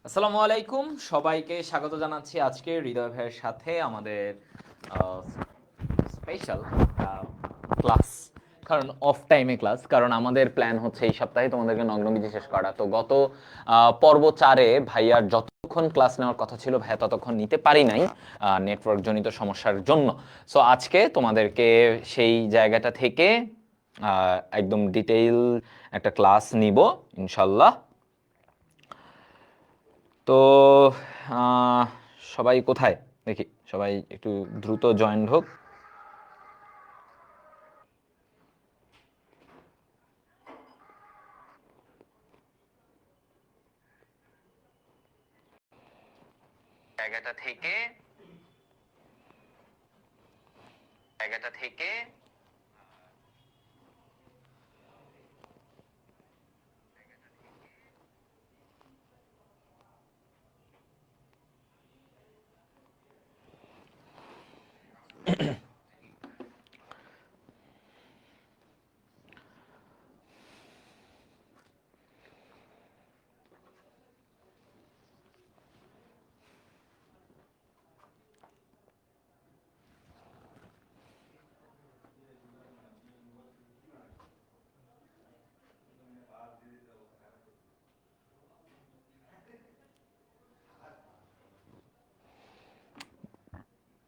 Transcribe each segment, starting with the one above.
আসসালামু আলাইকুম, সবাইকে স্বাগত জানাচ্ছি আজকে হৃদয় ভাইয়ের সাথে আমাদের স্পেশাল ক্লাস। কারণ অফ টাইমে ক্লাস, কারণ আমাদের প্ল্যান হচ্ছে এই সপ্তাহে তোমাদেরকে নগ্নবীজি শেষ করা। তো গত পর্ব 4-এ ভাইয়ার যতক্ষণ ক্লাস নেওয়ার কথা ছিল ভাইয়া ততক্ষণ নিতে পারি নাই নেটওয়ার্ক জনিত সমস্যার জন্য। সো আজকে তোমাদেরকে সেই জায়গাটা থেকে একদম ডিটেইল একটা ক্লাস নিব ইনশাল্লাহ। তো সবাই কোথায় দেখি, সবাই একটু দ্রুত জয়েন হোক। জায়গাটা থেকে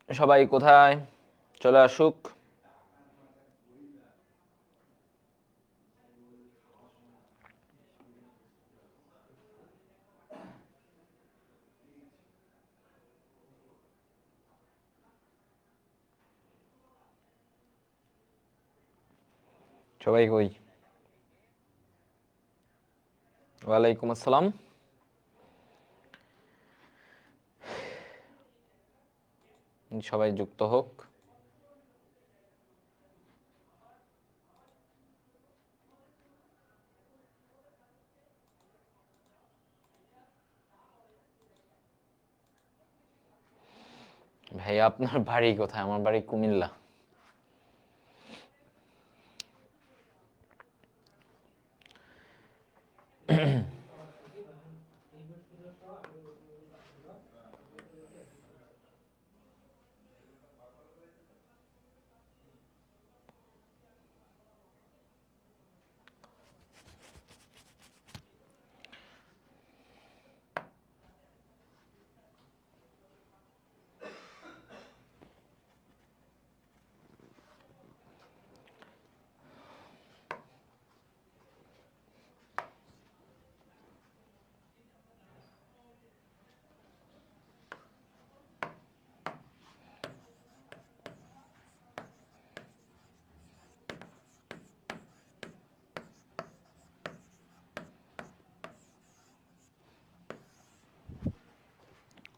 সবাই কোথায় চলে আসুক। সবাই কই? ওয়ালাইকুম আসসালাম। সবাই যুক্ত হোক। ভাই আপনার বাড়ি কোথায়? আমার বাড়ি কুমিল্লা।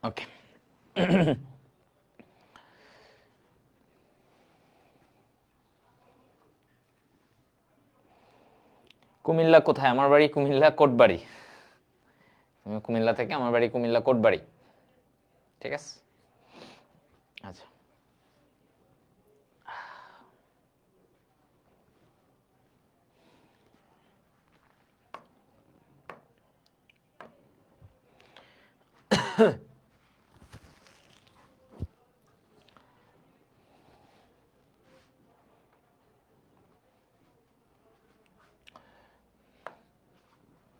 ওকে, কুমিল্লা কোথায়? আমার বাড়ি কুমিল্লা কোটবাড়ি। কুমিল্লা থেকে আমার বাড়ি কুমিল্লা কোটবাড়ি। ঠিক আছে, আচ্ছা।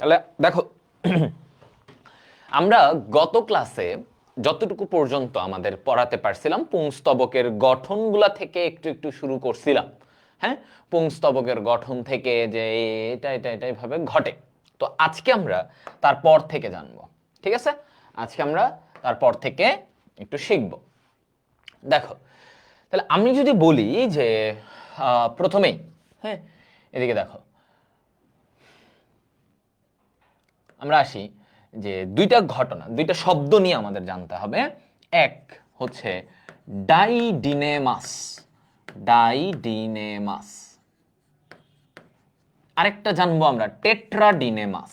তাহলে দেখো, আমরা গত ক্লাসে যতটুকু পর্যন্ত আমাদের পড়াতে পারছিলাম পুংস্তবকের গঠনগুলা থেকে একটু একটু শুরু করছিলাম। হ্যাঁ, পুংস্তবকের গঠন থেকে যে এটা এটা এটা এইভাবে ঘটে। তো আজকে আমরা তারপর থেকে জানবো। ঠিক আছে, আজকে আমরা তারপর থেকে একটু শিখব। দেখো, তাহলে আমি যদি বলি যে প্রথমেই, হ্যাঁ এদিকে দেখো, আমরা আসি যে দুইটা ঘটনা, দুইটা শব্দ নিয়ে আমাদের জানতে হবে। এক হচ্ছে ডাইডিনেমাস, ডাইডিনেমাস। আরেকটা জানবো আমরা টেট্রাডিনেমাস।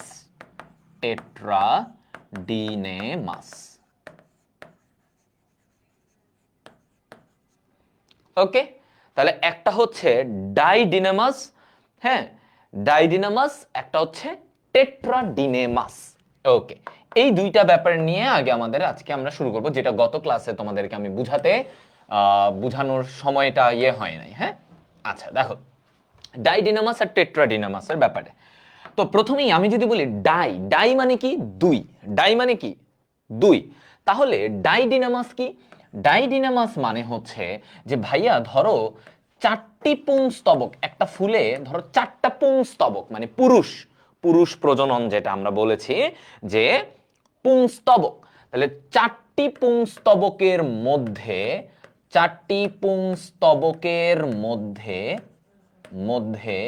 টেট্রাডিনেমাস। ওকে, তাহলে একটা হচ্ছে ডাইডিনেমাস, হ্যাঁ ডাইডিনেমাস, একটা হচ্ছে টেট্রাডিনেমাস। ওকে, এই দুইটা ব্যাপার নিয়ে আগে আমাদের আজকে আমরা শুরু করব, যেটা গত ক্লাসে তোমাদেরকে আমি বুঝানোর সময়টা হয় নাই। হ্যাঁ, আচ্ছা দেখো ডাইডিনামাস আর টেট্রাডিনামাসের ব্যাপারে। তো প্রথমেই আমি যদি বলি ডাই, ডাই মানে কি দুই, ডাই মানে কি দুই, তাহলে ডাইডিনামাস কি? ডাইডিনামাস মানে হচ্ছে যে ভাইয়া ধরো চারটি পুংস্তবক, একটা ফুলে ধরো চারটা পুংস্তবক, মানে পুরুষ পুরুষ প্রজনন যেটা আমরা বলেছি যে পুংস্তবক, তাহলে চারটি পুংস্তবকের মধ্যে, চারটি পুংস্তবকের মধ্যে মধ্যে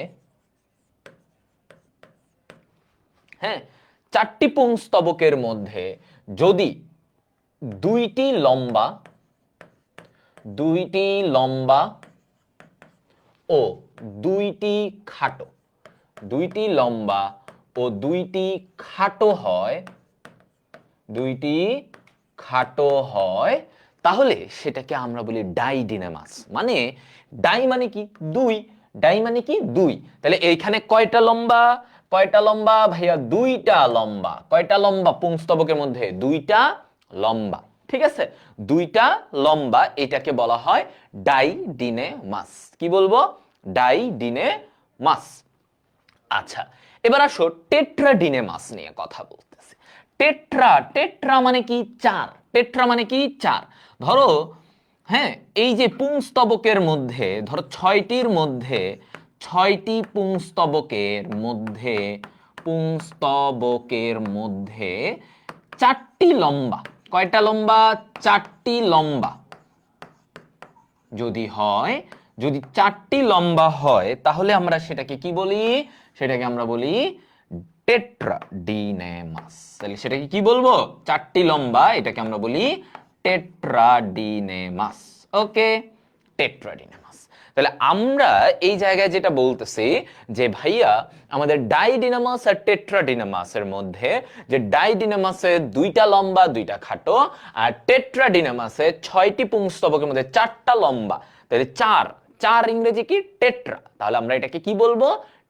হ্যাঁ, চারটি পুংস্তবকের মধ্যে যদি দুইটি লম্বা, দুইটি লম্বা ও দুইটি খাটো, দুইটি লম্বা ও দুইটি খাটো হয়, দুইটি খাটো হয়, তাহলে সেটাকে আমরা বলি ডাইডিনামাস। মানে ডাই মানে কি দুই, ডাই মানে কি দুই, তাহলে এইখানে কয়টা লম্বা, কয়টা লম্বা ভাইয়া দুইটা লম্বা, কয়টা লম্বা পুংস্তবকের মধ্যে দুইটা লম্বা, ঠিক আছে দুইটা লম্বা, এটাকে বলা হয় ডাইডিনেমাস। কি বলবো? ডাইডিনেমাস। আচ্ছা, এবার আসো টেট্রাডিনেমাস নিয়ে কথা বলতেছি। টেট্রা, টেট্রা মানে কি চার, টেট্রা মানে কি চার। ধরো হ্যাঁ, এই যে পুংস্তবকের মধ্যে ধরো ছয়টির মধ্যে, ছয়টি পুংস্তবকের মধ্যে, পুংস্তবকের মধ্যে চারটি লম্বা, কয়টা লম্বা? চারটি লম্বা যদি হয়, যদি চারটি লম্বা হয়, তাহলে আমরা সেটাকে কি বলি? সেটাকে আমরা বলি টেট্রাডিনেমাস। তাহলে সেটাকে কি বলবো? চারটি লম্বা, এটাকে আমরা বলি টেট্রাডিনেমাস। ওকে, টেট্রাডিনেমাস। তাহলে আমরা এই জায়গায় যেটা বলতেছি যে ভাইয়া আমাদের ডাইডিনামাস আর টেট্রাডিনামাসের মধ্যে, যে ডাইডিনামাসে দুইটা লম্বা দুইটা খাটো, আর টেট্রাডিনামাসে ছয়টি পুংস্তবকের মধ্যে চারটা লম্বা, তাহলে চার, চার ইংরেজি কি? টেট্রা। তাহলে আমরা এটাকে কি বলবো?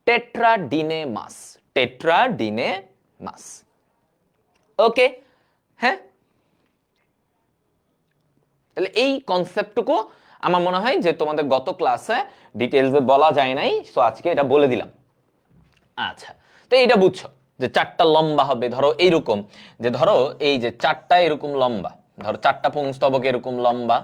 টেট্রাডিনেমাস, টেট্রাডিনেমাস। ওকে, হ্যাঁ, তাহলে এই কনসেপ্টটুকু আমার মনে হয় যে তোমাদের গত ক্লাসে ডিটেইলসে বলা যায় নাই, সো আজকে এটা বলে দিলাম। আচ্ছা, তো এইটা বুঝছো যে চারটা লম্বা হবে, ধরো এইরকম, যে ধরো এই যে চারটা এরকম লম্বা, ধরো চারটা পুংস্তবক এরকম লম্বা,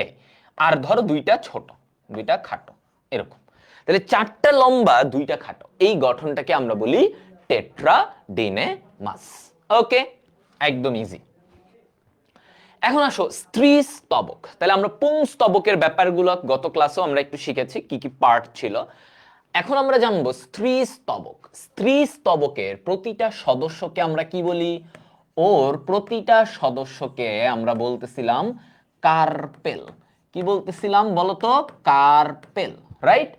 এই আর ধরো দুইটা ছোট দুইটা খাটো এরকম, তাহলে চারটা লম্বা দুইটা খাটো, এই গঠনটাকে আমরা বলি টেট্রাডিনেমাস। ওকে, একদম ইজি। এখন আসো স্ত্রী স্তবক। তাহলে আমরা পুংস্তবকের ব্যাপারগুলো গত ক্লাসেও আমরা একটু শিখেছি কি কি পার্ট ছিল। এখন আমরা জানবো স্ত্রী স্তবক। স্ত্রী স্তবকের প্রতিটা সদস্যকে আমরা কি বলি? ওর প্রতিটা সদস্যকে আমরা বলতেছিলাম কার্পেল। কি বলতেছিলাম বলতো? Carpel, right?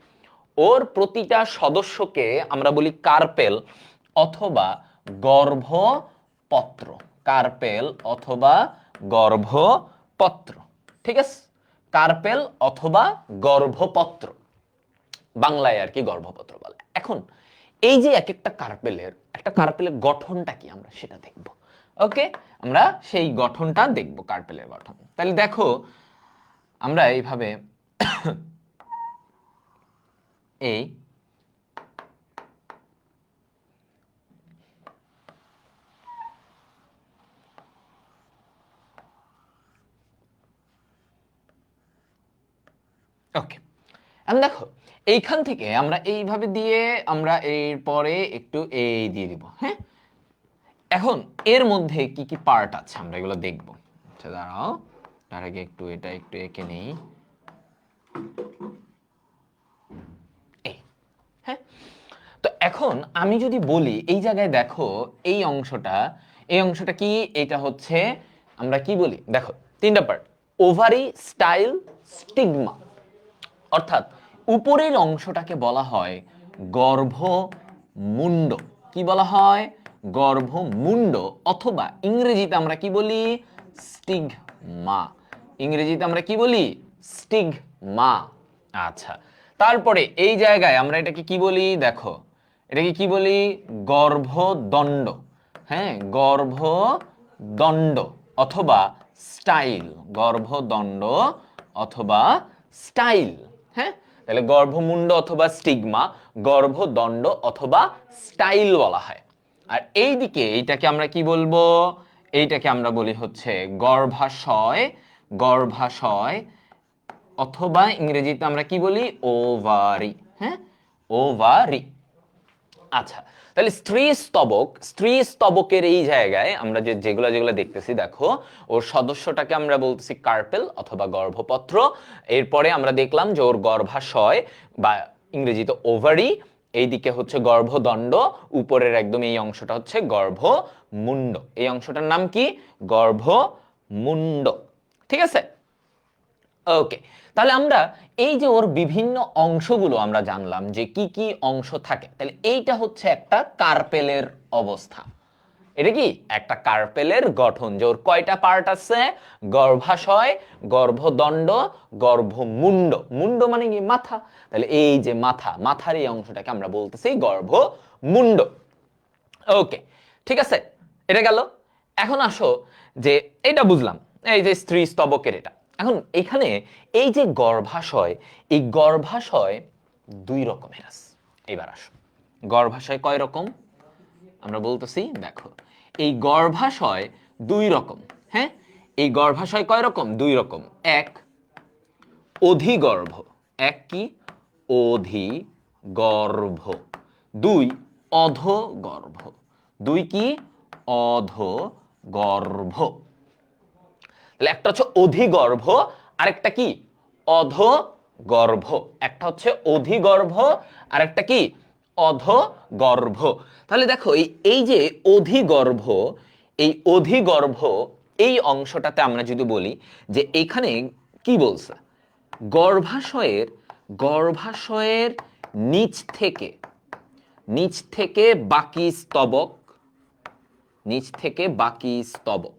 ওর প্রতিটা সদস্যকে আমরা বলি কার্পেল অথবা গর্ভপত্র। কার্পেল অথবা গর্ভপত্র, ঠিক আছে? কার্পেল অথবা গর্ভপত্র, বাংলায় আর কি গর্ভপত্র বলে। এখন এই যে এক একটা কার্পেলের, একটা কার্পেলের গঠনটা কি আমরা সেটা দেখব। ওকে, আমরা সেই গঠনটা দেখব, কার্পেলের গঠন। তাহলে দেখো আমরা এইভাবে এই ওকে, আমি দেখো এইখান থেকে আমরা এইভাবে দিয়ে আমরা এর পরে একটু এই দিয়ে দিব। হ্যাঁ, এখন এর মধ্যে কি কি পার্ট আছে আমরা এগুলো দেখব। আচ্ছা দাঁড়াও, তার আগে একটু এটা একটু এঁকে নেই। এই, হ্যাঁ, তো এখন আমি যদি বলি এই জায়গায় দেখো এই অংশটা, এই অংশটা কি? এটা হচ্ছে আমরা কি বলি দেখো তিনটা পার্ট, ওভারি, স্টাইল, স্টিগমা। অর্থাৎ উপরের অংশটাকে বলা হয় গর্ভমুণ্ড। কি বলা হয়? গর্ভমুণ্ড, অথবা ইংরেজিতে আমরা কি বলি? স্টিগমা। ইংরেজিতে আমরা কি বলি? স্টিগমা। আচ্ছা, তারপরে এই জায়গায় আমরা এটাকে কি বলি? দেখো, এটাকে কি বলি? গর্ভদণ্ড। হ্যাঁ, গর্ভদণ্ড অথবা স্টাইল। গর্ভদণ্ড অথবা স্টাইল। হ্যাঁ, তাহলে গর্ভমুণ্ড অথবা স্টিগমা, গর্ভদণ্ড অথবা স্টাইল বলা হয়। আর এইদিকে এইটাকে আমরা কি বলবো? এইটাকে আমরা বলি হচ্ছে গর্ভাশয়। গর্ভাশয় অথবা ইংরেজিতে আমরা কি বলি? ওভারি। হ্যাঁ, ওভারি। আচ্ছা, তাহলে স্ত্রী স্তবক, স্ত্রী স্তবকের এই জায়গায় আমরা যেগুলো যেগুলো দেখতেছি, দেখো ওর সদস্যটাকে আমরা বলতেছি কার্পেল অথবা গর্ভপত্র। এরপরে আমরা দেখলাম যে ওর গর্ভাশয় বা ইংরেজিতে ওভারি, এইদিকে হচ্ছে গর্ভদণ্ড, উপরের একদম এই অংশটা হচ্ছে গর্ভমুণ্ড। এই অংশটার নাম কি? গর্ভমুণ্ড। ঠিক আছে, ওকে। তাহলে আমরা এই যে ওর বিভিন্ন অংশগুলো আমরা জানলাম যে কি কি অংশ থাকে, তাহলে এইটা হচ্ছে একটা কার্পেলের অবস্থা। এটা কি একটা কার্পেলের গঠন, যে ওর কয়টা পার্ট আছে? গর্ভাশয়, গর্ভদণ্ড, গর্ভমুণ্ড। মুণ্ড মানে কি? মাথা। তাহলে এই যে মাথা, মাথার এই অংশটাকে আমরা বলতেছি গর্ভমুণ্ড। ওকে, ঠিক আছে, এটা গেল। এখন আসো, যে এটা বুঝলাম, এই যে স্ত্রী স্তবকের এটা। এখন এখানে এই যে গর্ভাশয়, এই গর্ভাশয় দুই রকমের আছে। এবার আসো, গর্ভাশয় কয় রকম আমরা বলতেছি, দেখো এই গর্ভাশয় দুই রকম। হ্যাঁ, এই গর্ভাশয় কয় রকম? দুই রকম। এক, অধিগর্ভ। এক কি? অধিগর্ভ। দুই, অধগর্ভ। দুই কি? অধগর্ভ। তাহলে একটা হচ্ছে অধিগর্ভ, আরেকটা কি? অধগর্ভ। একটা হচ্ছে অধিগর্ভ, আরেকটা কি? অধগর্ভ। তাহলে দেখো এই যে অধিগর্ভ, এই অধিগর্ভ এই অংশটাতে আমরা যদি বলি যে এখানে কি বলছে? গর্ভাশয়ের, গর্ভাশয়ের নিচ থেকে, নিচ থেকে বাকি স্তবক, নিচ থেকে বাকি স্তবক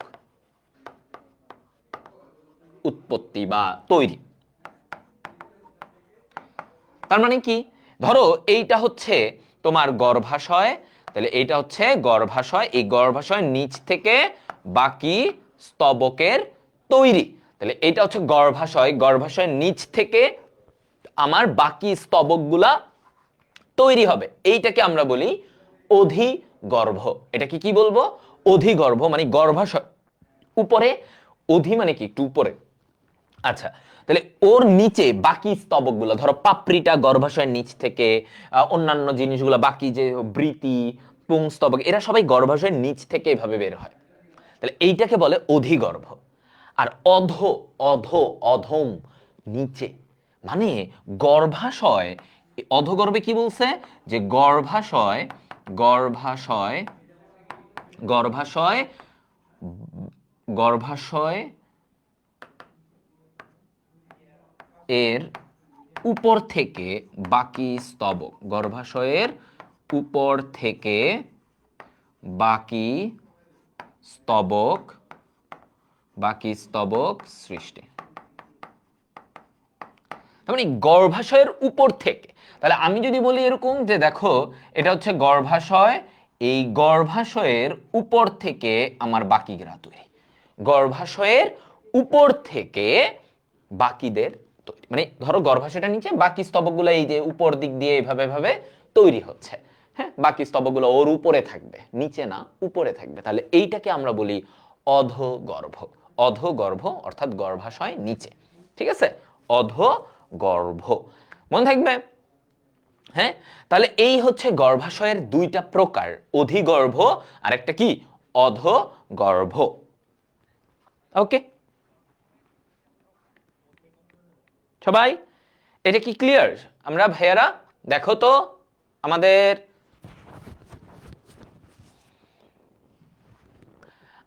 উৎপত্তি বা তৈরি। তার মানে কি? ধরো এইটা হচ্ছে তোমার গর্ভাশয়, তাহলে এইটা হচ্ছে গর্ভাশয়, এই গর্ভাশয়ের নিচ থেকে বাকি স্তবকের তৈরি। তাহলে এইটা হচ্ছে গর্ভাশয়, গর্ভাশয়ের নিচ থেকে আমার বাকি স্তবকগুলা তৈরি হবে। এইটাকে আমরা বলি অধিগর্ভ। এটাকে কি বলবো? অধিগর্ভ, মানে গর্ভাশয় উপরে, অধি মানে কি? একটু উপরে। আচ্ছা, তাহলে ওর নিচে বাকি স্তবকগুলো, ধরো পাপড়িটা গর্ভাশয়ের নিচ থেকে, অন্যান্য জিনিসগুলো বাকি যে বৃতি, পুংস্তবক, এরা সবাই গর্ভাশয়ের নিচ থেকে এভাবে বের হয়। তাহলে এইটাকে বলে অধিগর্ভ। আর অধ, অধ, অধম, নিচে, মানে গর্ভাশয়। অধগর্ভে কি বলছে? যে গর্ভাশয়, গর্ভাশয়, গর্ভাশয়, গর্ভাশয় এর উপর থেকে বাকি স্তবক, গর্ভাশয়ের উপর থেকে বাকি স্তবক, বাকি স্তবক সৃষ্টি। মানে গর্ভাশয়ের উপর থেকে। তাহলে আমি যদি বলি এরকম যে দেখো এটা হচ্ছে গর্ভাশয়, এই গর্ভাশয়ের উপর থেকে আমার বাকিরা তৈরি। গর্ভাশয়ের উপর থেকে বাকিদের তৈরি, মানে ধরো গর্ভাশয়টা নিচে, বাকি স্তবকগুলো এই যে উপর দিক দিয়ে এইভাবে ভাবে তৈরি হচ্ছে। হ্যাঁ, বাকি স্তবকগুলো ওর উপরে থাকবে, নিচে না, উপরে থাকবে। তাহলে এইটাকে আমরা বলি অধগর্ভ। অধগর্ভ অর্থাৎ গর্ভাশয় নিচে। ঠিক আছে, অধগর্ভ, মনে থাকবে। হ্যাঁ, তাহলে এই হচ্ছে গর্ভাশয়ের দুইটা প্রকার, অধিগর্ভ আর একটা কি? অধগর্ভ। ওকে সবাই, এটা কি ক্লিয়ার? আমরা ভাইয়ারা দেখো তো আমাদের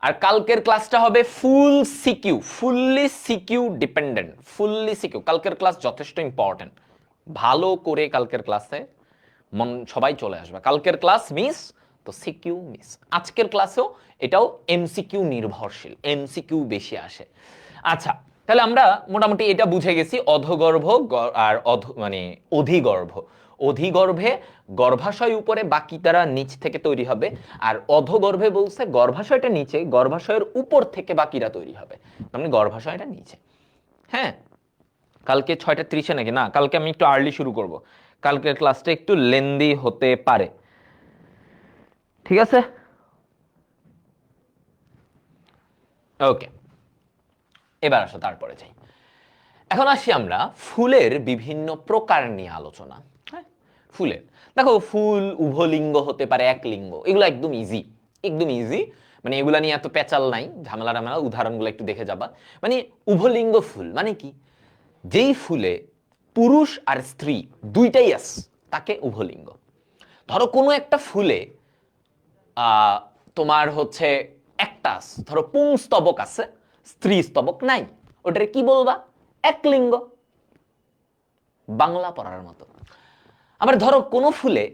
আর কালকের ক্লাসটা হবে full CQ, fully CQ dependent, fully CQ. কালকের ক্লাস যথেষ্ট ইম্পর্টেন্ট, ভালো করে কালকের ক্লাসে মন সবাই চলে আসবে। কালকের ক্লাস মিস তো সিকিউ মিস। আজকের ক্লাসেও এটাও এমসিকিউ নির্ভরশীল, এমসিকিউ বেশি আসে। আচ্ছা, তাহলে আমরা মোটামুটি এটা বুঝে গেছি অধগর্ভ আর মানে অধিগর্ভ। অধিগর্ভে গর্ভাশয় উপরে, বাকি তারা নিচ থেকে তৈরি হবে। আর অধগর্ভে বলছে গর্ভাশয়টা নিচে, গর্ভাশয়ের উপর থেকে বাকিরা তৈরি হবে, মানে গর্ভাশয়টা নিচে। হ্যাঁ, কালকে 6:30 নাকি না, কালকে আমি একটু আর্লি শুরু করব, কালকের ক্লাসটা একটু লেন্দি হতে পারে, ঠিক আছে? ওকে, এবার আসো তারপরে যাই। এখন আসি আমরা ফুলের বিভিন্ন প্রকার নিয়ে আলোচনা। হ্যাঁ, ফুলের দেখো, ফুল উভলিঙ্গ হতে পারে, এক লিঙ্গ, এগুলো একদম ইজি, একদম ইজি। মানে এগুলা নিয়ে এত পেঁচাল নাই, ঝামেলা টামেলা, উদাহরণগুলো একটু দেখে যাবা। মানে উভলিঙ্গ ফুল মানে কি? যেই ফুলে পুরুষ আর স্ত্রী দুইটাই আছে তাকে উভলিঙ্গ। ধরো কোনো একটা ফুলে তোমার হচ্ছে একটা ধরো পুংস্তবক আছে, স্ত্রী স্তবক নাই, ওটারে কি বলবা? একলিঙ্গ, বাংলা পড়ার মতো। আবার ধরো কোনো ফুলে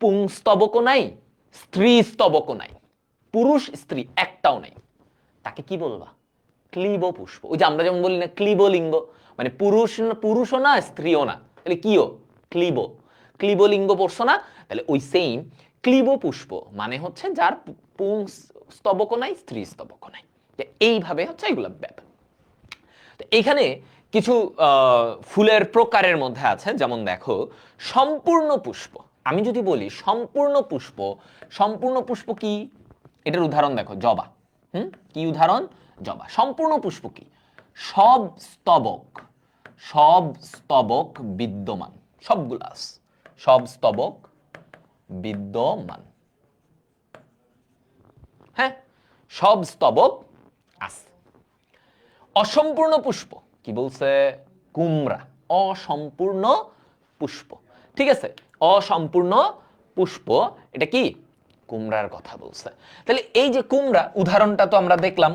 পুংস্তবকও নাই, স্ত্রী স্তবকও নাই, পুরুষ স্ত্রী একটাও নাই, তাকে কি বলবা? ক্লীব পুষ্প। ওই যে আমরা যেমন বলি না ক্লীবলিঙ্গ, মানে পুরুষও না স্ত্রীও না, তাহলে কিও? ক্লীব, ক্লীবলিঙ্গ পড়ছো না? তাহলে ওই সেম ক্লীব পুষ্প মানে হচ্ছে যার পুং স্তবকও নাই, স্ত্রী স্তবকও নাই। এইভাবে হচ্ছে এগুলো ব্যাপার। এখানে কিছু ফুলের প্রকারের মধ্যে আছে, যেমন দেখো সম্পূর্ণ পুষ্প। আমি যদি বলি সম্পূর্ণ পুষ্প, সম্পূর্ণ পুষ্প কি? এটার উদাহরণ দেখো, জবা। কি উদাহরণ? জবা। সম্পূর্ণ পুষ্প কি? সব স্তবক, সব স্তবক বিদ্যমান, সবগুলা সব স্তবক বিদ্যমান। হ্যাঁ, সব স্তবক আছে। অসম্পূর্ণ পুষ্প কি বলছে? কুমড়া, অসম্পূর্ণ পুষ্প। ঠিক আছে, অসম্পূর্ণ পুষ্প, এটা কি? কুমড়ার কথা বলছে। তাহলে এই যে কুমড়া উদাহরণটা তো আমরা দেখলাম,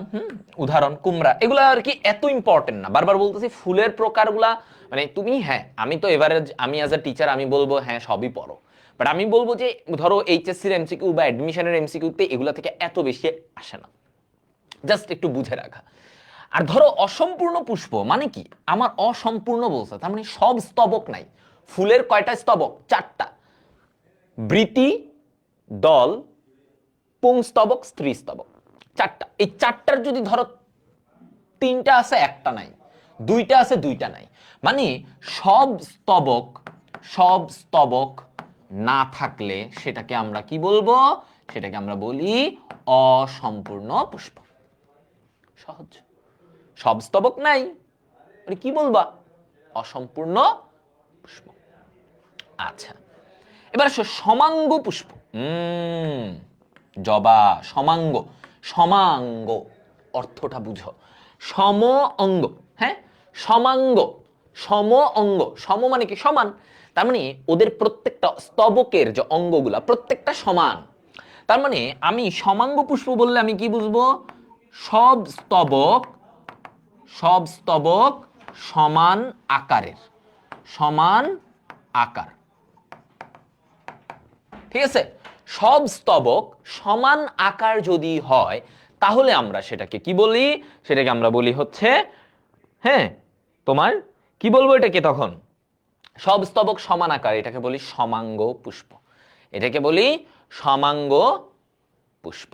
উদাহরণ কুমড়া, এগুলা আর কি এত ইম্পর্টেন্ট না। বারবার বলতেছি ফুলের প্রকারগুলা, মানে তুমি, হ্যাঁ আমি তো এবারে আমি অ্যাজ এ টিচার আমি বলবো হ্যাঁ সবই পড়ো, বাট আমি বলবো যে ধরো এইচএসসির এমসিকিউ বা অ্যাডমিশনের এমসিকিউতে এগুলা থেকে এত বেশি আসে না, জাস্ট একটু বুঝে রাখা। আর ধরো অসম্পূর্ণ পুষ্প মানে কি? আমার অসম্পূর্ণ বলছে, তার মানে সব স্তবক নাই। ফুলের কয়টা স্তবক? 4টা, বৃতি, দল, পুংস্তবক, স্ত্রী স্তবক, 4টা। এই 4টার যদি ধরো 3টা আছে, একটা নাই, 2টা আছে, 2টা নাই, মানে সব স্তবক, সব স্তবক না থাকলে সেটাকে আমরা কি বলবো? সেটাকে আমরা বলি অসম্পূর্ণ পুষ্প। সহজ। সব স্তবক নাই, কি বলবা? অসম্পূর্ণ পুষ্প। আচ্ছা, এবার আসো সমাঙ্গ পুষ্প। জবা, সমাঙ্গ, সমাঙ্গ অর্থটা বুঝো, সম অঙ্গ। হ্যাঁ, সমাঙ্গ, সম অঙ্গ, সম মানে কি? সমান। তার মানে ওদের প্রত্যেকটা স্তবকের যে অঙ্গগুলা প্রত্যেকটা সমান। তার মানে আমি সমাঙ্গ পুষ্প বললে আমি কি বুঝবো? সব স্তবক, সব স্তবক সমান আকারের, সমান আকার। ঠিক আছে, সব স্তবক সমান আকার যদি হয় তাহলে আমরা সেটাকে কি বলি? সেটাকে আমরা বলি হচ্ছে, হ্যাঁ তোমার কি বলবো এটাকে তখন? সব স্তবক সমান আকার, এটাকে বলি সমাঙ্গ পুষ্প, এটাকে বলি সমাঙ্গ পুষ্প।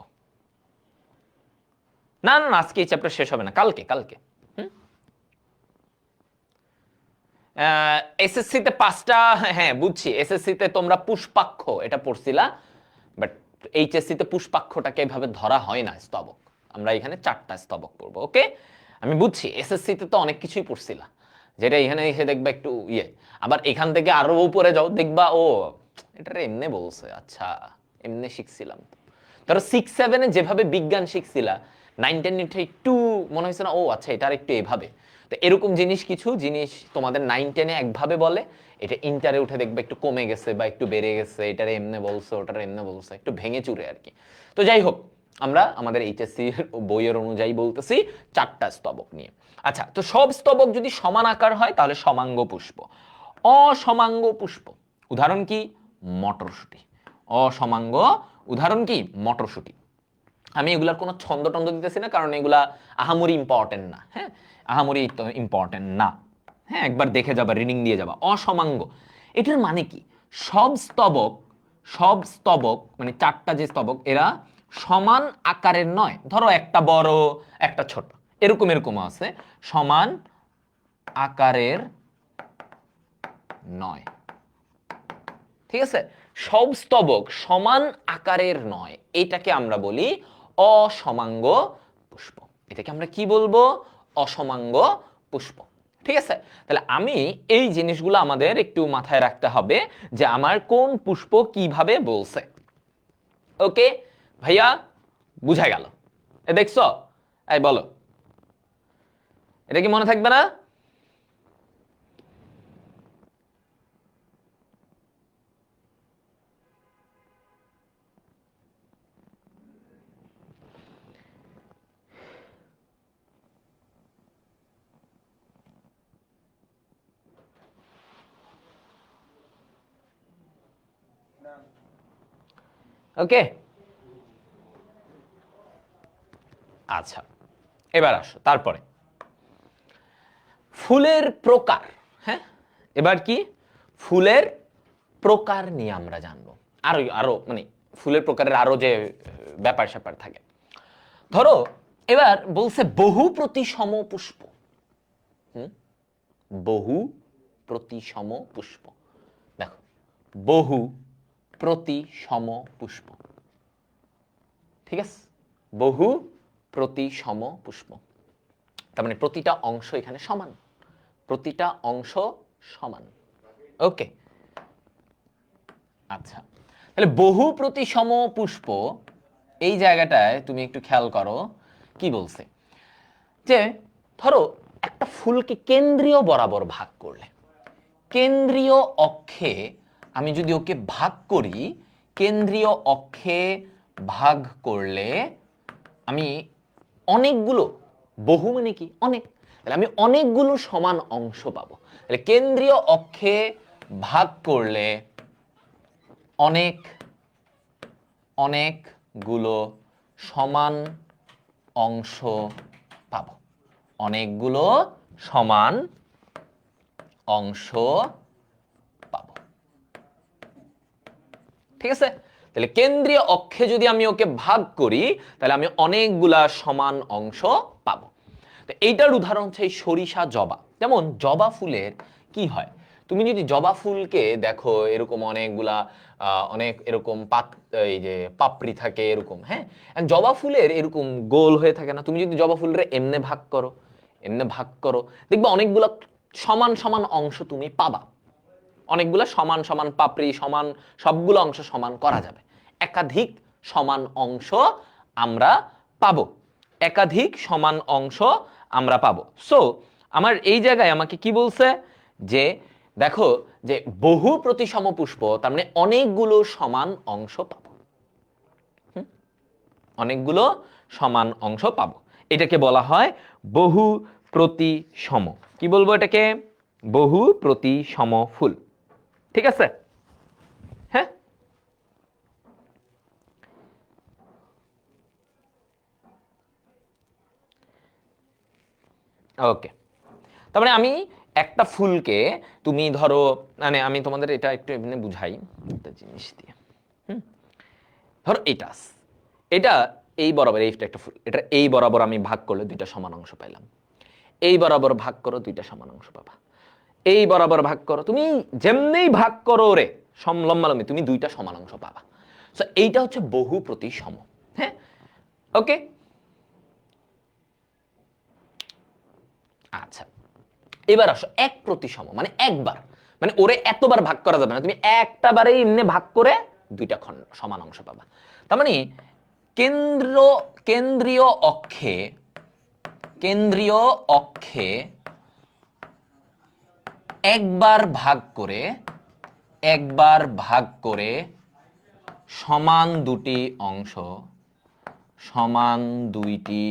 না না, আজকে এই চ্যাপ্টার শেষ হবে না, কালকে, কালকে। এসএসসিতে 5টা, হ্যাঁ বুঝছি, এসএসসিতে তোমরা পুষ্পাক্ষ এটা পড়ছিলা, বাট এইচএসসিতে পুষ্পাক্ষটাকে এভাবে ধরা হয় না স্তবক, আমরা এখানে 4টা স্তবক পড়বো। ওকে, আমি বুঝছি এসএসসিতে তো অনেক কিছুই পড়ছিলা, যেটা এখানে এসে দেখবা একটু ইয়ে, আবার এখান থেকে আরো উপরে যাও দেখবা ও এটা এমনি বলছে, আচ্ছা এমনি শিখছিলাম। ধরো 6-7-এ যেভাবে বিজ্ঞান শিখছিলা, 9-10 একটু মনে হয়েছে না ও আচ্ছা এটা আর একটু এভাবে। তো এরকম জিনিস, কিছু জিনিস তোমাদের 9-10-এ একভাবে বলে, এটা ইন্টারে উঠে দেখবে একটু কমে গেছে বা একটু বেড়ে গেছে, এটারে এমনে বলছে ওটারে এমনে বলছে, একটু ভেঙে চুরে আর কি। তো যাই হোক, আমরা আমাদের এইচএসসি বইয়ের অনুযায়ী বলতেছি 4টা স্তবক নিয়ে। আচ্ছা, তো সব স্তবক যদি সমান আকার হয় তাহলে সমাঙ্গ পুষ্প। অসমাঙ্গ পুষ্প উদাহরণ কি? মটরশুঁটি। অসমাঙ্গ উদাহরণ কি? মটরশুঁটি। আমি এগুলার কোনো ছন্দ টন্দ দিতেছি না, কারণ এগুলা আহামরি ইম্পর্টেন্ট না। হ্যাঁ, আহামরি ইম্পর্টেন্ট না। হ্যাঁ, একবার দেখে যাবা, রিডিং দিয়ে যাবা। অসমাঙ্গ এটার মানে কি? সব স্তবক মানে 4টা যে স্তবক এরা সমান আকারের নয়। ধরো একটা বড় একটা ছোট, এরকম আছে, সমান আকারের নয়। ঠিক আছে, সব স্তবক সমান আকারের নয়, এটাকে আমরা বলি অসমাঙ্গ পুষ্প। এটাকে আমরা কি বলবো? অসমাঙ্গ পুষ্প। ঠিক আছে, তাহলে আমি এই জিনিসগুলো আমাদের একটু মাথায় রাখতে হবে যে আমার কোন পুষ্প কিভাবে বলছে। ওকে ভাইয়া, বুঝা গেল? এ দেখছো? এই বলো, এটা কি মনে থাকবে না? ওকে, আচ্ছা এবার আসো তারপরে ফুলের প্রকার। হ্যাঁ, এবার কি? ফুলের প্রকার নিয়ে আমরা জানবো। আরো আরো মানে ফুলের প্রকারের আরো যে ব্যাপার স্যাপার থাকে। ধরো এবার বলছে বহু প্রতিসম পুষ্প। বহু প্রতিসম পুষ্প। দেখো, বহু প্রতিসম পুষ্প। ঠিক আছে, বহু প্রতিসম পুষ্প তার মানে প্রতিটা অংশ এখানে সমান, প্রতিটা অংশ সমান। ওকে, আচ্ছা, তাহলে বহু প্রতিসম পুষ্প এই জায়গাটায় তুমি একটু খেয়াল করো কি বলছে, যে ধরো একটা ফুলকে কেন্দ্রীয় বরাবর ভাগ করলে, কেন্দ্রীয় অক্ষে আমি যদি ওকে ভাগ করি, কেন্দ্রীয় অক্ষে ভাগ করলে আমি অনেকগুলো, বহু মানে কি? অনেক, তাহলে আমি অনেকগুলো সমান অংশ পাবো। তাহলে কেন্দ্রীয় অক্ষে ভাগ করলে অনেক অনেকগুলো সমান অংশ পাবো, অনেকগুলো সমান অংশ পাবো। ঠিক আছে, তাহলে কেন্দ্রীয় অক্ষে যদি আমি ওকে ভাগ করি তাহলে আমি অনেকগুলা সমান অংশ পাবো। তো এইটার উদাহরণ হচ্ছে সরিষা, জবা। যেমন জবা ফুলের কি হয়, তুমি যদি জবা ফুলকে দেখো এরকম অনেকগুলা অনেক এরকম এই যে পাপড়ি থাকে এরকম। হ্যাঁ, জবা ফুলের এরকম গোল হয়ে থাকে না? তুমি যদি জবা ফুলের এমনে ভাগ করো, এমনে ভাগ করো, দেখবে অনেকগুলা সমান সমান অংশ তুমি পাবা। অনেকগুলো সমান সমান পাপড়ি, সমান সবগুলো অংশ সমান করা যাবে। একাধিক সমান অংশ আমরা পাবো, একাধিক সমান অংশ আমরা পাবো। সো আমার এই জায়গায় আমাকে কি বলছে, যে দেখো যে বহু প্রতিসম পুষ্প তার মানে অনেকগুলো সমান অংশ পাবো, অনেকগুলো সমান অংশ পাবো। এটাকে বলা হয় বহু প্রতিসম। কি বলবো এটাকে? বহু প্রতিসম ফুল। ঠিক আছে, হ্যাঁ, ওকে। তার মানে আমি একটা ফুলকে, তুমি ধরো, মানে আমি তোমাদের এটা একটু এমনি বুঝাই একটা জিনিস দিয়ে। ধরো এটা এই বরাবর, এই একটা ফুল, এটা এই বরাবর আমি ভাগ করলে দুইটা সমান অংশ পাইলাম। এই বরাবর ভাগ করো, দুইটা সমান অংশ পাবা। এই বরাবর ভাগ করো, তুমি যেমনি ভাগ করো রে লম্বালম্বি, তুমি দুইটা সমান অংশ পাবা। সো এইটা হচ্ছে বহু প্রতিসম। হ্যাঁ, ওকে, আচ্ছা এবার আসো এক প্রতিসম, মানে একবার, মানে ওরে এতবার ভাগ করা যাবে না, তুমি একটা বারে এমনি ভাগ করে দুইটা খণ্ড সমান অংশ পাবা। তার মানে কেন্দ্রীয় অক্ষে, কেন্দ্রীয় অক্ষে একবার ভাগ করে, একবার ভাগ করে সমান দুটি অংশ, সমান দুইটি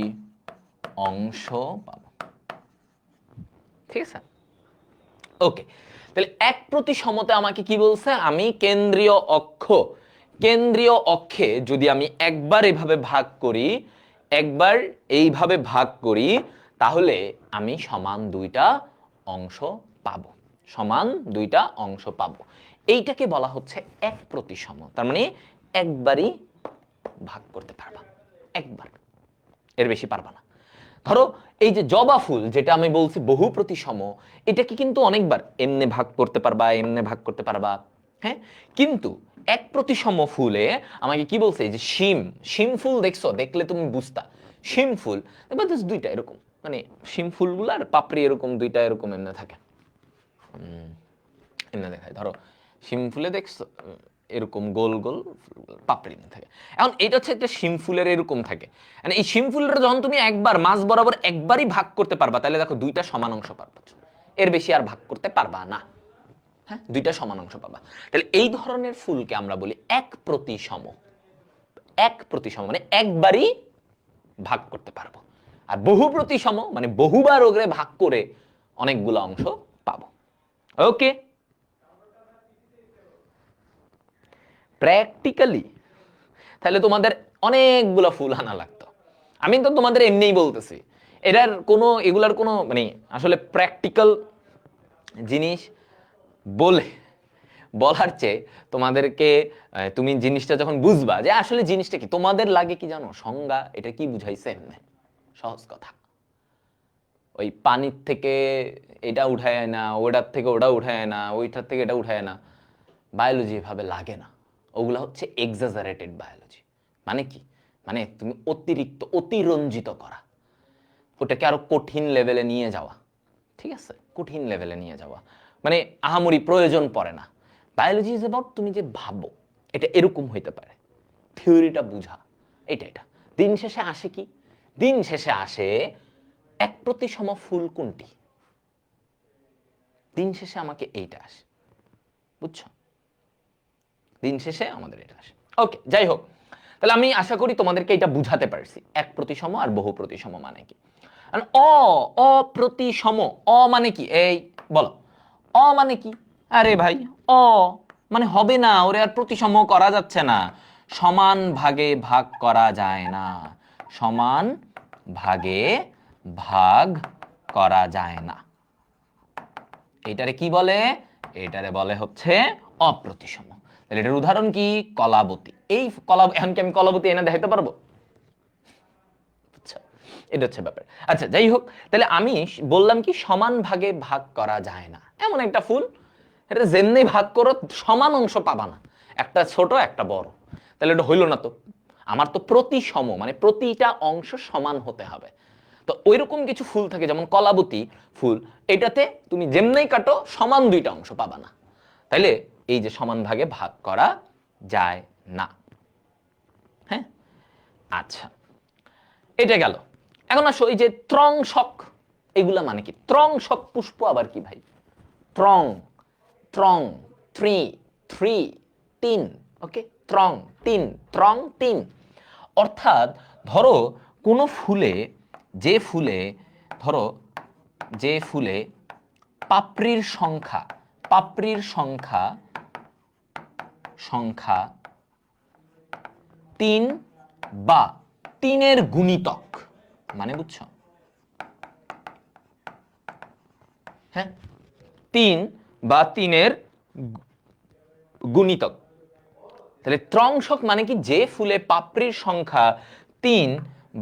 অংশ পাবো। ঠিক আছে, ওকে। তাহলে এক প্রতিসমতে আমাকে কি বলছে, আমি কেন্দ্রীয় অক্ষে যদি আমি একবার এইভাবে ভাগ করি, একবার এইভাবে ভাগ করি, তাহলে আমি সমান দুইটা অংশ পাবো, সমান দুইটা অংশ পাবো। এইটাকে বলা হচ্ছে এক প্রতিসম। তার মানে একবারই ভাগ করতে পারবা, একবার, এর বেশি পারবা না। ধরো এই যে জবা ফুল, যেটা আমি বলছি বহু প্রতিসম, এটাকে কিন্তু অনেকবার এমনে ভাগ করতে পারবা, এমনে ভাগ করতে পারবা, হ্যাঁ। কিন্তু এক প্রতিসম ফুলে আমাকে কি বলছে, যে শিম ফুল দেখছো, দেখলে তুমি বুঝতা শিম ফুল দেখবা দুইটা এরকম, মানে শিম ফুলগুলার পাপড়ি এরকম দুইটা এরকম এমনে থাকে, এমনে দেখায়। ধরো শিম ফুলে দেখছো এরকম গোল গোল পাপড়ি থাকে। এখন এটা হচ্ছে একটা শিম ফুলের এরকম থাকে। মানে এই শিম ফুলের যখন তুমি একবার মাঝ বরাবর একবারই ভাগ করতে পারবা, তাহলে দেখো দুইটা সমান অংশ পারবা, এর বেশি আর ভাগ করতে পারবা না, হ্যাঁ, দুইটা সমান অংশ পাবা। তাহলে এই ধরনের ফুলকে আমরা বলি এক প্রতিসম। এক প্রতিসম মানে একবারই ভাগ করতে পারবো। আর বহু প্রতিসম মানে বহুবার ওগরে ভাগ করে অনেকগুলো অংশ পাবো। ওকে, প্র্যাকটিক্যালি তাহলে তোমাদের অনেকগুলো ফুল আনা লাগতো। আমি তো তোমাদের এমনিই বলতেছি, এগুলার কোনো মানে আসলে প্র্যাকটিক্যাল জিনিস বলার চেয়ে তোমাদেরকে তুমি জিনিসটা যখন বুঝবা যে আসলে জিনিসটা কি, তোমাদের লাগে কি জানো, সংজ্ঞা এটা কি বুঝাইছে এমনি সহজ কথা। ওই পানির থেকে এটা উঠায় না, ওটার থেকে ওটা উঠায় না, ওইটার থেকে এটা উঠায় না, বায়োলজি এভাবে লাগে না। ওগুলা হচ্ছে এক্সাজারেটেড বায়োলজি। মানে কি, মানে তুমি অতিরিক্ত অতিরঞ্জিত করা, ওটাকে আরো কঠিন লেভেলে নিয়ে যাওয়া। ঠিক আছে, কঠিন লেভেলে নিয়ে যাওয়া মানে আহামরি প্রয়োজন পড়ে না। বায়োলজি ইজ অ্যাবাউট তুমি যে ভাবো এটা এরকম হইতে পারে, থিওরিটা বুঝা, এটা দিন শেষে আসে কি, দিন শেষে আসে এক প্রতিসম ফুল কোনটি, দিন শেষে আমাকে এইটা আসে, বুঝছো, দিন শেষে আমাদের এটা আসে। ওকে, যাই হোক, তাহলে আমি আশা করি তোমাদেরকে এটা বুঝাতে পারছি এক প্রতিসম আর বহু প্রতিসম মানে কি। অপ্রতিসম, মানে কি, এই বলো মানে কি। আরে ভাই, মানে হবে না, ওরে আর প্রতিসম করা যাচ্ছে না, সমান ভাগে ভাগ করা যায় না, সমান ভাগে ভাগ করা যায় না। এটারে কি বলে, এটারে বলে হচ্ছে অপ্রতিসম। তাহলে এটার উদাহরণ কি, কলাবতী। এই এখন কি আমি কলাবতী এনে দেখাতে পারবো? আচ্ছা, এটা হচ্ছে ব্যাপার। আচ্ছা, যাই হোক, তাহলে আমি বললাম কি সমান ভাগে ভাগ করা যায় না এমন একটা ফুল, এটা যেমনি ভাগ করো সমান অংশ পাবা না, একটা ছোট একটা বড়, তাহলে এটা হইল না তো। আমার তো প্রতিসম মানে প্রতিটা অংশ সমান হতে হবে। তো ওইরকম কিছু ফুল থাকে যেমন কলাবতী ফুল, এটাতে তুমি যেমনি কাটো সমান দুইটা অংশ পাবা না, তাইলে এই যে সমান ভাগে ভাগ করা যায় না। হ্যাঁ, আচ্ছা, এটা গেল। এখন আসো এই যে ত্রংশক, এগুলা মানে কি, ত্রংশক পুষ্প আবার কি ভাই, ত্রং ত্রং থ্রি থ্রি তিন, ওকে, ত্রং তিন, ত্রং তিন, অর্থাৎ ধরো কোনো ফুলে, যে ফুলে ধরো যে ফুলে পাপড়ির সংখ্যা, পাপড়ির সংখ্যা সংখ্যা 3 বা 3-এর গুণিতক, মানে বুঝছো, হ্যাঁ, 3 বা 3-এর গুণিতক। তাহলে ত্রংশক মানে কি, যে ফুলে পাপড়ির সংখ্যা 3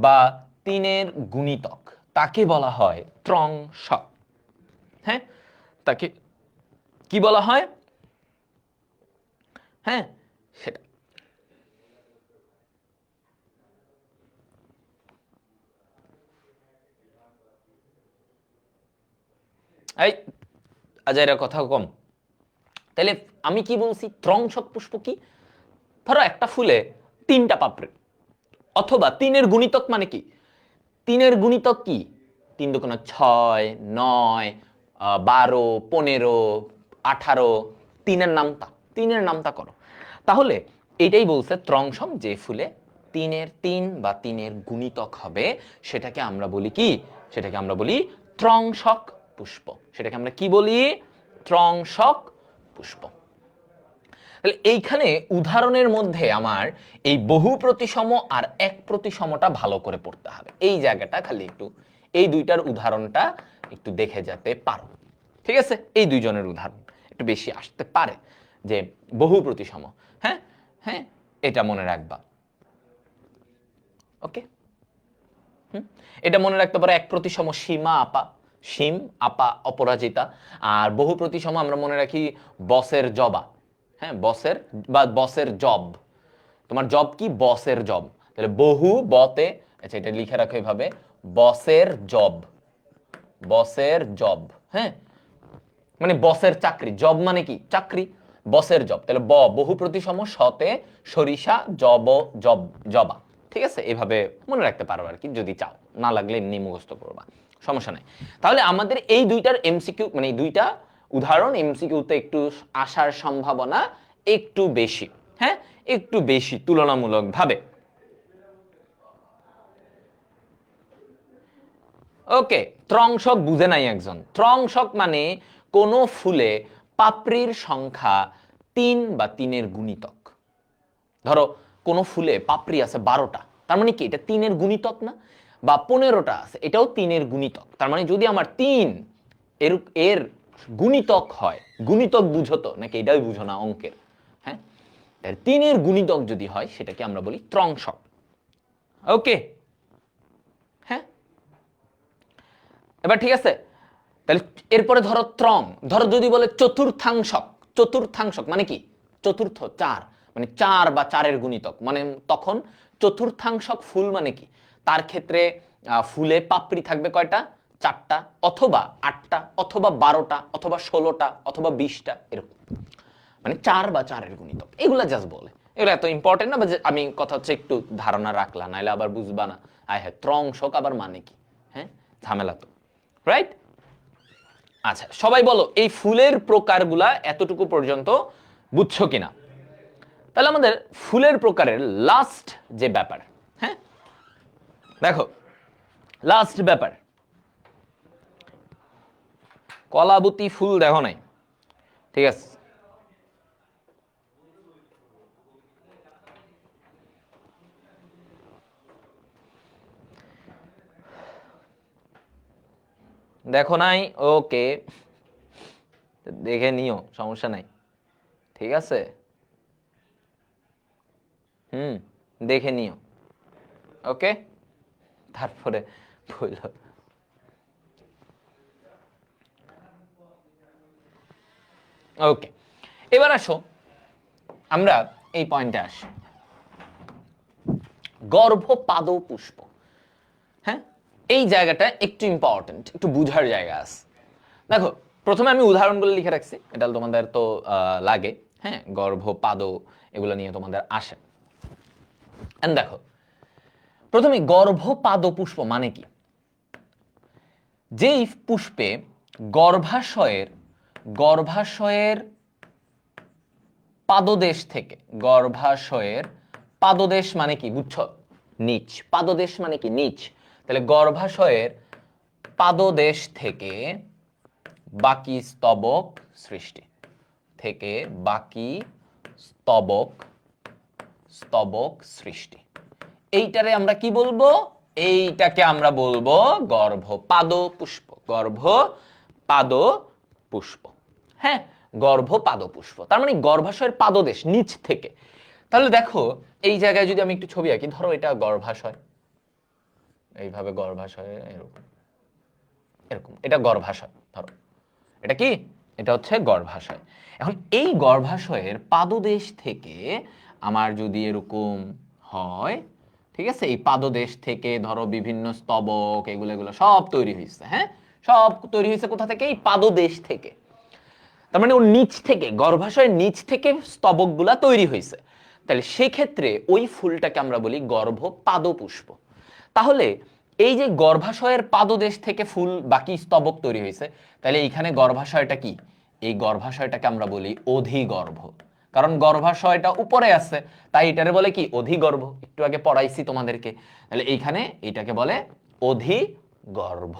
বা 3-এর গুণিতক, তাকে বলা হয় ত্রংশক। হ্যাঁ, তাকে কি বলা হয়, হ্যাঁ সেটা। এই আজাইরা কথা কম। তাহলে আমি কি বলছি, ত্রংশক পুষ্প কি, ধরো একটা ফুলে 3টা পাপড়ি, অথবা 3-এর গুণিতক মানে কি, 3-এর গুণিতক কি, 3 দুগুণে 6, 9, 12, 15, 18, 3-এর নামতা, 3-এর নামতা করো। তাহলে এটাই বলছে ত্রংশক, যে ফুলে তিনের 3 বা 3-এর গুণিতক হবে সেটাকে আমরা বলি কি? সেটাকে আমরা বলি ত্রংশক পুষ্প। সেটাকে আমরা কি বলি? ত্রংশক পুষ্প। তাহলে এইখানে উদাহরণের মধ্যে আমার এই বহু প্রতিসম আর এক প্রতিসমটা ভালো করে পড়তে হবে। এই জায়গাটা খালি একটু এই দুইটার উদাহরণটা একটু দেখে যেতে পারো। ঠিক আছে? এই দুইজনের উদাহরণ একটু বেশি আসতে পারে যে বহু প্রতিসম। হ্যাঁ হ্যাঁ, এটা মনে রাখবা। ওকে, এটা মনে রাখতে পারো। এক প্রতিসম সীমা আপা, সীম আপা অপরাজিতা। আর বহু প্রতিসম আমরা মনে রাখি বসের জবা। হ্যাঁ, বসের বা বসের জব। তোমার জব কি? বসের জব। তাহলে বহু বতে, আচ্ছা এটা লিখে রাখো এভাবে, বসের জব, বসের জব। হ্যাঁ, মানে বসের চাকরি। জব মানে কি? চাকরি। বসের জব। তাহলে বহু প্রতিসম, সতে সরিষা, জব জব জবা। ঠিক আছে? এভাবে মনে রাখতে পারো আর কি, যদি চাও। না লাগলে এমনি মুখস্থ করবা, সমস্যা নাই। তাহলে আমাদের এই দুইটার এমসিকিউ, মানে এই দুইটা উদাহরণ এমসিকিউতে একটু আসার সম্ভাবনা একটু বেশি। হ্যাঁ, একটু বেশি তুলনামূলক ভাবে। ওকে, ত্রংশক বুঝে নাই একজন। ত্রংশক মানে কোন ফুলে পাপড়ির সংখ্যা 3 বা 3-এর গুণিতক। ধরো কোন ফুলে পাপড়ি আছে 12টা, তার মানে কি এটা 3-এর গুণিতক না? বা 15টা আছে, এটাও 3-এর গুণিতক। তার মানে যদি আমার 3 এর এর গুণিতক হয়, গুণিতক বুঝো তো নাকি এটাই বুঝো না অঙ্কের? হ্যাঁ, 3-এর গুণিতক যদি হয় সেটাকে আমরা বলি ত্রংশক। ওকে, হ্যাঁ, এবার ঠিক আছে। তাহলে এরপরে ধরো ত্রং, ধরো যদি বলে চতুর্থাংশক। চতুর্থাংশক মানে কি? চতুর্থ, 4, মানে 4 বা 4-এর গুণিতক। মানে তখন চতুর্থাংশক ফুল মানে কি? তার ক্ষেত্রে ফুলে পাপড়ি থাকবে কয়টা? 4টা, অথবা 8টা, অথবা 12টা, অথবা 16টা, অথবা 20টা, এরকম। মানে 4 বা 4-এর গুণিতক। এগুলা জাস্ট বলে, এগুলো এত ইম্পর্টেন্ট না। আমি কথা হচ্ছে একটু ধারণা রাখলাম, নাইলে আবার বুঝবা না আয় হ্যাঁ ত্রংশক আবার মানে কি। হ্যাঁ, ঝামেলা তো, রাইট? আচ্ছা, সবাই বলো এই ফুলের প্রকারগুলা এতটুকু পর্যন্ত বুঝছো কিনা? তাহলে আমাদের ফুলের প্রকারের লাস্ট যে ব্যাপার, হ্যাঁ দেখো, লাস্ট ব্যাপার, কলাবতী ফুল দেখো নাই? ঠিক আছে, দেখো নাই? ওকে, দেখে নিও, সমস্যা নাই। ঠিক আছে, দেখে নিও। ওকে, তারপরে বললো। ওকে, এবার আসো আমরা এই পয়েন্টে আসি, গর্ভপাদ পুষ্প। হ্যাঁ, এই জায়গাটা একটু ইম্পর্টেন্ট, একটু বুঝার জায়গা আছে। দেখো, প্রথমে আমি উদাহরণগুলো লিখে রাখছি, এটা তোমাদের তো লাগে। হ্যাঁ, গর্ভপাদ এগুলো নিয়ে তোমাদের আসে। দেখো, প্রথমে গর্ভপাদ পুষ্প মানে কি? যেই পুষ্পে গর্ভাশয়ের গর্ভাশয়ের পাদদেশ থেকে, গর্ভাশয়ের পাদদেশ মানে কি বুঝছো? নিচ। পাদদেশ মানে কি? নিচ। তাহলে গর্ভাশয়ের পাদদেশ থেকে বাকি স্তবক সৃষ্টি, থেকে বাকি স্তবক স্তবক সৃষ্টি, এইটারে আমরা কি বলবো? এইটাকে আমরা বলবো গর্ভপাদ পুষ্প। গর্ভপাদ পুষ্প। হ্যাঁ, গর্ভপাদ পুষ্প, তার মানে গর্ভাশয়ের পাদদেশ, নিচ থেকে। তাহলে দেখো, এই জায়গায় যদি আমি একটু ছবি আঁকি, ধরো এটা গর্ভাশয়, এইভাবে গর্ভাশয়, এরকম এরকম, এটা গর্ভাশয়। ধরো এটা কি? এটা হচ্ছে গর্ভাশয়। এখন এই গর্ভাশয়ের পাদদেশ থেকে আমার যদি এরকম হয়, ঠিক আছে, এই পাদদেশ থেকে ধরো বিভিন্ন স্তবক, এগুলো এগুলো সব তৈরি হয়েছে। হ্যাঁ, সব তৈরি হয়েছে কোথা থেকে? এই পাদদেশ থেকে। তার মানে ওর নিচ থেকে, গর্ভাশয়ের নিচ থেকে স্তবকগুলা তৈরি হয়েছে। তাহলে সেক্ষেত্রে ওই ফুলটাকে আমরা বলি গর্ভপাদ পুষ্প। তাহলে এই যে গর্ভাশয়ের পাদদেশ থেকে ফুল বাকি স্তবক তৈরি হয়েছে, তাহলে এইখানে গর্ভাশয়টা কি? এই গর্ভাশয়টাকে আমরা বলি অধিগর্ভ। কারণ গর্ভাশয়টা উপরে আছে, তাই এটারে বলে কি অধিগর্ভ। একটু আগে পড়াইছি তোমাদেরকে। তাহলে এইখানে এটাকে বলে অধিগর্ভ,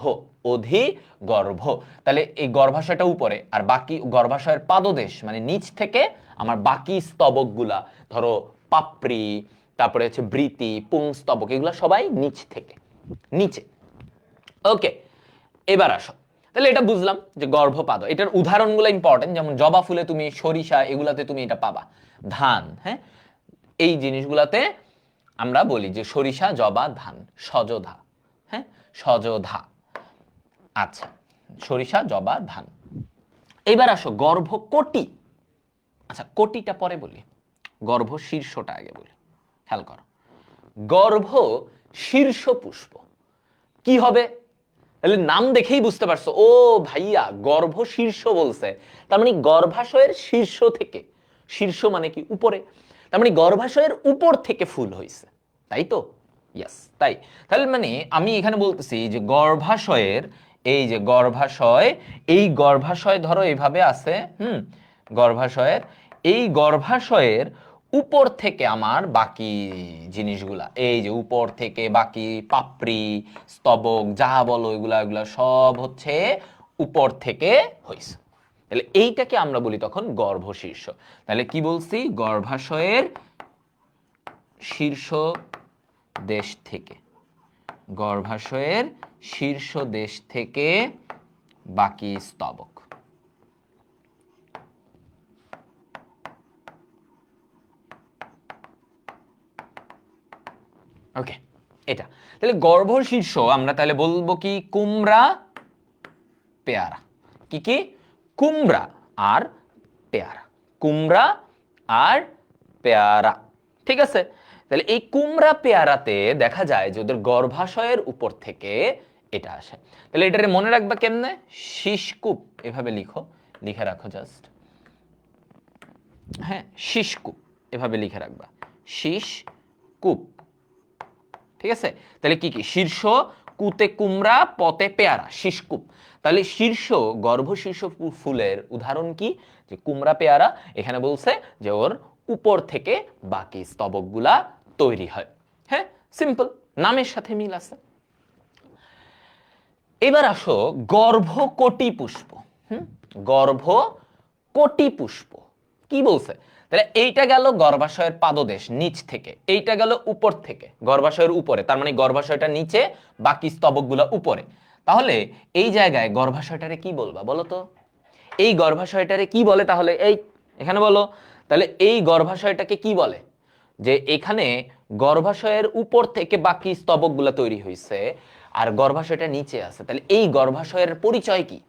অধিগর্ভ। তাহলে এই গর্ভাশয়টা উপরে, আর বাকি গর্ভাশয়ের পাদদেশ মানে নিচ থেকে আমার বাকি স্তবকগুলা, ধরো পাপড়ি, তারপরে হচ্ছে বৃতি, পুংস্তবক, এগুলো সবাই নিচ থেকে, নিচে। ওকে, এবার আসো। তাহলে এটা বুঝলাম যে গর্ভপাদ, এটার উদাহরণগুলো ইম্পর্টেন্ট, যেমন জবা ফুলে তুমি, সরিষা, এগুলাতে তুমি এটা পাবা। ধান, হ্যাঁ, এই জিনিসগুলাতে আমরা বলি যে সরিষা, জবা, ধান, সজধা, হ্যাঁ, সজধা। আচ্ছা, সরিষা, জবা, ধান। এবার আসো গর্ভকটি। আচ্ছা, কোটিটা পরে বলি, গর্ভ শীর্ষটা আগে বলি। খেয়াল করো, গর্ভ শীর্ষ পুষ্প কি হবে? তাহলে নাম দেখেই বুঝতে পারছো, ও ভাইয়া গর্ভ শীর্ষ বলছে, তার মানে গর্ভাশয়ের শীর্ষ থেকে, শীর্ষ মানে কি উপরে, তার মানে গর্ভাশয়ের উপর থেকে ফুল হয়েছে, তাই তো? ইয়েস, তাই। তাহলে মানে আমি এখানে বলতেছি যে গর্ভাশয়ের, এই যে গর্ভাশয়, এই গর্ভাশয় ধরো এইভাবে আছে, গর্ভাশয়ের, এই গর্ভাশয়ের উপর থেকে আমার বাকি জিনিসগুলা, এই যে উপর থেকে বাকি পাপড়ি, স্তবক, যা বলো, এগুলা এগুলা সব হচ্ছে উপর থেকে হইছে। তাহলে এইটাকে আমরা বলি তখন গর্ভশীর্ষ। তাহলে কি বলছি? গর্ভাশয়ের শীর্ষ দেশ থেকে, গর্ভাশয়ের শীর্ষ দেশ থেকে বাকি স্তবক। ওকে, এটা তাহলে গর্ভশীর্ষ আমরা তাহলে বলবো কি? কুমড়া, পেয়ারা। কি কি? কুমড়া আর পেয়ারা, কুমড়া আর পেয়ারা। ঠিক আছে? তাহলে এই কুমড়া পেয়ারাতে দেখা যায় যে ওদের গর্ভাশয়ের উপর থেকে এটা আসে। তাহলে এটারে মনে রাখবা কেমনে? শীষকূপ, এভাবে লিখো, লিখে রাখো জাস্ট। হ্যাঁ, শীষকূপ এভাবে লিখে রাখবা, শীষকূপ। ঠিক আছে? তাহলে কি কি? শীর্ষ, কুতে কুমড়া, পতে পেয়ারা, শীষকূপ। তাহলে শীর্ষ, গর্ভশীর্ষ ফুলের উদাহরণ কি? যে কুমড়া, পেয়ারা। এখানে বলছে যে ওর উপর থেকে বাকি স্তবকগুলা তৈরি হয়। হ্যাঁ, সিম্পল, নামের সাথে মিল আছে। এবার আসো গর্ভকটি পুষ্প। গর্ভকটি পুষ্প কি বলছে? তাহলে এইটা গেল গর্ভাশয়ের পাদদেশ, নিচ থেকে। এইটা গেল উপর থেকে, গর্ভাশয়ের উপরে, তার মানে গর্ভাশয়টা নিচে, বাকি স্তবকগুলো উপরে। তাহলে এই জায়গায় গর্ভাশয়টারে কি বলবা বলো তো? এই গর্ভাশয়টারে কি বলে তাহলে? এই এখানে বলো। তাহলে এই গর্ভাশয়টাকে কি বলে? যে এখানে গর্ভাশয়ের উপর থেকে বাকি স্তবকগুলো তৈরি হয়েছে, আর গর্ভাশয়টা নিচে আছে। তাহলে এই গর্ভাশয়ের পরিচয় কি?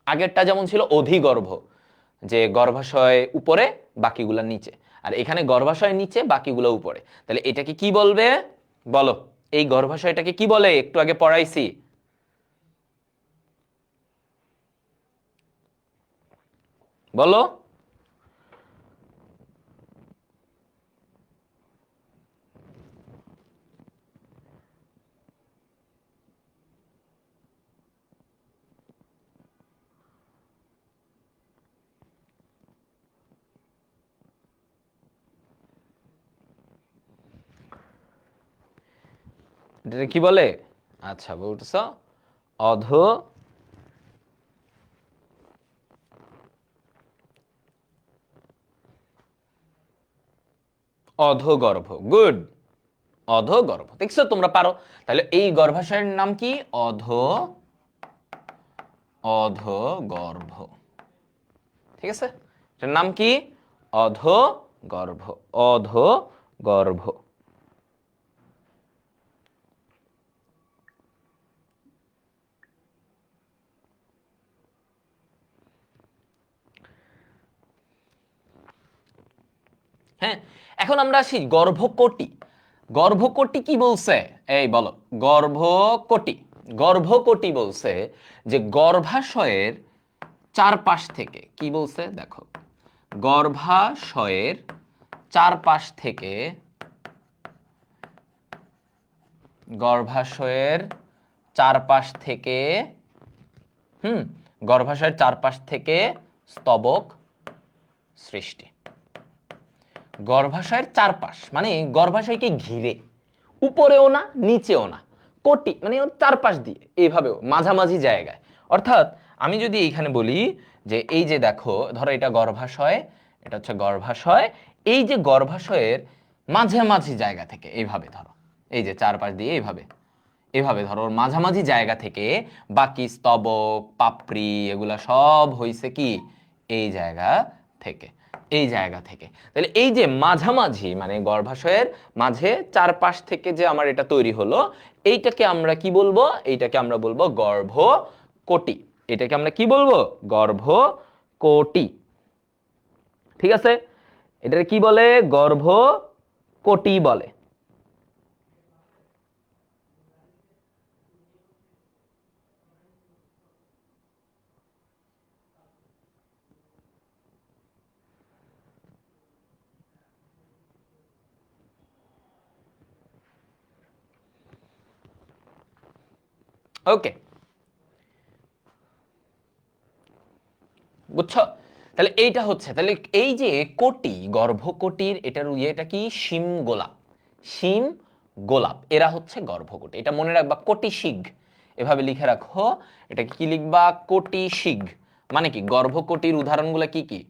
আগেরটা যেমন ছিল অধিগর্ভ, যে গর্ভাশয় উপরে, বাকিগুলা নিচে, আর এখানে গর্ভাশয় নিচে, বাকিগুলো উপরে। তাহলে এটাকে কি বলবে বলো? এই গর্ভাশয়টাকে কি বলে? একটু আগে পড়াইছি, বলো। এটা কি বলে? আচ্ছা, বলতেছ অধ, অধগর্ভ। গুড, অধগর্ভ। দেখছো তোমরা পারো। তাহলে এই গর্ভাশয়ের নাম কি? অধগর্ভ। ঠিক আছে? এটার নাম কি? অধগর্ভ, অধগর্ভ। হ্যাঁ, এখন আমরা আসি গর্ভকটি। গর্ভকটি কি বলছে? এই বলো, গর্ভকটি। গর্ভকটি বলছে যে গর্ভাশয়ের চারপাশ থেকে, কি বলছে দেখো, গর্ভাশয়ের চারপাশ থেকে, গর্ভাশয়ের চারপাশ থেকে, গর্ভাশয়ের চারপাশ থেকে স্তবক সৃষ্টি। গর্ভাশয়ের চারপাশ মানে গর্ভাশয়কে ঘিরে, উপরেও না নিচেও না, কোটি মানে ওর চারপাশ দিয়ে, এইভাবেও মাঝামাঝি জায়গায়। অর্থাৎ আমি যদি এইখানে বলি যে এই যে দেখো, ধরো এটা গর্ভাশয়, এটা হচ্ছে গর্ভাশয়, এই যে গর্ভাশয়ের মাঝামাঝি জায়গা থেকে এইভাবে ধরো, এই যে চারপাশ দিয়ে এইভাবে, এভাবে ধরো ওর মাঝামাঝি জায়গা থেকে বাকি স্তবক, পাপড়ি এগুলা সব হইছে কি এই জায়গা থেকে, এই জায়গা থেকে। তাহলে এই যে মাঝামাঝি মানে গর্ভাশয়ের মাঝে চারপাশ থেকে যে আমার এটা তৈরি হলো, এইটাকে আমরা কি বলবো? এইটাকে আমরা বলবো গর্ভকোটি। এটাকে আমরা কি বলবো? গর্ভকোটি। ঠিক আছে, এটাকে কি বলে? গর্ভকোটি বলে। ওকে, বুঝছো? তাহলে এইটা হচ্ছে, তাহলে এই যে কোটি, গর্ভকোটির এটার ইয়েটা কি? শিম গোলাপ। শিম গোলাপ এরা হচ্ছে গর্ভকোটি। এটা মনে রাখবা, কোটি শিগ এভাবে লিখে রাখো। এটা কি লিখবা? কোটি শিগ। মানে কি? গর্ভকোটির উদাহরণগুলো কি কি?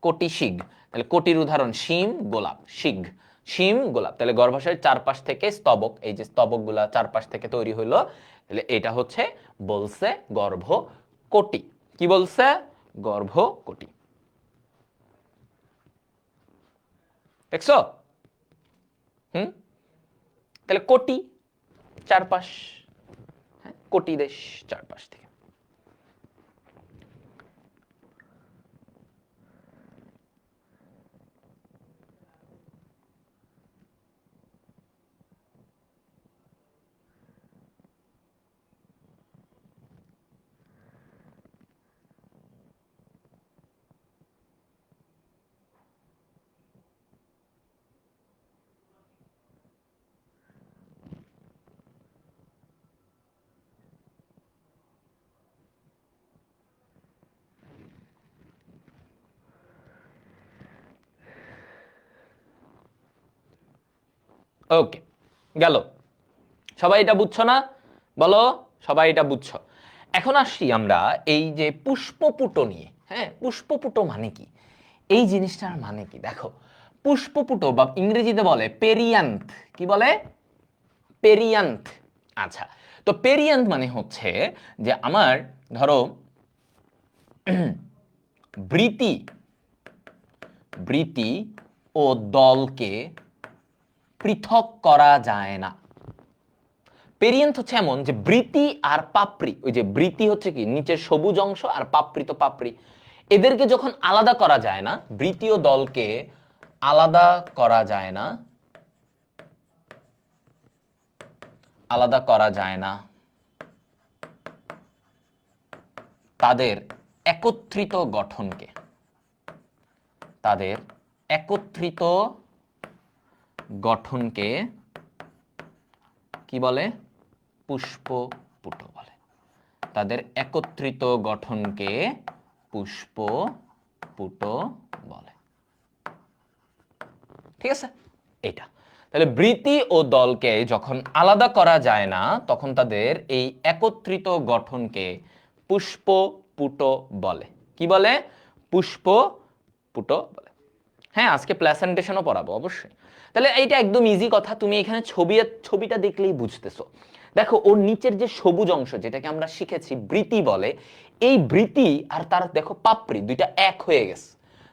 কোটি শিগ। তাহলে কোটির উদাহরণ শিম, গোলাপ, শিগ। শিম, গোলাপ। তাহলে গর্ভাশয়ের চারপাশ থেকে স্তবক, এই যে স্তবকগুলা চারপাশ থেকে তৈরি হইলো, তাহলে এটা হচ্ছে বলছে গর্ভকোটি। কি বলছে? গর্ভকোটি। দেখছো? হুম, তাহলে কোটি চারপাশ, হ্যাঁ, কোটি দেশ চারপাশ থেকে। ওকে, গেল। সবাই এটা বুঝছো না? বলো, সবাই এটা বুঝছো? এখন আসছি আমরা এই যে পুষ্পপুট নিয়ে। হ্যাঁ, পুষ্পপুট মানে কি? এই জিনিসটার মানে কি দেখো। পুষ্পপুট বা ইংরেজিতে বলে পেরিয়ান্থ। কি বলে? পেরিয়ান্থ। আচ্ছা, তো পেরিয়ান্থ মানে হচ্ছে যে আমার ধরো বৃতি, বৃতি ও দলকে পৃথক করা যায় না। পেরিয়ান্থ হচ্ছে এমন যে বৃতি আর পাপড়ি, ওই যে বৃতি হচ্ছে কি নিচের সবুজ অংশ, আর পাপড়ি তো পাপড়ি, এদেরকে যখন আলাদা করা যায় না, বৃতি ও দলকে আলাদা করা যায় না, আলাদা করা যায় না, তাদের একত্রিত গঠনকে, তাদের একত্রিত গঠনকে কি বলে? পুষ্পপুট বলে। তাদের একত্রিত গঠনকে পুষ্পপুট বলে। ঠিক আছে, এটা তাহলে বৃতি ও দলকে যখন আলাদা করা যায় না, তখন তাদের এই একত্রিত গঠনকে পুষ্পপুট বলে। কি বলে? পুষ্পপুট বলে। হ্যাঁ, আজকে প্রেজেন্টেশনও পড়াবো অবশ্যই। তাহলে এইটা একদম ইজি কথা, তুমি এখানে ছবিটা দেখলেই বুঝতেছো। দেখো, ওর নিচের যে সবুজ অংশ, যেটাকে আমরা শিখেছি বৃতি বলে, এই বৃতি আর তার দেখো পাপড়ি দুইটা এক হয়ে গেছে।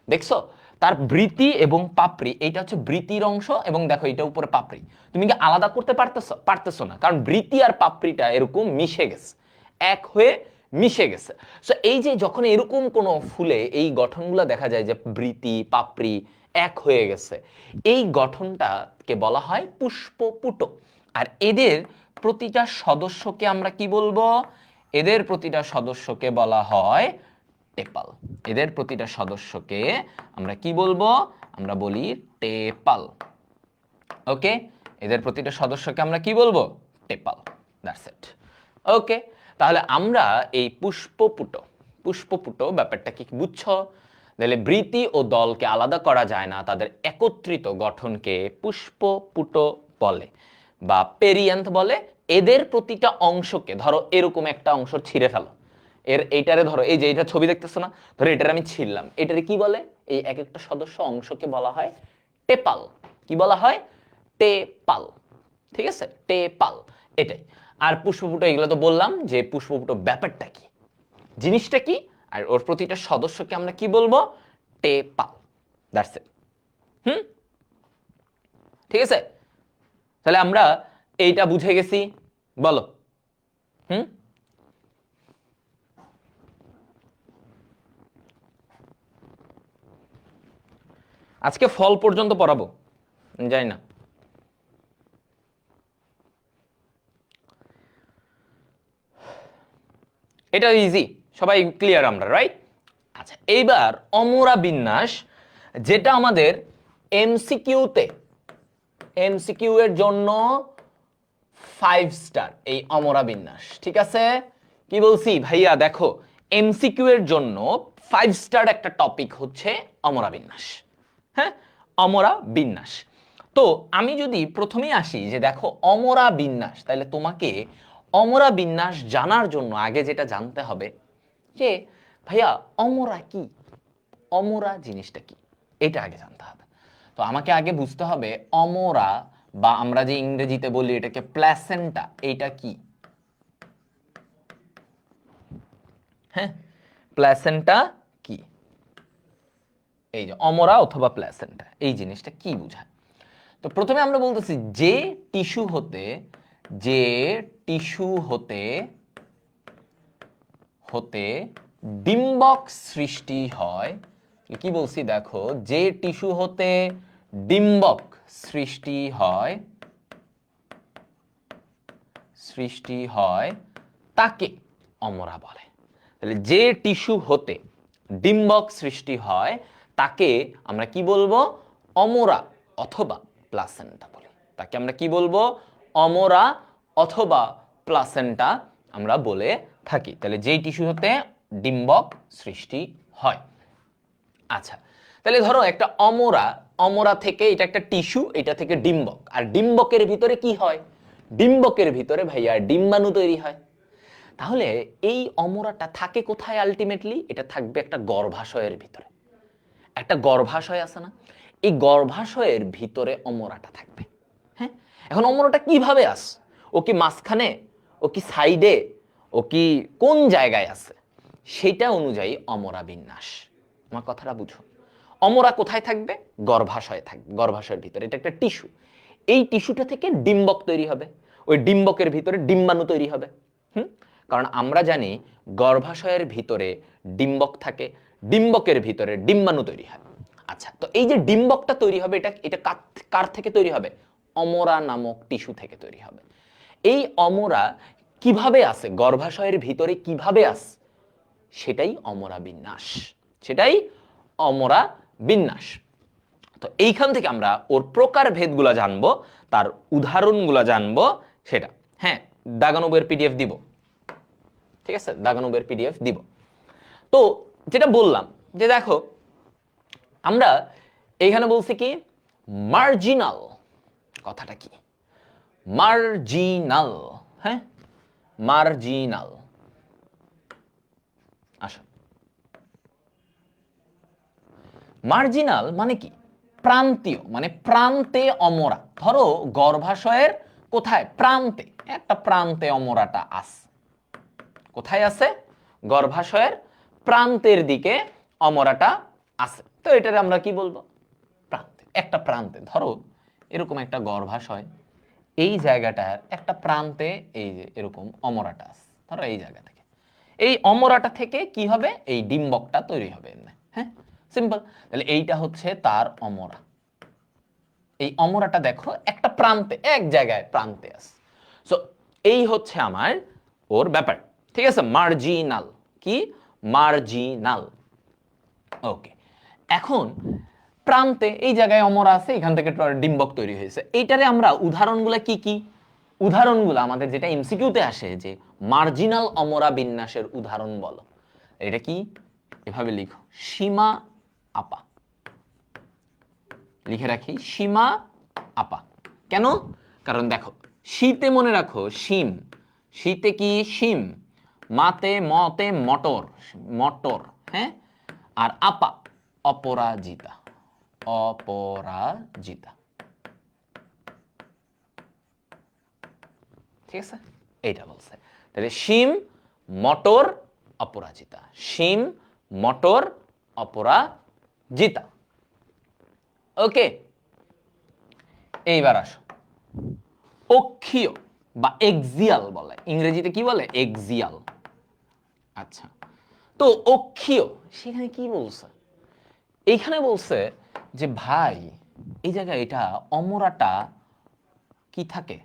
দেখছো? তার বৃতি এবং পাপড়ি, এইটা হচ্ছে বৃতির অংশ, এবং দেখো এটা উপরে পাপড়ি। তুমি কি আলাদা করতে পারতেছো না, কারণ বৃতি আর পাপড়িটা এরকম মিশে গেছে, এক হয়ে মিশে গেছে। সো এই যে যখন এরকম কোন ফুলে এই গঠনগুলো দেখা যায় যে বৃতি পাপড়ি এক হয়ে গেছে, এই গঠনটাকে বলা হয় পুষ্পপুট। আর এদের প্রতিটা সদস্যকে আমরা কি বলবো? এদের প্রতিটা সদস্যকে বলা হয় টেপাল। এদের প্রতিটা সদস্যকে আমরা কি বলবো? আমরা বলি টেপাল। ওকে, এদের প্রতিটা সদস্যকে আমরা কি বলবো? টেপাল। দ্যাটস ইট। ওকে, তাহলে আমরা এই পুষ্পপুট ব্যাপারটা কি বুঝছো? তাহলে বৃতি ও দলকে আলাদা করা যায় না, তাদের একত্রিত গঠনকে পুষ্পপুট বলে বা পেরিয়ান্থ বলে। এদের প্রতিটা অংশকে, ধরো এরকম একটা অংশ ছিঁড়ে ফেলো, এইটারে ধরো, এই যে এটা ছবি দেখতেছো না, ধরো এটারে আমি ছিঁড়লাম, এটারে কি বলে? এই এক একটা সদস্য অংশকে বলা হয় টেপাল। কি বলা হয়? টেপাল। ঠিক আছে, টেপাল, এটাই। আর পুষ্পপুট, এগুলো তো বললাম যে পুষ্পপুট ব্যাপারটা কি, জিনিসটা কি, আর ওর প্রতিটা সদস্যকে আমরা কি বলবো? টেপাল। That's it. ঠিক আছে, তাহলে আমরা এইটা বুঝে গেছি, বলো। আজকে ফল পর্যন্ত পড়াবো, যাই না। এটা ইজি, সবাই ক্লিয়ার আমরা, রাইট? আচ্ছা, এইবার অমরা বিন্যাস, যেটা আমাদের এমসিকিউতে, এমসিকিউ এর জন্য 5 স্টার, এই অমরা বিন্যাস। ঠিক আছে, কি বলছি ভাইয়া? দেখো, এমসিকিউ এর জন্য 5 স্টার একটা টপিক হচ্ছে অমরা বিন্যাস। হ্যাঁ, অমরা বিন্যাস। তো আমি যদি প্রথমেই আসি যে দেখো অমরা বিন্যাস, তাহলে তোমাকে অমরা বিন্যাস জানার জন্য আগে যেটা জানতে হবে যে ভাইয়া অমরা কি, অমরা জিনিসটা কি, এটা আগে জানতে হবে। তো আমাকে আগে বুঝতে হবে অমরা, বা আমরা যে ইংরেজিতে বলি এটাকে প্ল্যাসেন্টা, এইটা কি? হ্যাঁ, প্ল্যাসেন্টা কি? এই যে অমরা অথবা প্ল্যাসেন্টা, এই জিনিসটা কি বোঝায়? তো প্রথমে আমরা বলতেছি যে টিস্যু হতে, যে টিস্যু হতে হতে ডিম্বক সৃষ্টি হয়। কি বলছি দেখো, যে টিস্যু হতে ডিম্বক সৃষ্টি হয়, সৃষ্টি হয় তাকে অমরা বলে। তাহলে যে টিস্যু হতে ডিম্বক সৃষ্টি হয় তাকে আমরা কি বলবো? অমরা অথবা প্লাসেন্টা বলি। তাকে আমরা কি বলবো? অমরা অথবা প্লাসেন্টা আমরা বলে থাকি। তাহলে যেই টিস্যু হতে ডিম্বক সৃষ্টি হয়। আচ্ছা, তাহলে ধরো একটা অমরা, অমরা থেকে এটা একটা টিস্যু, এটা থেকে ডিম্বক, আর ডিম্বকের ভিতরে কি হয়? ডিম্বকের ভিতরে ভাইয়া ডিম্বাণু তৈরি হয়। তাহলে এই অমরাটা থাকে কোথায় আলটিমেটলি? এটা থাকবে একটা গর্ভাশয়ের ভিতরে। একটা গর্ভাশয় আছে না, এই গর্ভাশয়ের ভিতরে অমরাটা থাকবে। হ্যাঁ, এখন অমরাটা কিভাবে আস? ও কি মাঝখানে, ও কি সাইডে, ও কি কোন জায়গায় আছে, সেটা অনুযায়ী অমরা বিন্যাস। আমার কথাটা বুঝো, অমরা কোথায় থাকবে? গর্ভাশয়ে থাকবে, গর্ভাশয়ের ভিতরে। এটা একটা টিস্যু, এই টিস্যুটা থেকে ডিম্বক তৈরি হবে, ওই ডিম্বকের ভিতরে ডিম্বাণু তৈরি হবে। কারণ আমরা জানি গর্ভাশয়ের ভিতরে ডিম্বক থাকে, ডিম্বকের ভিতরে ডিম্বাণু তৈরি হয়। আচ্ছা, তো এই যে ডিম্বকটা তৈরি হবে, এটা এটা কার থেকে তৈরি হবে? অমরা নামক টিস্যু থেকে তৈরি হবে। এই অমরা কিভাবে আসে, গর্ভাশয়ের ভিতরে কিভাবে আসে, সেটাই অমরা বিন্যাস, সেটাই অমরা বিন্যাস। তো এইখান থেকে আমরা ওর প্রকার ভেদগুলা জানবো, তার উদাহরণগুলা জানবো, সেটা। হ্যাঁ, দাগানুবের পিডিএফ দিব, ঠিক আছে, দাগানুবের পিডিএফ দিব। তো যেটা বললাম যে দেখো, আমরা এইখানে বলছি কি মার্জিনাল, কথাটা কি? মার্জিনাল, হ্যাঁ, মার্জিনাল। আসো, মার্জিনাল মানে কি? প্রান্তীয়, মানে প্রান্তে অমরা। ধরো গর্ভাশয়ের কোথায়? প্রান্তে, একটা প্রান্তে অমরাটা আছে। কোথায় আছে? গর্ভাশয়ের প্রান্তের দিকে অমরাটা আছে। তো এটারে আমরা কি বলবো? প্রান্তে, একটা প্রান্তে। ধরো এরকম একটা গর্ভাশয়, এই জায়গাটার একটা প্রান্তে এই যে এরকম অমরাটা আছে, ধরো এই জায়গা থেকে, এই অমরাটা থেকে কি হবে? এই ডিম্বকটা তৈরি হবে। হ্যাঁ, সিম্পল। তাহলে এইটা হচ্ছে তার অমরা। এই অমরাটা দেখো একটা প্রান্তে, এক জায়গায় প্রান্তে আছে। সো এই হচ্ছে আমার ওর ব্যাপার। ঠিক আছে, মার্জিনাল। কি? মার্জিনাল। ওকে, এখন প্রান্তে এই জায়গায় অমরা আছে, এখান থেকে ডিম্বক তৈরি হয়েছে। এইটারে আমরা উদাহরণগুলো কি কি? উদাহরণগুলো আমাদের যেটা এমসিকিউতে আসে যে মার্জিনাল অমরা বিন্যাসের উদাহরণ বলো। এটা কি? এভাবে লিখো, সীমা আপা। লিখে রাখি সীমা আপা। কেন? কারণ দেখো শীতে মনে রাখো শিম, শীতে কি শিম, মাতে মতে মটর, মটর, হ্যাঁ, আর আপা অপরাজিতা, অপরাজিতা। ঠিক আছে, এইটা বলছে। তাহলে শিম মটর অপরাজিতা, শিম মটর অপরাজিতা। ওকে, এইবার আসো অক্ষীয় বা এক্সিয়াল বলে, ইংরেজিতে কি বলে? এক্সিয়াল। আচ্ছা, তো অক্ষীয় সেখানে কি বলছে? এইখানে বলছে যে ভাই এই জায়গায় এটা অমরাটা কি থাকে?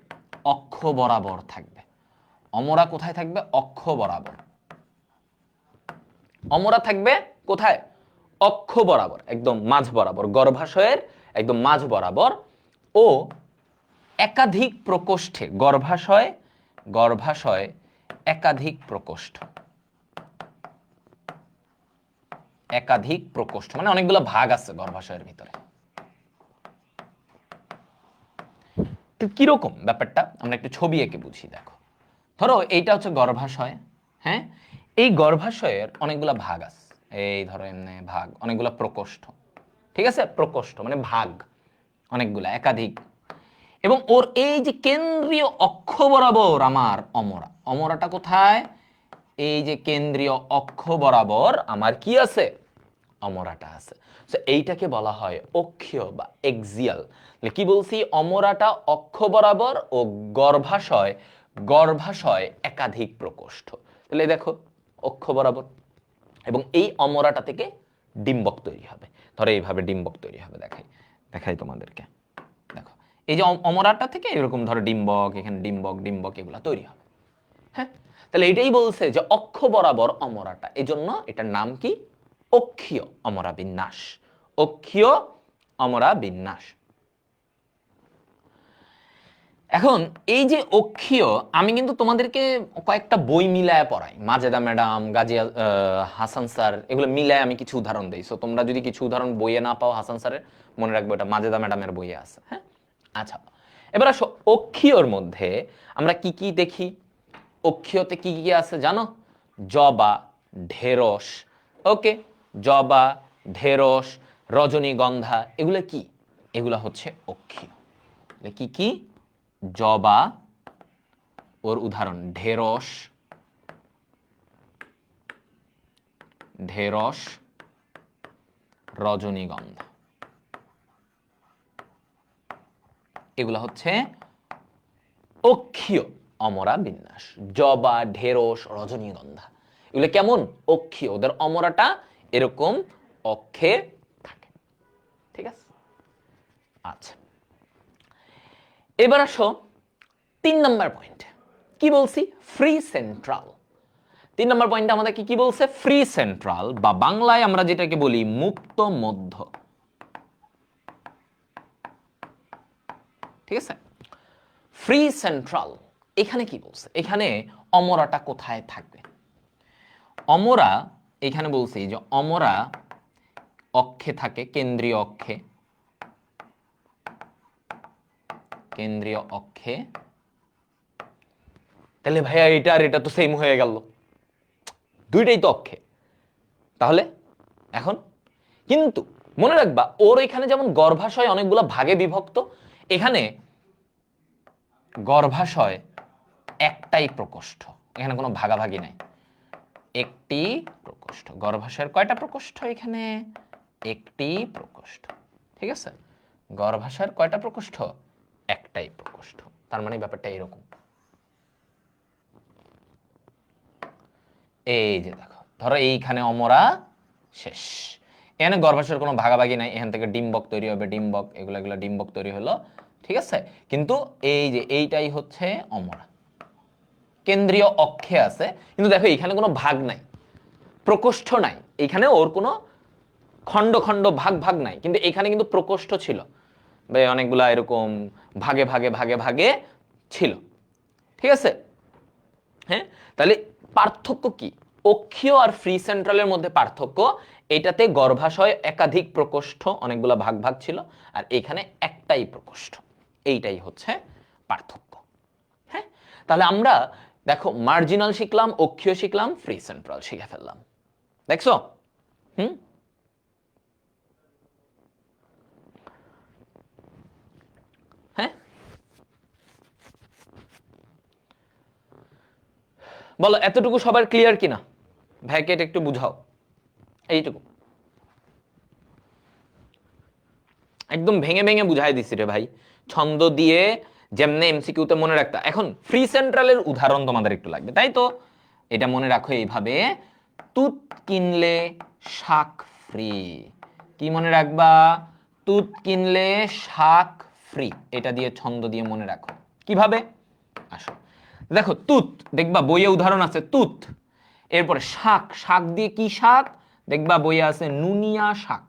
অক্ষ বরাবর থাকবে। অমরা কোথায় থাকবে? অক্ষ বরাবর। অমরা থাকবে কোথায়? অক্ষ বরাবর, একদম মাঝ বরাবর, গর্ভাশয়ের একদম মাঝ বরাবর। ও একাধিক প্রকোষ্ঠে, গর্ভাশয়, গর্ভাশয় একাধিক প্রকোষ্ঠ, একাধিক প্রকোষ্ঠ মানে অনেকগুলো ভাগ আছে গর্ভাশয়ের ভিতরে। তো কিরকম ব্যাপারটা আমরা একটু ছবি এঁকে বুঝি। দেখো, ধরো এইটা হচ্ছে গর্ভাশয়, হ্যাঁ, এই গর্ভাশয়ের অনেকগুলো ভাগ আছে, এই ধরো এমনি ভাগ, অনেকগুলো প্রকোষ্ঠ, ঠিক আছে, প্রকোষ্ঠ মানে ভাগ অনেকগুলা, একাধিক। এবং ওর এই যে কেন্দ্রীয় অক্ষ বরাবর আমার অমরা, অমরাটা কোথায়? এই যে কেন্দ্রীয় অক্ষ বরাবর আমার কি আছে? অমরাটা আছে। তো এইটাকে বলা হয় অক্ষীয় বা এক্সিয়াল। কি বলছি? অমরাটা অক্ষ বরাবর ও গর্ভাশয়, গর্ভাশয় একাধিক প্রকোষ্ঠ। তাহলে দেখো অক্ষ বরাবর, এবং এই অমরাটা থেকে ডিম্বক তৈরি হবে। ধরো এইভাবে ডিম্বক তৈরি হবে, দেখাই দেখাই তোমাদেরকে। দেখো এই যে অমরাটা থেকে এরকম ধরো ডিম্বক, এখানে ডিম্বক, ডিম্বক এগুলা তৈরি হবে। হ্যাঁ, তাহলে এটাই বলছে যে অক্ষ বরাবর অমরাটা, এজন্য এটার নাম কি? অক্ষীয় অমরা বিন্যাস, অক্ষীয় অমরা বিন্যাস। এখন এই যে অক্ষীয়, আমি কিন্তু তোমাদেরকে কয়েকটা বই মিলায় পড়াই, মাজেদা ম্যাডাম, গাজী হাসান স্যার, এগুলো মিলায় আমি কিছু উদাহরণ দিই। সো তোমরা যদি কিছু উদাহরণ বইয়ে না পাও হাসান স্যারের, মনে রাখবো এটা মাজেদা ম্যাডামের বইয়ে আছে। হ্যাঁ, আচ্ছা, এবার আসো অক্ষীয়র মধ্যে আমরা কি কি দেখি? অক্ষীয়তে কি কি আছে জানো? জবা, ঢেঁড়স, ওকে, জবা, ঢেঁড়স, রজনীগন্ধা, এগুলো কি? এগুলো হচ্ছে অক্ষীয়। কি কি? জবা, ওর উদাহরণ ঢেঁড়স, ঢেঁড়স, রজনীগন্ধা, এগুলো হচ্ছে অক্ষীয় অমরা বিন্যাস। জবা, ঢেঁড়স, রজনীগন্ধা, এগুলো কেমন? অক্ষীয়, ওদের অমরাটা এরকম অক্ষে থাকে। ঠিক আছে, আচ্ছা, এবার আসো 3 নম্বর পয়েন্ট। কি বলছি? Free central. 3 নম্বর পয়েন্টে আমাদের কি বলছে? ফ্রি সেন্ট্রাল, বা বাংলায় আমরা যেটাকে বলি মুক্ত মধ্য। ঠিক আছে, ফ্রি সেন্ট্রাল। এখানে কি বলছে? এখানে অমরাটা কোথায় থাকবে? অমরা এখানে বলছি যে অমরা অক্ষে থাকে, কেন্দ্রীয় অক্ষে, কেন্দ্রীয় অক্ষে। তাহলে ভাইয়া এটা আর এটা তো সেম হয়ে গেল, দুইটাই তো অক্ষে। তাহলে এখন কিন্তু মনে রাখবা, ওর এখানে যেমন গর্ভাশয় অনেকগুলো ভাগে বিভক্ত, এখানে গর্ভাশয় একটাই প্রকোষ্ঠ, এখানে কোনো ভাগাভাগি নাই, একটি প্রকোষ্ঠ। গর্ভাশয়ের কয়টা প্রকোষ্ঠ? এখানে একটি প্রকোষ্ঠ। ঠিক আছে, গর্ভাশয়ের কয়টা প্রকোষ্ঠ? একটাই প্রকোষ্ঠ। তার মানে ব্যাপারটা এরকম। এই যে দেখো, ধরো এইখানে অমরা শেষ, এখানে গর্ভাশয়ের কোনো ভাগাভাগি নাই, এখান থেকে ডিম্বক তৈরি হবে, ডিম্বক, এগুলো এগুলো ডিম্বক তৈরি হলো। ঠিক আছে, কিন্তু এই যে এইটাই হচ্ছে অমরা, কেন্দ্রীয় অক্ষে আছে। কিন্তু দেখো এখানে কোনো ভাগ নাই, প্রকোষ্ঠ নাই, এখানে ওর কোনো খণ্ড খণ্ড ভাগ ভাগ নাই, কিন্তু এখানে কিন্তু প্রকোষ্ঠ ছিল, অনেকগুলা এরকম ভাগে ভাগে ভাগে ভাগে ছিল। ঠিক আছে, হ্যাঁ, তাহলে পার্থক্য কি? অক্ষীয় আর ফ্রি সেন্ট্রালের মধ্যে পার্থক্য, এটাতে গর্ভাশয় একাধিক প্রকোষ্ঠ, অনেকগুলা ভাগ ভাগ ছিল, আর এখানে একটাই প্রকোষ্ঠ। এইটাই হচ্ছে পার্থক্য। হ্যাঁ, তাহলে আমরা দেখো মার্জিনাল শিখলাম, অক্ষীয় শিখলাম, ফ্রি সেন্ট্রাল শিখে ফেললাম। দেখছো? হ্যাঁ, বলো এতটুকু সবার ক্লিয়ার কিনা? ভ্যাকেট একটু বুঝাও এইটুকু। একদম ভেঙে ভেঙে বুঝাই দিছি রে ভাই, ছন্দ দিয়ে যেমনে এমসিকিউতে মনে রাখতা। এখন ফ্রি সেন্ট্রালের উদাহরণ তোমাদের একটু লাগবে, তাই তো? এটা মনে রাখো এইভাবে, তুত কিনলে শাক ফ্রি। কি মনে রাখবা? তুত কিনলে শাক ফ্রি। এটা দিয়ে ছন্দ দিয়ে মনে রাখো। কিভাবে? আসো দেখো, তুত দেখবা বইয়ে উদাহরণ আছে তুত, এরপরে শাক, শাক দিয়ে কি শাক দেখবা বইয়ে আছে নুনিয়া শাক।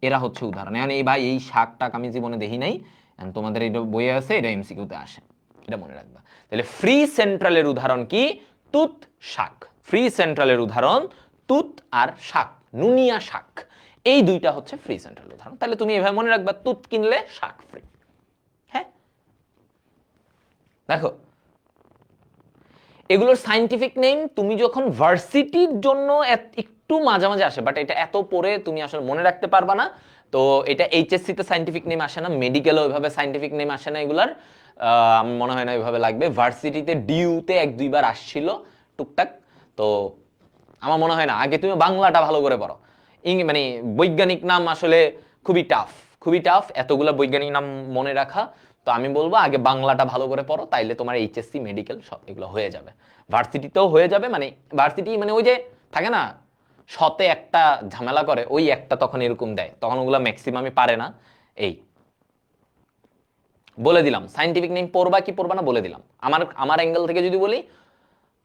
এরা হচ্ছে উদাহরণ। এখন এই ভাই এই শাক টাক আমি জীবনে দেখি নাই, তোমাদের এটা বইয়ে আছে, এটা এমসিকিউতে আসে, এটা মনে রাখবা। তাহলে ফ্রি সেন্ট্রালের উদাহরণ কি? তুত শাক। ফ্রি সেন্ট্রালের উদাহরণ তুত আর শাক, নুনিয়া শাক। এই দুইটা হচ্ছে ফ্রি সেন্ট্রাল উদাহরণ। তাহলে তুমি এভাবে মনে রাখবা, তুত কিনলে শাক ফ্রি। হ্যাঁ, দেখো এগুলোর সায়েন্টিফিক নেম তুমি যখন ভার্সিটির জন্য একটু মাঝে মাঝে আসে, বাট এটা এত পরে তুমি আসলে মনে রাখতে পারবা না। তো এটা এইচএসসি তে সায়েন্টিফিক নেম আসে না, মেডিকেলে ওইভাবে সায়েন্টিফিক নেম আসে না এগুলার। আমার মনে হয় না ওইভাবে লাগবে। ভার্সিটিতে ডিউতে এক দুইবার আসছিল টুকটাক। তো আমার মনে হয় না। আগে তুমি বাংলাটা ভালো করে পড়ো। মানে বৈজ্ঞানিক নাম আসলে খুবই টাফ, খুবই টাফ এতগুলা বৈজ্ঞানিক নাম মনে রাখা। তো আমি বলবো আগে বাংলাটা ভালো করে পড়ো, তাইলে তোমার এইচএসসি মেডিকেল সব এগুলো হয়ে যাবে। ভার্সিটিতেও হয়ে যাবে। মানে ভার্সিটি মানে ওই যে থাকে না শতে একটা ঝামেলা করে, ওই একটা তখন এরকম দেয়, তখন ওগুলো ম্যাক্সিমামই পারে না। এই বলে দিলাম সায়েন্টিফিক নেম পড়বা কি পড়বা না বলে দিলাম। আমার আমার অ্যাঙ্গেল থেকে যদি বলি,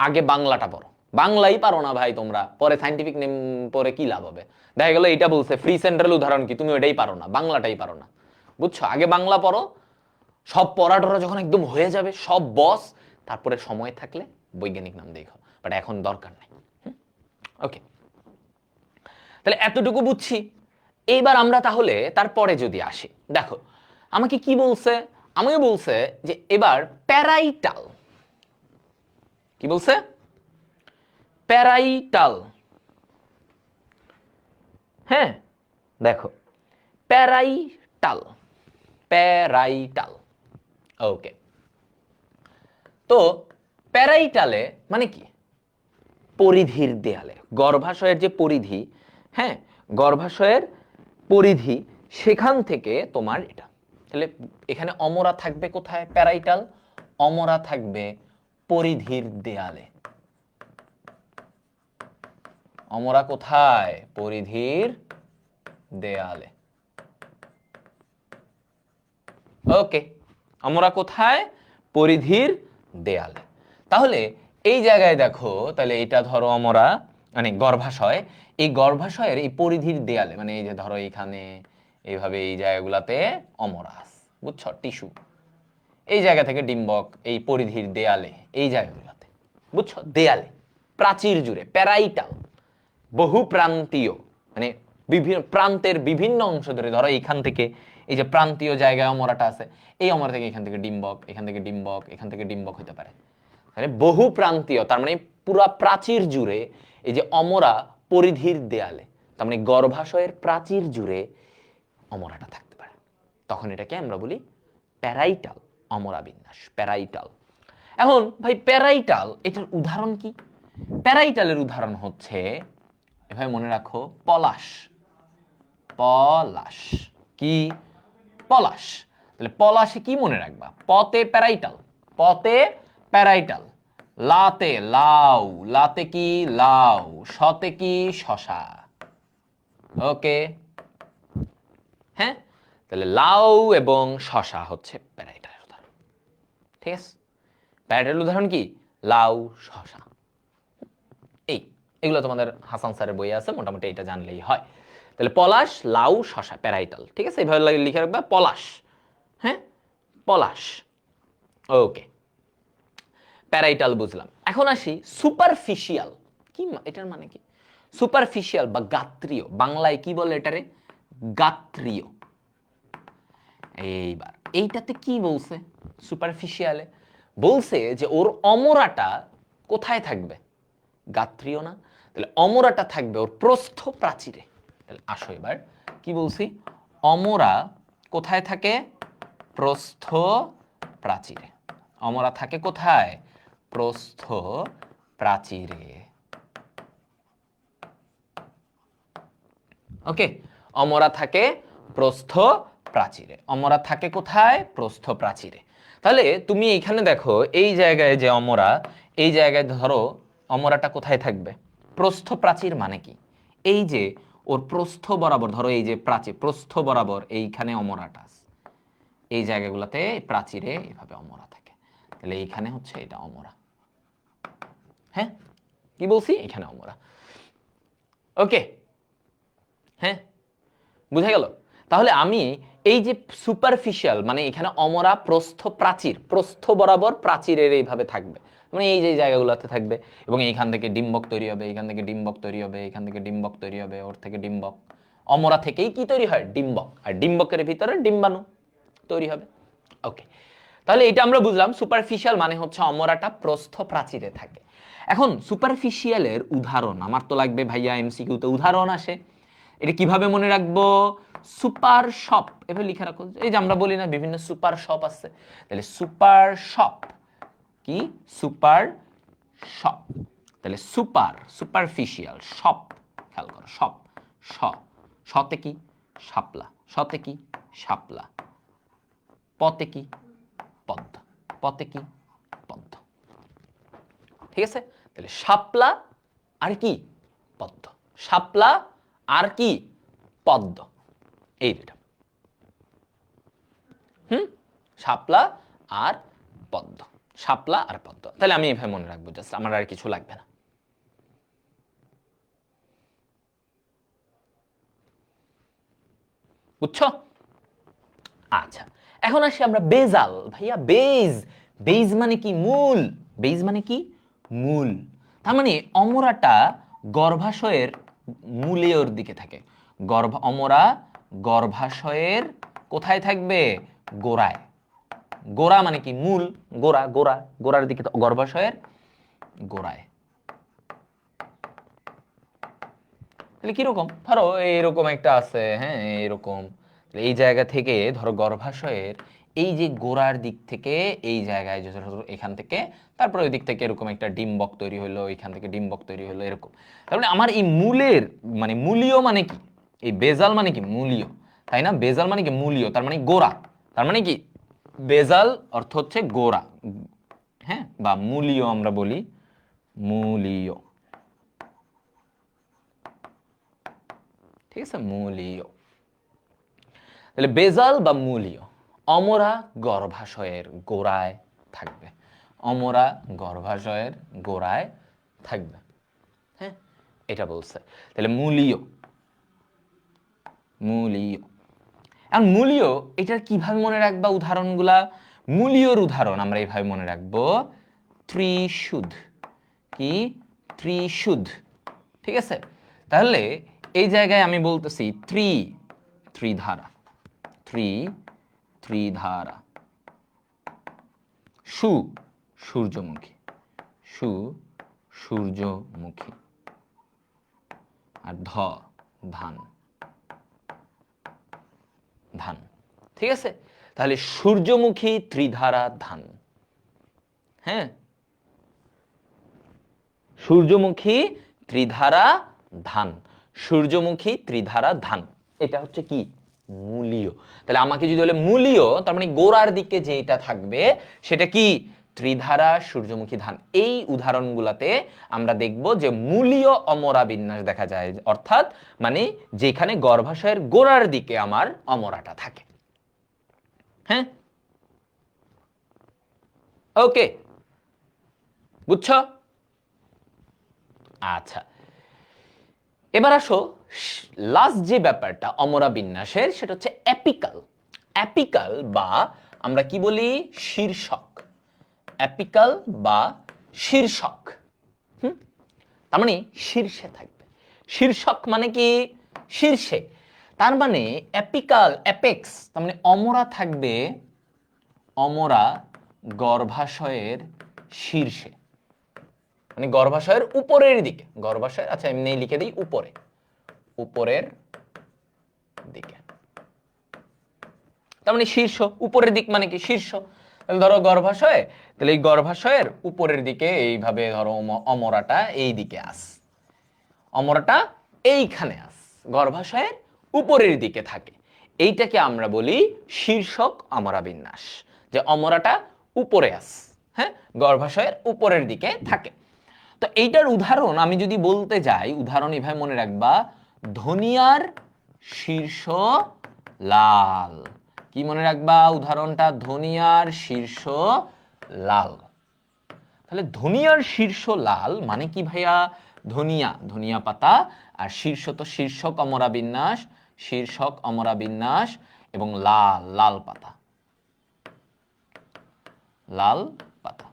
আগে বাংলাটা পড়ো। বাংলাই পারো না ভাই তোমরা, পরে সায়েন্টিফিক নেম পরে কি লাভ হবে? দেখা গেল এটা বলছে ফ্রি সেন্ট্রাল উদাহরণ কি, তুমি ওইটাই পারো না, বাংলাটাই পারো না। বুঝছো? আগে বাংলা পড়ো, সব পড়া টরা যখন একদম হয়ে যাবে, সব বস, তারপরে সময় থাকলে বৈজ্ঞানিক নাম দেখো, বাট এখন দরকার নেই। ওকে, তাহলে এতটুকু বুঝছি। এইবার আমরা তাহলে তারপরে যদি আসি, দেখো আমাকে কি বলছে? আমাকে বলছে যে এবার প্যারাইটাল। কি বলছে? প্যারাইটাল। হ্যাঁ, দেখো প্যারাইটাল, প্যারাইটাল। ওকে, তো প্যারাইটালে মানে কি? পরিধির দেয়ালে, গর্ভাশয়ের যে পরিধি, হ্যাঁ গর্ভাশয়ের পরিধি, সেখান থেকে তোমার এটা। তাহলে এখানে অমরা থাকবে কোথায়? প্যারাইটাল। অমরা থাকবে পরিধির দেয়ালে। অমরা কোথায়? পরিধির দেয়ালে। ওকে, আমরা কোথায়? পরিধির দেয়ালে। তাহলে এই জায়গায় দেখো, তাহলে এটা ধরো আমরা মানে গর্ভাশয়, এই গর্ভাশয়ের এই পরিধির দেয়ালে, মানে এই যে ধরো এইখানে এইভাবে এই জায়গাগুলাতে অমরাস, বুঝছো, টিস্যু, এই জায়গা থেকে ডিম্বক, এই পরিধির দেয়ালে, এই জায়গাগুলোতে, বুঝছো, দেয়ালে, প্রাচীর জুড়ে, প্যারাইটাল, বহু প্রান্তীয়, মানে বিভিন্ন প্রান্তের বিভিন্ন অংশ ধরে, ধরো এইখান থেকে এই যে প্রান্তীয় জায়গায় অমরাটা আছে, এই অমরা থেকে এখান থেকে ডিম্বক, এখান থেকে ডিম্বক, এখান থেকে ডিম্বক হতে পারে। মানে বহু প্রান্তীয়, তার মানে পুরা প্রাচীর জুড়ে এই যে অমরা পরিধির দেয়ালে, তার মানে গর্ভাশয়ের প্রাচীর জুড়ে অমরাটা থাকতে পারে। তখন এটাকে আমরা বলি প্যারাইটাল অমরা বিন্যাস, প্যারাইটাল। এখন ভাই প্যারাইটাল এটার উদাহরণ কি? প্যারাইটালের উদাহরণ হচ্ছে, এভাবে মনে রাখো, পলাশ। পলাশ কি? পলাশ। তাহলে পলাশে কি মনে রাখবা? পতে প্যারাইটাল, পতে প্যারাইটাল, লাতে লাউ, লাতে কি? লাউ, শতে কি? শশা। ওকে, হ্যাঁ, তাহলে লাউ এবং শশা হচ্ছে প্যারাইটালের উদাহরণ। ঠিক আছে, প্যারাইটালের উদাহরণ কি? লাউ, শশা। এই এগুলো তোমাদের হাসান স্যারের বইয়ে আছে, মোটামুটি এটা জানলেই হয়। তাহলে পলাশ, লাউ, শশা, প্যারাইটাল। ঠিক আছে, এইভাবে লিখে রাখবা পলাশ। হ্যাঁ, পলাশ। ওকে, প্যারাইটাল বুঝলাম। এখন আসি সুপারফিশিয়াল। কি এটার মানে কি? সুপারফিশিয়াল বা গাত্রীয়, বাংলায় কি বলে এটারে? গাত্রীয়। এইবার এইটাতে কি বলছে? সুপারফিশিয়ালে বলছে যে ওর অমরাটা কোথায় থাকবে? গাত্রীয় না, তাহলে অমরাটা থাকবে ওর প্রস্থ প্রাচীরে। তাহলে আসো এবার কি বলছি? অমরা কোথায় থাকে? প্রস্থ প্রাচীরে। অমরা থাকে কোথায়? প্রস্থ প্রাচীরে। ওকে, অমরা থাকে প্রস্থ প্রাচীরে। অমরা থাকে কোথায়? প্রস্থ প্রাচীরে। তাহলে তুমি এইখানে দেখো, এই জায়গায় যে অমরা, এই জায়গায় ধরো অমরাটা কোথায় থাকবে? প্রস্থ প্রাচীর মানে কি? এই যে ওর প্রস্থ বরাবর ধরো, এই যে প্রাচীর প্রস্থ বরাবর এইখানে অমরাটা আছে, এই জায়গাগুলোতে প্রাচীরে এভাবে অমরা থাকে। তাহলে এইখানে হচ্ছে এটা অমরা। হ্যাঁ, কি বলছি? এখানে অমরা। ওকে, হ্যাঁ, বুঝা গেল? তাহলে আমি এই যে সুপারফিশিয়াল মানে এখানে অমরা প্রস্থ প্রাচীর, প্রস্থ বরাবর প্রাচীরের এইভাবে থাকবে, মানে এই যে জায়গাগুলোতে থাকবে, এবং এইখান থেকে ডিম্বক তৈরি হবে, এইখান থেকে ডিম্বক তৈরি হবে, এইখান থেকে ডিম্বক তৈরি হবে, ওর থেকে ডিম্বক। অমরা থেকেই কি তৈরি হয়? ডিম্বক। আর ডিম্বকের ভিতরে ডিম্বাণু তৈরি হবে। ওকে, তাহলে এটা আমরা বুঝলাম সুপারফিশিয়াল মানে হচ্ছে অমরাটা প্রস্থ প্রাচীরে থাকে। এখন সুপারফিশিয়ালের উদাহরণ আমার তো লাগবে ভাইয়া, এমসিকিউতে উদাহরণ আসে। এটা কিভাবে মনে রাখবো? সুপার শপ এভাবে লিখে রাখো। এই যে আমরা বলি না বিভিন্ন সুপার শপ আছে, তাহলে সুপার শপ কি? Super shop. তাহলে সুপার, সুপারফিশিয়াল, শপ, খেয়াল করো, শপ, স, সতে কি? শাপলা, সতে কি? শাপলা, পতে কি? পদ্ম, পতে কি? পদ্ম। ঠিক আছে, তাহলে শাপলা আর কি? পদ্ম। শাপলা আর কি? পদ্ম। এই দুটা। শাপলা আর পদ্ম, শাপলা আর পদ্ম। তাহলে আমি এভাবে মনে রাখবো, জাস্ট আমার আর কিছু লাগবে না। বুঝছো? আচ্ছা, এখন আসি আমরা বেজাল। ভাইয়া বেজ, বেজ মানে কি? মূল। বেজ মানে কি? মূল। তার মানে অমরাটা গর্ভাশয়ের মূলের দিকে থাকে। অমরা গর্ভাশয়ের কোথায় থাকবে? গোড়ায়। গোড়া মানে কি? মূল। গোড়া, গোড়া, গোড়ার দিকে, গর্ভাশয়ের গোড়ায়। তাহলে কিরকম? ধরো এইরকম একটা আছে, হ্যাঁ, এইরকম। এই জায়গা থেকে ধরো গর্ভাশয়ের এই যে গোড়ার দিক থেকে এই জায়গায় যে ধরো এখান থেকে, তারপরে ওই দিক থেকে এরকম একটা ডিম্বক তৈরি হলো, এখান থেকে ডিম্বক তৈরি হলো, এরকম। তার মানে আমার এই মূলের মানে মূলীয় মানে কি? এই বেজাল মানে কি? মূলীয়, তাই না? বেজাল মানে কি? মূলীয়, তার মানে গোড়া। তার মানে কি? বেজাল অর্থ হচ্ছে গোড়া, হ্যাঁ, বা মূলীয় আমরা বলি, মূলীয়। ঠিক আছে, মূলীয়। তাহলে বেজাল বা মূলীয়। অমরা গর্ভাশয়ের গোড়ায় থাকবে, অমরা গর্ভাশয়ের গোড়ায় থাকবে। হ্যাঁ, এটা বলছে। তাহলে মূলীয়, মূলীয়। এখন মূলীয় এটার কিভাবে মনে রাখবা উদাহরণগুলা? মূলীয়র উদাহরণ আমরা এইভাবে মনে রাখবো, ত্রিশুধ। কি? ত্রিশুধ। ঠিক আছে, তাহলে এই জায়গায় আমি বলতেছি ত্রিধারা, ত্রিধারা। সূর্যমুখী, সূর্যমুখী। আর ধান, ধান। ঠিক আছে, তাহলে সূর্যমুখী, ত্রিধারা, ধান। হ্যাঁ, সূর্যমুখী, ত্রিধারা, ধান। সূর্যমুখী, ত্রিধারা, ধান। এটা হচ্ছে কি? মূলীয়। তাহলে আমাকে যদি বলে মূলীয়, তার মানে গোড়ার দিকে যেটা থাকবে সেটা কি? ত্রিধারা, সূর্যমুখী, ধান। এই উদাহরণগুলোতে আমরা দেখব যে মূলীয় অমরা বিন্যাস দেখা যায়, অর্থাৎ মানে যেখানে গর্ভাশয়ের গোড়ার দিকে আমার অমরাটা থাকে। হ্যাঁ, ওকে, বুঝছো? আচ্ছা, এবার আসো লাস্ট যে ব্যাপারটা অমরা বিন্যাসের, সেটা হচ্ছে অ্যাপিকাল। অ্যাপিকাল বা আমরা কি বলি? শীর্ষক। অ্যাপিকাল বা শীর্ষক। তার মানে শীর্ষে থাকবে। শীর্ষক মানে কি? শীর্ষে। তার মানে অ্যাপিকাল, অ্যাপেক্স, তার মানে অমরা থাকবে, অমরা গর্ভাশয়ের শীর্ষে, মানে গর্ভাশয়ের উপরের দিকে। গর্ভাশয়, আচ্ছা এমনি লিখে দিই উপরে, উপরের দিকে। তার মানে শীর্ষ, উপরের দিক মানে কি? শীর্ষ। তাহলে ধরো গর্ভাশয়, তাহলে এই গর্ভাশয়ের উপরের দিকে এইভাবে ধরো অমরাটা এই দিকে আস, অমরাটা এইখানে আস, গর্ভাশয়ের উপরের দিকে থাকে। এইটাকে আমরা বলি শীর্ষক অমরা বিন্যাস, যে অমরাটা উপরে আস, হ্যাঁ, গর্ভাশয়ের উপরের দিকে থাকে। তো এইটার উদাহরণ আমি যদি বলতে যাই, উদাহরণ এভাবে মনে রাখবা, ধনিয়ার শীর্ষ লাল। কি মনে রাখবা উদাহরণটা? ধনিয়ার শীর্ষ লাল। তাহলে ধনিয়ার শীর্ষ লাল মানে কি ভাইয়া? ধনিয়া, ধনিয়া পাতা, আর শীর্ষ তো শীর্ষক অমরা বিন্যাস, শীর্ষক অমরা বিন্যাস, এবং লাল, লাল পাতা, লাল পাতা,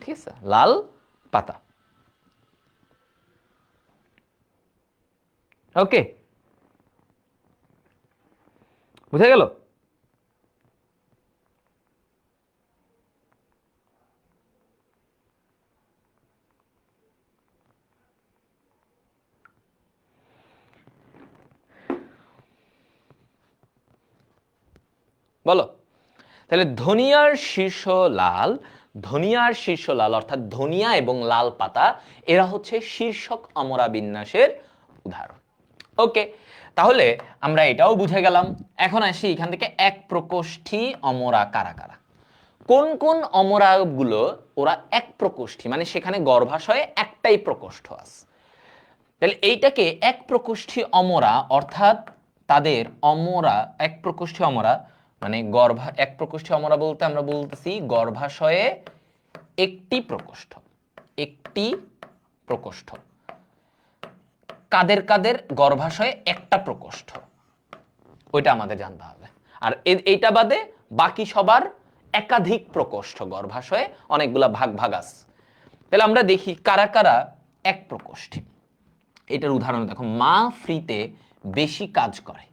ঠিক আছে, লাল পাতা। ওকে, বুঝা গেল? বলো। তাহলে ধনিয়ার শীর্ষ লাল, ধনিয়ার শীর্ষ লাল অর্থাৎ ধনিয়া এবং লাল পাতা, এরা হচ্ছে শীর্ষক অমরা বিন্যাসের উদাহরণ। ওকে, তাহলে আমরা এটাও বুঝে গেলাম। এখন আসি এখান থেকে এক প্রকোষ্ঠী অমরা কারা কারা। কোন কোন অমরাগুলো ওরা এক প্রকোষ্ঠী, মানে সেখানে গর্ভাশয়ে একটাই প্রকোষ্ঠ আছে। তাহলে এইটাকে এক প্রকোষ্ঠী অমরা, অর্থাৎ তাদের অমরা, এক প্রকোষ্ঠী অমরা মানে এক প্রকোষ্ঠী অমরা বলতে আমরা বলতেছি গর্ভাশয়ে একটি প্রকোষ্ঠ, একটি প্রকোষ্ঠ। কাদের কাদের গর্ভাশয়ে একটা প্রকোষ্ঠ, ওইটা আমাদের জানতে হবে। আর এইটা বাদে বাকি সবার একাধিক প্রকোষ্ঠ, গর্ভাশয়ে অনেকগুলা ভাগ ভাগ আছে। তাহলে আমরা দেখি কারা কারা এক প্রকোষ্ঠী। এটার উদাহরণ দেখো, মা ফ্রিতে বেশি কাজ করে।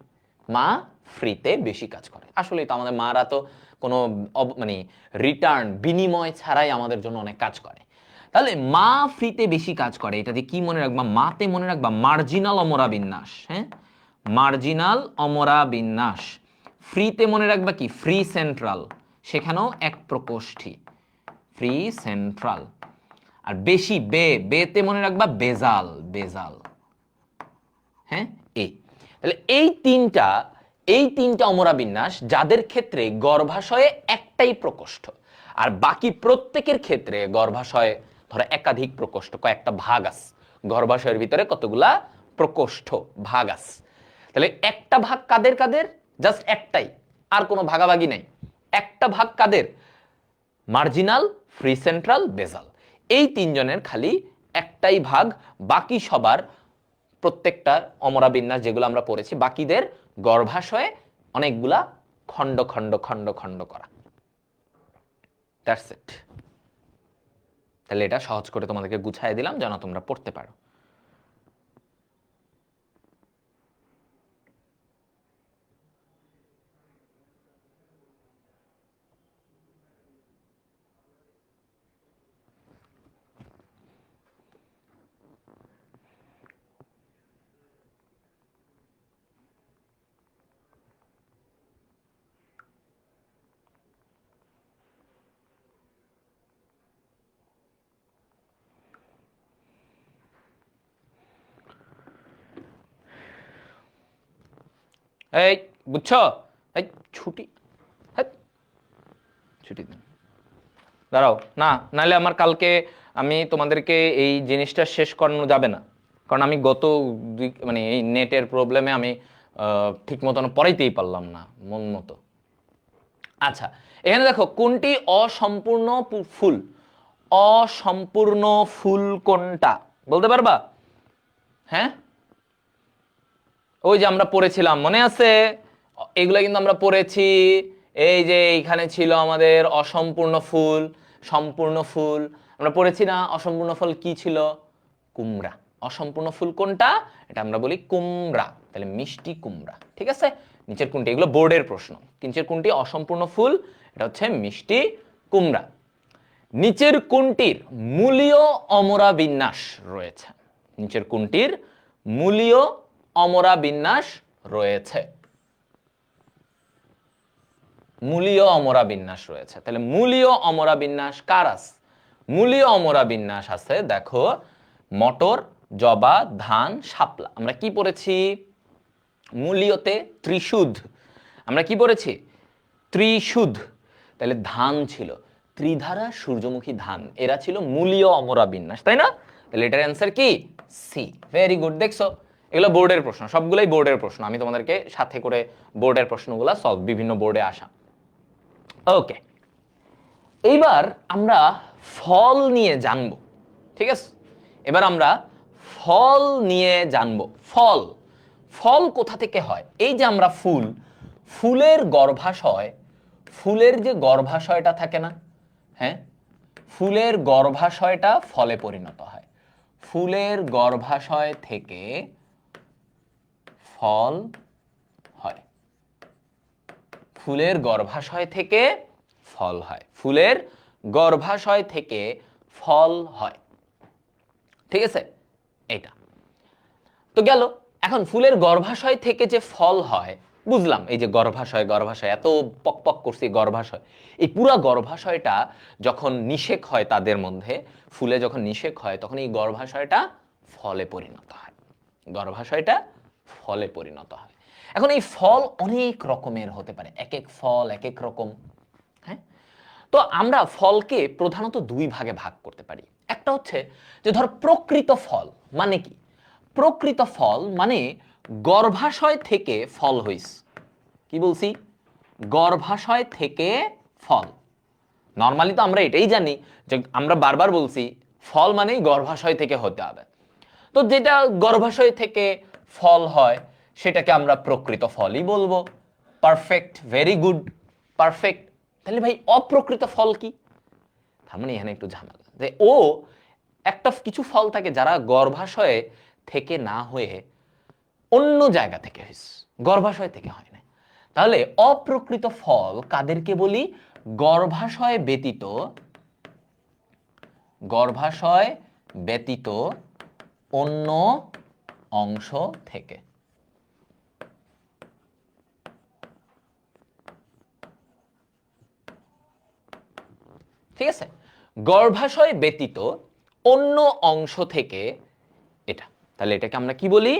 মা ফ্রিতে বেশি কাজ করে। আসলে তো আমাদের মারা তো কোনো মানে রিটার্ন, বিনিময় ছাড়াই আমাদের জন্য অনেক কাজ করে। তাহলে মা ফ্রিতে বেশি কাজ করে, এটাতে কি মনে রাখবা? মাতে মনে রাখবা মার্জিনাল অমরা বিন্যাস, হ্যাঁ, মার্জিনাল অমরা বিন্যাস। ফ্রিতে মনে রাখবা কি? ফ্রি সেন্ট্রাল, সেখানেও এক প্রকোষ্ঠী, ফ্রি সেন্ট্রাল। আর বেশি, বেতে মনে রাখবা বেজাল, বেজাল, হ্যাঁ, এই। তাহলে এই তিনটা অমরা বিন্যাস, যাদের ক্ষেত্রে গর্ভাশয়ে একটাই প্রকোষ্ঠ, আর বাকি প্রত্যেকের ক্ষেত্রে গর্ভাশয়ে ধরো একাধিক প্রকোষ্ঠ, কয়েকটা ভাগ আছে। গর্ভাশয়ের ভিতরে কতগুলা প্রকোষ্ঠ, ভাগ আছে। তাহলে একটা ভাগ কাদের কাদের? জাস্ট একটাই, আর কোনো ভাগাভাগি নাই। একটা ভাগ কাদের? মার্জিনাল, ফ্রি সেন্ট্রাল, বেজাল। এই তিনজনের খালি একটাই ভাগ, বাকি সবার প্রত্যেকটা অমরা বিন্যাস যেগুলো আমরা পড়েছি, বাকিদের গর্ভাশয়ে অনেকগুলা খণ্ড খণ্ড খণ্ড খণ্ড করা। That's it. তাহলে এটা সহজ করে তোমাদেরকে গুছাই দিলাম যেন তোমরা পড়তে পারো। এই বুঝছো? এই ছুটি, ছুটি দিন, দাঁড়াও না, নাহলে আমার কালকে আমি তোমাদেরকে এই জিনিসটা শেষ করানো যাবে না। কারণ আমি গত মানে এই নেটের প্রবলেমে আমি ঠিক মতন পড়াইতেই পারলাম না মন মতো। আচ্ছা, এখানে দেখো কোনটি অসম্পূর্ণ ফুল? অসম্পূর্ণ ফুল কোনটা বলতে পারবা? হ্যাঁ, ওই যে আমরা পড়েছিলাম, মনে আছে? এগুলো কিন্তু আমরা পড়েছি। এই যে এইখানে ছিল আমাদের অসম্পূর্ণ ফুল, সম্পূর্ণ ফুল। আমরা পড়েছি না অসম্পূর্ণ ফুল কি ছিল? কুমড়া। অসম্পূর্ণ ফুল কোনটা? এটা আমরা বলি কুমড়া, তাহলে মিষ্টি কুমড়া। ঠিক আছে, নিচের কোনটি? এগুলো বোর্ডের প্রশ্ন। নিচের কোনটি অসম্পূর্ণ ফুল? এটা হচ্ছে মিষ্টি কুমড়া। নিচের কোনটির মূলীয় অমরা বিন্যাস রয়েছে? নিচের কোনটির মূলীয় অমরা বিন্যাস রয়েছে? মূলীয় অমরা বিন্যাস রয়েছে, তাহলে মূলীয় অমরা বিন্যাস কার আছে? মূলীয় অমরা বিন্যাস আছে, দেখো, মটর, জবা, ধান, শাপলা। আমরা কি পড়েছি? মূলীয়তে ত্রিশুধ। আমরা কি পড়েছি? ত্রিশুধ। তাহলে ধান ছিল, ত্রিধারা, সূর্যমুখী, ধান, এরা ছিল মূলীয় অমরা বিন্যাস, তাই না? তাহলে এটার অ্যান্সার কি? সি। Very good. দেখছো, এগুলো বোর্ডের প্রশ্ন, সবগুলোই বোর্ডের প্রশ্ন। আমি তোমাদেরকে সাথে করে বোর্ডের প্রশ্নগুলো সলভ, বিভিন্ন বোর্ডে আসা। ওকে, এইবার আমরা ফল নিয়ে জানব। ঠিক আছে, এবার আমরা ফল নিয়ে জানব। ফল, ফল কোথা থেকে হয়? এই যে আমরা ফুল, ফুলের গর্ভাশয়, ফুলের যে গর্ভাশয়টা থাকে না, হ্যাঁ, ফুলের গর্ভাশয়টা ফলে পরিণত হয়। ফুলের গর্ভাশয় থেকে ফল হয়। ফুলের গর্ভাশয় থেকে ফল হয়। ফুলের গর্ভাশয় থেকে ফল হয়। ঠিক আছে, এটা তো গেল। এখন ফুলের গর্ভাশয় থেকে যে ফল হয় বুঝলাম, এই যে গর্ভাশয়, গর্ভাশয় এত পক পক করছি, গর্ভাশয়, এই পুরা গর্ভাশয়টা যখন নিষেক হয় তাদের মধ্যে, ফুলে যখন নিষেক হয় তখন এই গর্ভাশয়টা ফলে পরিণত হয়। গর্ভাশয়টা ফলে পরিণত হয়। এখন এই ফল অনেক রকমের হতে পারে, এক এক ফল এক এক রকম। হ্যাঁ, তো আমরা ফলকে প্রধানত দুই ভাগে ভাগ করতে পারি। একটা হচ্ছে যে ধর প্রকৃত ফল মানে কি? প্রকৃত ফল মানে গর্ভাশয় থেকে ফল হইস। কি বলছি? গর্ভাশয় থেকে ফল। নর্মালি তো আমরা এটাই জানি যে আমরা বারবার বলছি ফল মানেই গর্ভাশয় থেকে হতে হবে। তো যেটা গর্ভাশয় থেকে ফল হয় সেটাকে আমরা প্রকৃত ফলই বলবো। Perfect, very good, perfect. তাহলে ভাই অপ্রকৃত ফল কি? তার মানে এখানে একটু ঝামেলা, যে ও একটা কিছু ফল থাকে যারা গর্ভাশয়ে থেকে না হয়ে অন্য জায়গা থেকে হয়েছে, গর্ভাশয় থেকে হয় না। তাহলে অপ্রকৃত ফল কাদেরকে বলি? গর্ভাশয় ব্যতীত, গর্ভাশয় ব্যতীত অন্য অংশ থেকে। ঠিক আছে, গর্ভাশয় ব্যতীত অন্য অংশ থেকে এটা। তাহলে এটাকে আমরা কি বলি?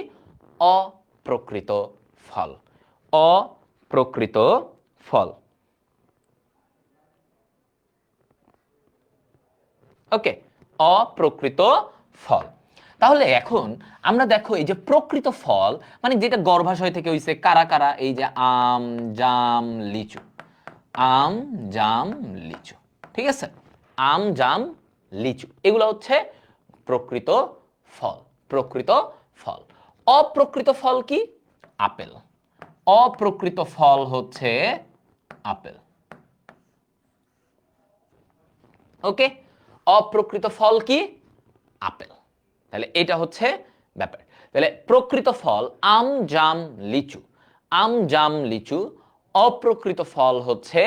অপ্রকৃত ফল। অপ্রকৃত ফল। ওকে, অপ্রকৃত ফল। তাহলে এখন আমরা দেখো এই যে প্রকৃত ফল মানে যেটা গর্ভাশয় থেকে হইছে, কারা কারা? এই যে আম, জাম, লিচু। আম, জাম, লিচু। ঠিক আছে, আম, জাম, লিচু, এগুলো হচ্ছে প্রকৃত ফল। প্রকৃত ফল। অপ্রকৃত ফল কি? আপেল। অপ্রকৃত ফল হচ্ছে আপেল। ওকে, অপ্রকৃত ফল কি? আপেল। তাহলে এটা হচ্ছে ব্যাপার। তাহলে প্রকৃত ফল আম, জাম, লিচু। আম, জাম, লিচু। অপ্রকৃত ফল হচ্ছে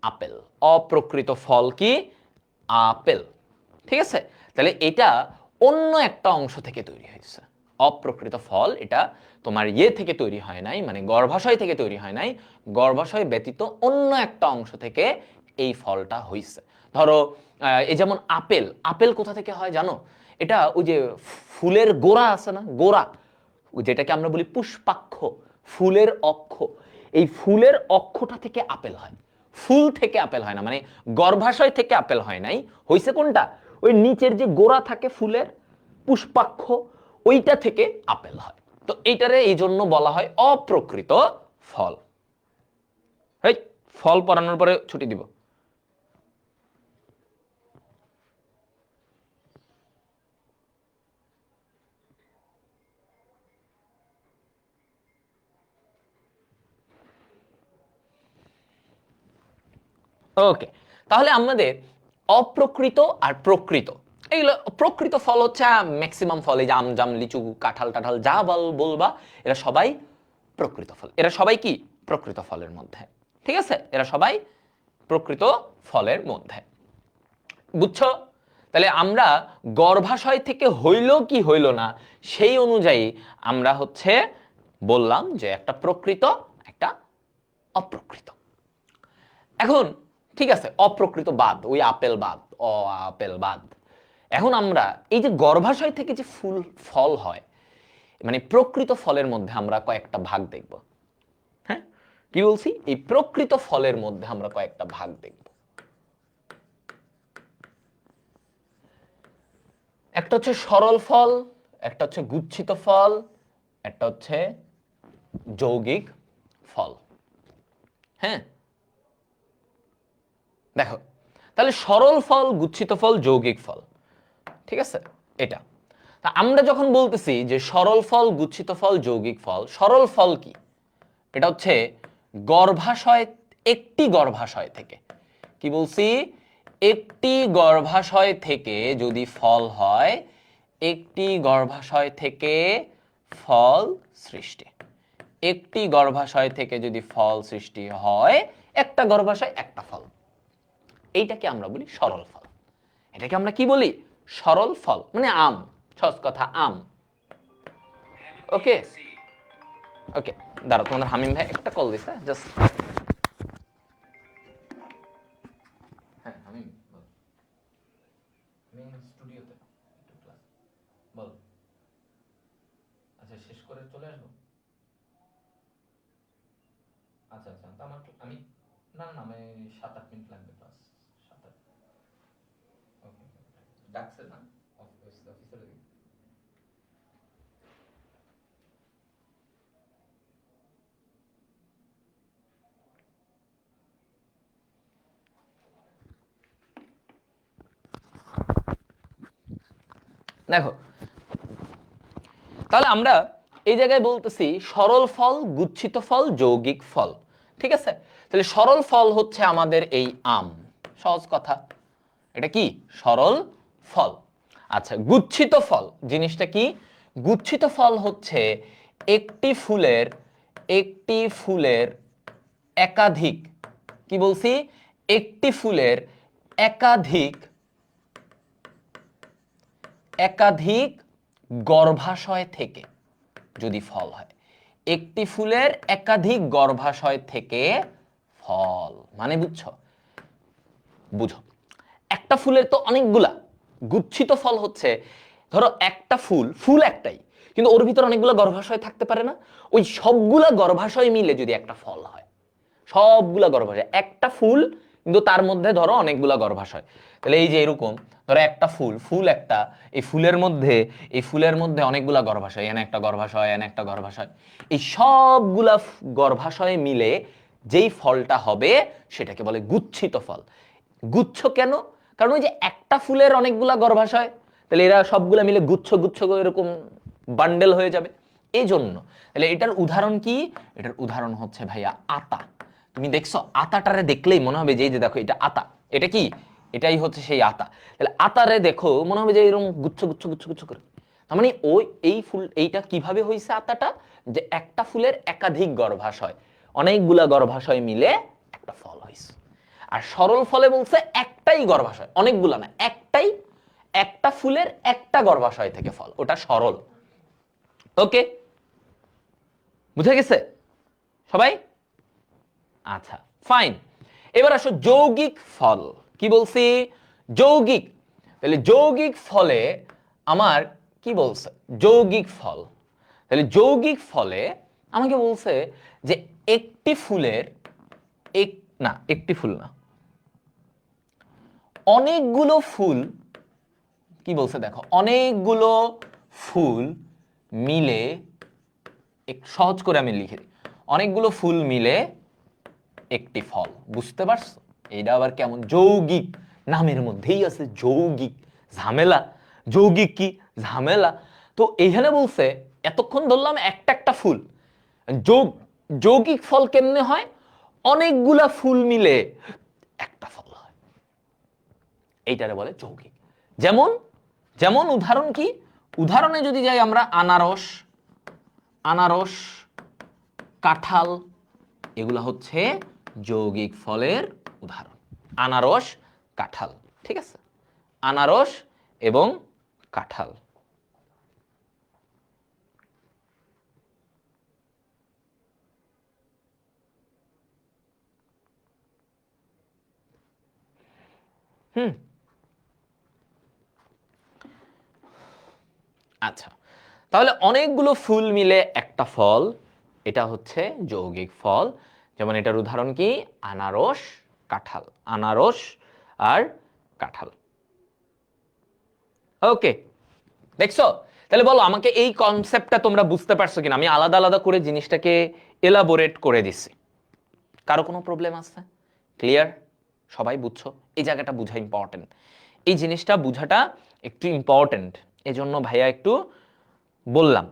আপেল। অপ্রকৃত ফল কি? আপেল। ঠিক আছে, তাহলে এটা অন্য একটা অংশ থেকে তৈরি হয়েছে। অপ্রকৃত ফল এটা তোমার ইয়ে থেকে তৈরি হয় নাই, মানে গর্ভাশয় থেকে তৈরি হয় নাই, গর্ভাশয় ব্যতীত অন্য একটা অংশ থেকে এই ফলটা হইছে। ধরো এই যেমন আপেল, আপেল কোথা থেকে হয় জানো? এটা ওই যে ফুলের গোড়া আছে না, গোড়া, যেটাকে আমরা বলি পুষ্পাক্ষ, ফুলের অক্ষ, এই ফুলের অক্ষটা থেকে আপেল হয়। ফুল থেকে আপেল হয় না, মানে গর্ভাশয় থেকে আপেল হয় নাই, হইছে কোনটা? ওই নিচের যে গোড়া থাকে ফুলের, পুষ্পাক্ষ, ওইটা থেকে আপেল হয়। তো এইটারে এই জন্য বলা হয় অপ্রকৃত ফল। এই ফল পড়ানোর পরে ছুটি দিব। ওকে, তাহলে আমাদের অপ্রকৃত আর প্রকৃত এইগুলো প্রকৃত ফল হচ্ছে ম্যাক্সিমাম ফল, এই যে আম জাম লিচু কাঁঠাল টাঠাল যা বলবা এরা সবাই প্রকৃত ফল। এরা সবাই কি প্রকৃত ফলের মধ্যে, ঠিক আছে, এরা সবাই প্রকৃত ফলের মধ্যে। বুঝছো? তাহলে আমরা গর্ভাশয় থেকে হইল কি হইল না সেই অনুযায়ী আমরা হচ্ছে বললাম যে একটা প্রকৃত একটা অপ্রকৃত। এখন ঠিক আছে, অপ্রকৃত বাদ, ওই আপেল বাদ, আপেল বাদ। এখন আমরা এই যে গর্ভাশয় থেকে যে ফল হয়, মানে প্রকৃত ফলের মধ্যে আমরা কয়েকটা ভাগ দেখব। হ্যাঁ, কি বলছি, এই প্রকৃত ফলের মধ্যে আমরা কয়েকটা ভাগ দেখব। একটা হচ্ছে সরল ফল, একটা হচ্ছে গুচ্ছিত ফল, একটা হচ্ছে যৌগিক ফল। হ্যাঁ, দেখো তাহলে সরল ফল, গুচ্ছিত ফল, যৌগিক ফল, ঠিক আছে, এটা। তা আমরা যখন বলতেছি যে সরল ফল, গুচ্ছিত ফল, যৌগিক ফল, সরল ফল কি? এটা হচ্ছে গর্ভাশয়, একটি গর্ভাশয় থেকে, কি বলছি, একটি গর্ভাশয় থেকে যদি ফল হয়, একটি গর্ভাশয় থেকে ফল সৃষ্টি, একটি গর্ভাশয় থেকে যদি ফল সৃষ্টি হয়, একটা গর্ভাশয় একটা ফল, এইটাকে আমরা বলি সরল ফল। এটাকে আমরা কি বলি? সরল ফল, মানে আম, সহজ কথা আম। ওকে ওকে, দাঁড়াও, তোমাদের হামিম ভাই একটা কল দিছে, জাস্ট। হ্যাঁ হামিম বল, আমি স্টুডিওতে একটু ক্লাস, বল। আচ্ছা শেষ করে চলে আসবো। আচ্ছা আচ্ছা, তো আমার আমি না না আমি 7-8 মিনিট লাগবে ক্লাস, 7-8। ওকে, ডাকছে না অফিসের দিকে। দেখো তাহলে আমরা এই জায়গায় বলতেছি সরল ফল, গুচ্ছিত ফল, যৌগিক ফল, ঠিক আছে। তাহলে সরল ফল হচ্ছে আমাদের এই আম, সহজ কথা, এটা কি সরল ফল। আচ্ছা, গুচ্ছিত ফল জিনিসটা কি? গুচ্ছিত ফল হচ্ছে একটি ফুলের, একটি ফুলের একাধিক, কি বলছি, একটি ফুলের একাধিক, একাধিক গর্ভাশয় থেকে যদি ফল হয়, একটি ফুলের একাধিক গর্ভাশয় থেকে ফল, মানে বুঝছো, বুঝো, একটা ফুলের তো অনেকগুলা। গুচ্ছিত ফল হচ্ছে ধরো একটা ফুল, ফুল একটাই, কিন্তু ওর ভিতর অনেকগুলো গর্ভাশয় থাকতে পারে না, ওই সবগুলা গর্ভাশয় মিলে যদি একটা ফল হয়, সবগুলা গর্ভাশয়, একটা ফুল কিন্তু তার মধ্যে ধরো অনেকগুলা গর্ভাশয়, তাহলে এই যে এরকম ধরো একটা ফুল, ফুল একটা, এই ফুলের মধ্যে, এই ফুলের মধ্যে অনেকগুলা গর্ভাশয়, এনে একটা গর্ভাশয়, এনে একটা গর্ভাশয়, এই সবগুলা গর্ভাশয় মিলে যেই ফলটা হবে সেটাকে বলে গুচ্ছিত ফল। গুচ্ছ কেন? কারণ ওই যে একটা ফুলের অনেকগুলা গর্ভাশয়, তাহলে এরা সবগুলা মিলে গুচ্ছ গুচ্ছ এরকম বান্ডেল হয়ে যাবে, এই জন্য। তাহলে এটার উদাহরণ কি? এটার উদাহরণ হচ্ছে ভাইয়া আতা। তুমি দেখছো আতাটারে দেখলেই মনে হবে যে এই যে দেখো এটা আতা, এটা কি, এটাই হচ্ছে সেই আতা। তাহলে আতারে দেখো মনে হবে যে এরকম গুচ্ছ গুচ্ছ গুচ্ছ গুচ্ছ করে, তার মানে ওই এই ফুল, এইটা কিভাবে হয়েছে আতাটা, যে একটা ফুলের একাধিক গর্ভাশয়, অনেকগুলা গর্ভাশয় মিলে একটা ফল হয়েছে। আর সরল ফলে বলছে একটাই গর্ভাশয়, অনেকগুলা না, একটাই, একটা ফুলের একটা গর্ভাশয় থেকে ফল, ওটা সরল। ওকে, বুঝে গেছে সবাই? আচ্ছা ফাইন, এবার আসো যৌগিক ফল। কি বলছি? যৌগিক। তাহলে যৌগিক ফলে আমার কি বলছে? যৌগিক ফল। তাহলে যৌগিক ফলে আমাকে বলছে যে একটি ফুলের, এক না, একটি ফুল না, অনেকগুলো ফুল, কি বলছে দেখো, অনেকগুলো ফুল মিলে, সহজ করে আমি লিখে দিই, অনেকগুলো ফুল মিলে একটি ফল। বুঝতে পারছো? এইটা আবার কেমন? যৌগিক, নামের মধ্যেই আছে যৌগিক, ঝামেলা। যৌগিক কি ঝামেলা? তো এইখানে বলছে এতক্ষণ ধরলাম একটা একটা ফুল, যৌগিক ফল কেমনে হয়? অনেকগুলা ফুল মিলে একটা ফল হয়, এইটারে বলে যৌগিক। যেমন যেমন উদাহরণ কি, উদাহরণে যদি যাই আমরা আনারস, আনারস, কাঁঠাল, এগুলা হচ্ছে যৌগিক ফলের উদাহরণ। আনারস, কাঁঠাল, ঠিক আছে, আনারস এবং কাঁঠাল। আচ্ছা, তাহলে অনেকগুলো ফুল মিলে একটা ফল, এটা হচ্ছে যৌগিক ফল। যেমন এটার উদাহরণ কি, আনারস, কাঁঠাল, আনারস আর কাঁঠাল। ওকে, দেখছো? তাহলে বলো আমাকে এই কনসেপ্টটা তোমরা বুঝতে পারছো কিনা? আমি আলাদা আলাদা করে জিনিসটাকে এলাবোরেট করে দিছি। কারো কোনো প্রবলেম আছে? ক্লিয়ার? সবাই বুঝছো? এই জায়গাটা বুঝা ইম্পর্টেন্ট, এই জিনিসটা বুঝাটা একটু ইম্পর্টেন্ট, এজন্য ভাইয়া একটু বললাম।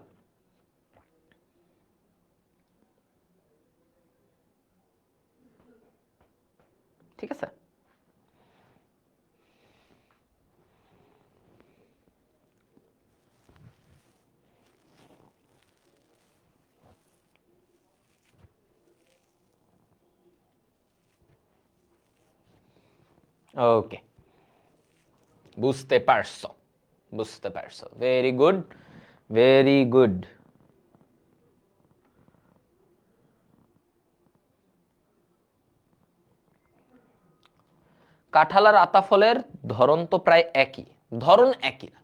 ঠিক আছে, ওকে, বুঝতে পারছো, বুঝতে পারছো, ভেরি গুড, ভেরি গুড। কাঁঠাল আর আতা ফলের ধরন তো প্রায় একই, ধরন একই না,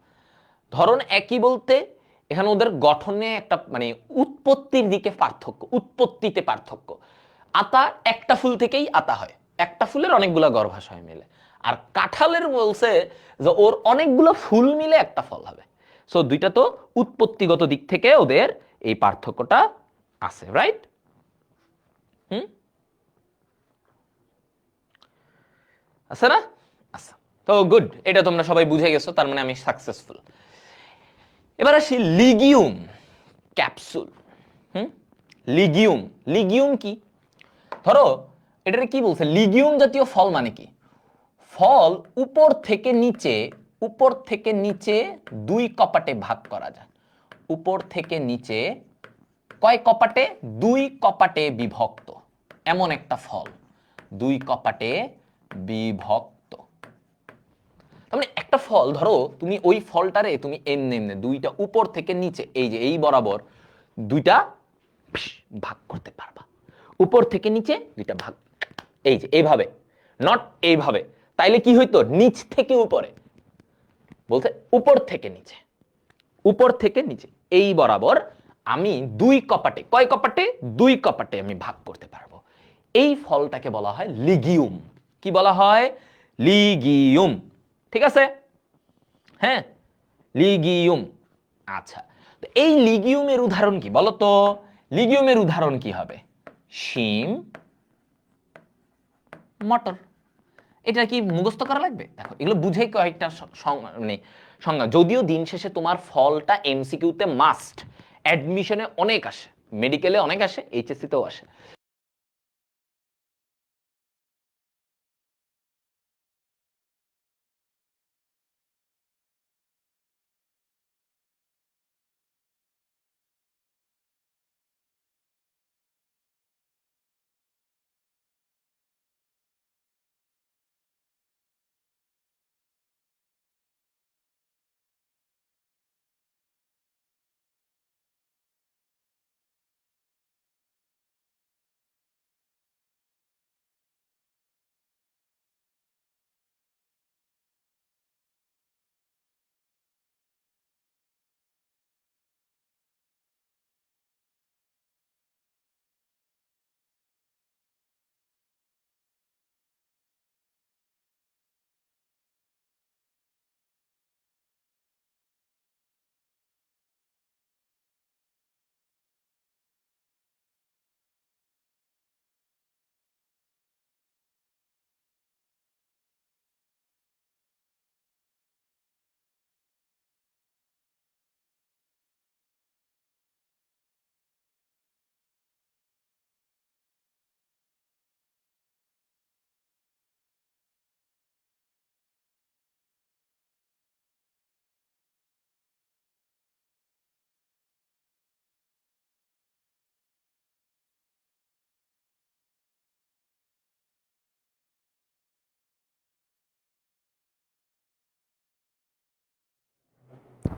ধরন একই বলতে এখানে ওদের গঠনে একটা মানে উৎপত্তির দিকে পার্থক্য, উৎপত্তিতে পার্থক্য। আতা একটা ফুল থেকেই আতা হয়, একটা ফুলের অনেকগুলো গর্ভাশয় মিলে। আর কাঁঠালের বলছে যে ওর অনেকগুলো ফুল মিলে একটা ফল হবে। সো দুইটা তো উৎপত্তিগত দিক থেকে ওদের এই পার্থক্যটা আছে, রাইট? হুম, আছে না? আচ্ছা, তো গুড, এটা তোমরা সবাই বুঝে গেছো, তার মানে আমি সাকসেসফুল। এবার আসি লিগিউম, ক্যাপসুল। হুম, লিগিউম, লিগিউম কি? ধরো এটারে কি বলছে, লিগিউম জাতীয় ফল মানে কি? ফল উপর থেকে নিচে, উপর থেকে নিচে দুই কপাটে ভাগ করা যায়। উপর থেকে নিচে কয় কপাটে? দুই কপাটে বিভক্ত, এমন একটা ফল, দুই কপাটে বিভক্ত। তার মানে একটা ফল ধরো তুমি ওই ফলটারে তুমি এমনি এমনি দুইটা উপর থেকে নিচে এই যে এই বরাবর দুইটা ভাগ করতে পারবা, উপর থেকে নিচে দুইটা ভাগ, এই যে এইভাবে, নট এইভাবে। তাইলে কি হইতো, নিচ থেকে উপরে, বলতে উপর থেকে নিচে, উপর থেকে নিচে এই বরাবর আমি দুই কপাটে, কয় কপাটে? দুই কপাটে আমি ভাগ করতে পারবো। এই ফলটাকে বলা হয় লিগিউম। কি বলা হয়? লিগিউম, ঠিক আছে? হ্যাঁ, লিগিউম। আচ্ছা, তো এই লিগিউমের উদাহরণ কি বলো তো? লিগিউমের উদাহরণ কি হবে? শিম, মটর। এটা কি মুখস্থ করা লাগবে? দেখো এগুলো বুঝে কয়েকটা মানে সংজ্ঞা, যদিও দিন শেষে তোমার ফলটা এমসিকিউতে মাস্ট, অ্যাডমিশনে অনেক আসে, মেডিকেলে অনেক আসে, এইচএসসি তেও আসে।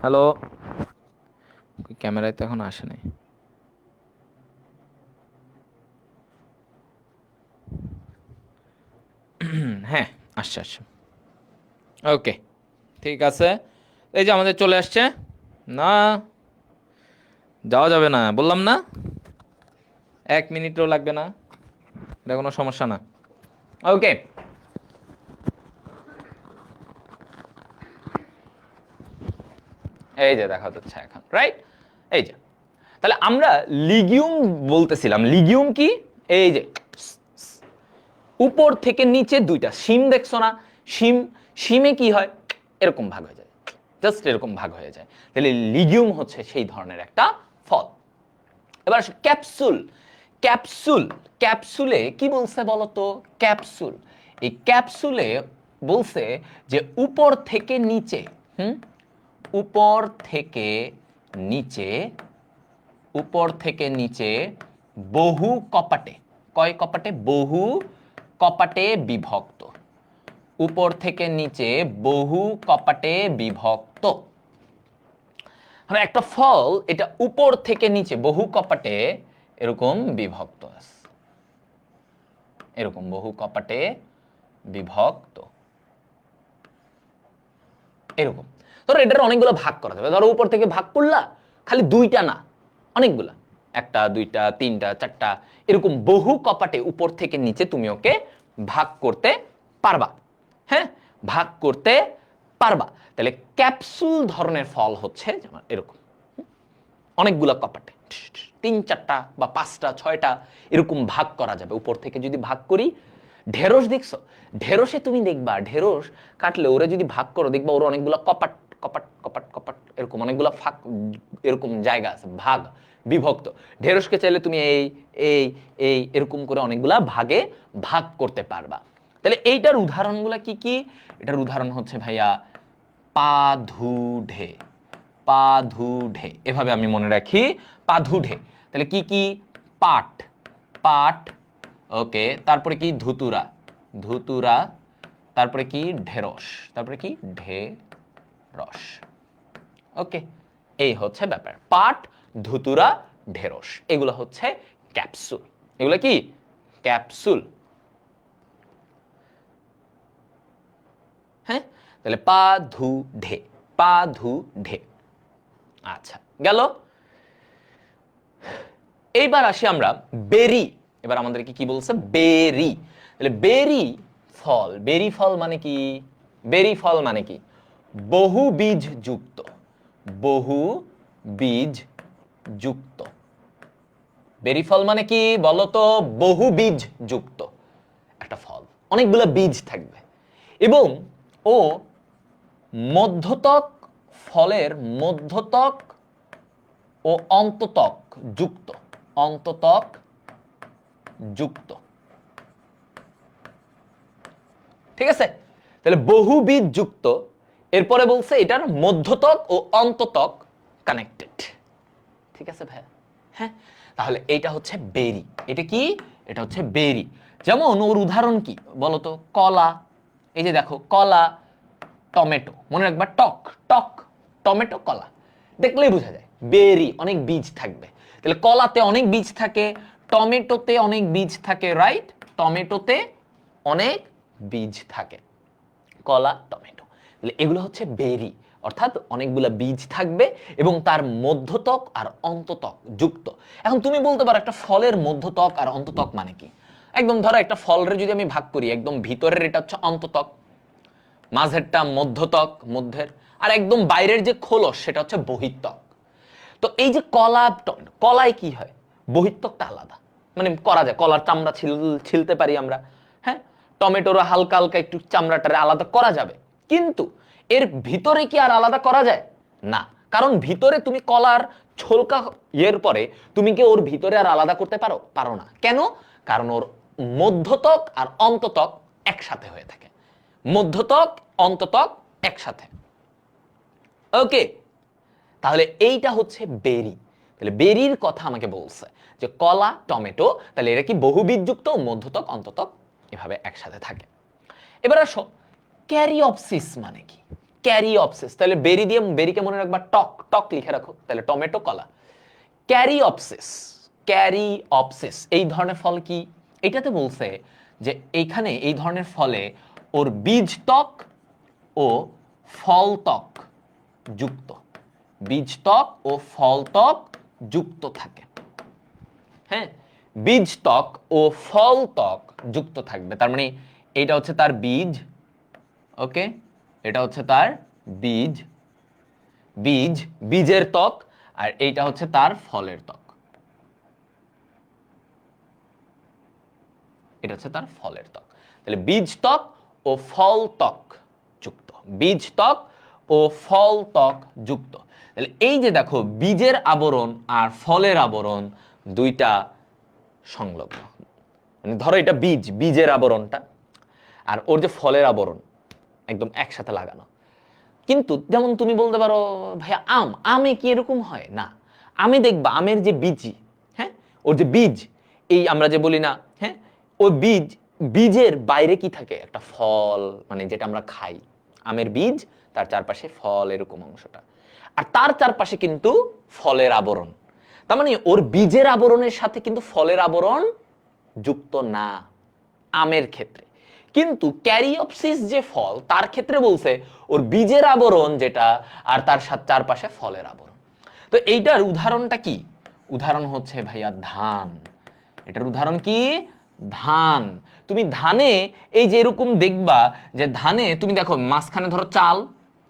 হ্যালো, ক্যামেরায় তো এখন আসে নাই। হ্যাঁ, আসছে আসছে। ওকে, ঠিক আছে। এই যে আমাদের চলে আসছে। না, যাওয়া যাবে না বললাম না, 1 মিনিটও লাগবে না, এটা কোনো সমস্যা না। ওকে, এই যে দেখা যাচ্ছে এখন, রাইট? এই যে, তাহলে আমরা লিগিউম বলতেছিলাম। লিগিউম কি? এই যে উপর থেকে নিচে দুইটা শিম দেখছো না? শিম, শিমে কি হয়? এরকম ভাগ হয়ে যায়, জাস্ট এরকম ভাগ হয়ে যায়। তাহলে লিগিউম হচ্ছে সেই ধরনের একটা ফল। এবার ক্যাপসুল। ক্যাপসুল, ক্যাপসুলে কি বলছে বলতো? ক্যাপসুল, এই ক্যাপসুলে বলছে যে উপর থেকে নিচে, উপর থেকে নিচে, উপর থেকে নিচে বহু কপাটে, কয় কপাটে? বহু কপাটে বিভক্ত। উপর থেকে নিচে বহু কপাটে বিভক্ত। মানে একটা ফল, এটা উপর থেকে নিচে বহু কপাটে এরকম বিভক্ত আছে, এরকম বহু কপাটে বিভক্ত, এরকম। ধরো এটার অনেকগুলো ভাগ করা যাবে। ধরো উপর থেকে ভাগ করলা, খালি দুইটা না, অনেকগুলা, একটা, দুইটা, তিনটা, চারটা, এরকম বহু কপাটে উপর থেকে নিচে তুমি ওকে ভাগ করতে পারবা। হ্যাঁ, ভাগ করতে পারবা। তাহলে ক্যাপসুল ধরনের ফল হচ্ছে যেমন এরকম অনেকগুলা কপাটে, 3, 4টা বা 5টা, 6টা এরকম ভাগ করা যাবে। উপর থেকে যদি ভাগ করি, ঢেঁড়স দেখছো? ঢেঁড়সে তুমি দেখবা, ঢেঁড়স কাটলে ওরা যদি ভাগ করো, দেখবা ওর অনেকগুলো কপাট কপাট কপাট কপাট, এরকম অনেকগুলো ফাঁক, এরকম জায়গা আছে, ভাগ, বিভক্ত। ঢেঁড়সকে চাইলে তুমি এই এই এই এরকম করে অনেকগুলা ভাগে ভাগ করতে পারবা। তাহলে এইটার উদাহরণগুলো কি কি? এটার উদাহরণ হচ্ছে ভাইয়া পাধুঢে, পাধুঢে, এভাবে আমি মনে রাখি, পাধুঢে। তাহলে কি কি? পাট, পাট, ওকে। তারপরে কি? ধুতুরা, ধুতুরা। তারপরে কি? ঢেঁড়স, তারপরে কি? ঢেঁড়স। ওকে, এই হচ্ছে ব্যাপার। পাট, ধুতুরা, ঢেঁড়স, এগুলো হচ্ছে ক্যাপসুল। এগুলো কি? ক্যাপসুল। হ্যাঁ, তাহলে পা ধু ঢে, পা ধু ঢে। আচ্ছা, গেল। এইবার আসি আমরা বেরি। এবার আমাদেরকে কি বলছে? বেরি। তাহলে বেরি ফল, বেরি ফল মানে কি? বেরি ফল মানে কি? বহু বীজ যুক্ত, বহু বীজ যুক্ত। বেরি ফল মানে কি বলতো? বহু বীজ যুক্ত একটা ফল, অনেকগুলো বীজ থাকবে এবং ও মধ্যতক, ফলের মধ্যতক ও অন্ততক যুক্ত, অন্ততক যুক্ত। ঠিক আছে? তাহলে বহুবিধ যুক্ত, এরপরে বলছে এটার মধ্যতক ও অন্ততক কানেক্টেড। ঠিক আছে ভাইয়া? হ্যাঁ, তাহলে এইটা হচ্ছে বেরি। এটা কি? এটা হচ্ছে বেরি। যেমন ওর উদাহরণ কি বলতো? কলা। এই যে দেখো, কলা, টমেটো, মনে রাখবা, টক, টক, টমেটো, কলা, দেখলেই বোঝা যায় বেরি, অনেক বীজ থাকবে। তাহলে কলাতে অনেক বীজ থাকে, টমেটোতে অনেক বীজ থাকে, রাইট? টমেটোতে অনেক বীজ থাকে, কলা, টমেটো। তাহলে এগুলো হচ্ছে বেরি, অর্থাৎ অনেকগুলা বীজ থাকবে এবং তার মধ্যতক আর অন্ততক যুক্ত। এখন তুমি বলতে পারো একটা ফলের মধ্যতক আর অন্ততক মানে কি? একদম ধরো একটা ফলের যদি আমি ভাগ করি, একদম ভিতরের এটা হচ্ছে অন্ততক, মাঝেরটা মধ্যতক, মধ্যের, আর একদম বাইরের যে খোলস সেটা হচ্ছে বহিঃত্বক। তো এই যে কলা, কলায় কি হয়? বহিঃত্বকটা আলাদা, মানে করা যায়, কলার চামড়া ছিলতে পারি আমরা। হ্যাঁ, টমেটোরও হালকা হালকা একটু চামড়াটারে আলাদা করা যাবে, কিন্তু এর ভিতরে কি আর আলাদা করা যায়? না, কারণ ভিতরে তুমি কলার ছোলকা ইয়ের পরে তুমি কি ওর ভিতরে আর আলাদা করতে পারো? পারো না। কেন? কারণ ওর মধ্যতক আর অন্ততক একসাথে হয়ে থাকে, মধ্যতক, অন্ততক একসাথে। ওকে, তাহলে এইটা হচ্ছে বেরি। তাহলে বেরির কথা আমাকে বলছে যে কলা, টমেটো, তাহলে এরা কি বহুবীজযুক্ত, মধ্যতক, অন্ততক এভাবে একসাথে থাকে। এবার আসো, ক্যারিওপসিস মানে কি? ক্যারিঅপসিস, তাহলে বেরি দিয়ে বেরিকে মনে রাখবা টক, টক লিখে রাখো, তাহলে টমেটো কলা। ক্যারিঅপসিস, ক্যারিঅপসিস এই ধরনের ফল কি? এটাতে বলছে যে এইখানে এই ধরনের ফলে ওর বীজ ত্বক ও ফল ত্বক যুক্ত, বীজ ত্বক ও ফল ত্বক যুক্ত থাকে। হ্যাঁ, বীজ ত্বক ও ফল ত্বক যুক্ত থাকবে, তার মানে এটা হচ্ছে তার বীজ, ওকে, এটা হচ্ছে তার বীজ, বীজ বীজের ত্বক, আর এইটা হচ্ছে তার ফলের ত্বক, এটা হচ্ছে তার ফলের ত্বক। তাহলে বীজ ত্বক ও ফল ত্বক যুক্ত, বীজ ত্বক ও ফল ত্বক যুক্ত। তাহলে এই যে দেখো বীজের আবরণ আর ফলের আবরণ দুইটা সংলগ্ন, মানে ধরো এটা বীজ, বীজের আবরণটা আর ওর যে ফলের আবরণ একদম একসাথে লাগানো। কিন্তু যেমন তুমি বলতে পারো ভাইয়া আম, আমে কি এরকম হয়? না, আমে দেখবা আমের যে বীজি, হ্যাঁ, ওর যে বীজ, এই আমরা যে বলি না, হ্যাঁ, ওই বীজ, বীজের বাইরে কি থাকে? একটা ফল, মানে যেটা আমরা খাই, আমের বীজ, তার চারপাশে ফল, এরকম অংশটা, আর তার চারপাশে কিন্তু ফলের আবরণ। তার মানে ওর বীজের আবরণের সাথে কিন্তু ফলের আবরণ যুক্ত না আমের ক্ষেত্রে। কিন্তু ক্যারিঅপসিস যে ফল, তার ক্ষেত্রে বলছে ওর বীজের আবরণ যেটা, আর তার সাথে চারপাশে ফলের আবরণ। তো এইটার উদাহরণটা কি? উদাহরণ হচ্ছে ভাইয়া ধান। এটার উদাহরণ কি? ধান। তুমি ধানে এই যে এরকম দেখবা যে ধানে তুমি দেখো মাঝখানে ধরো চাল,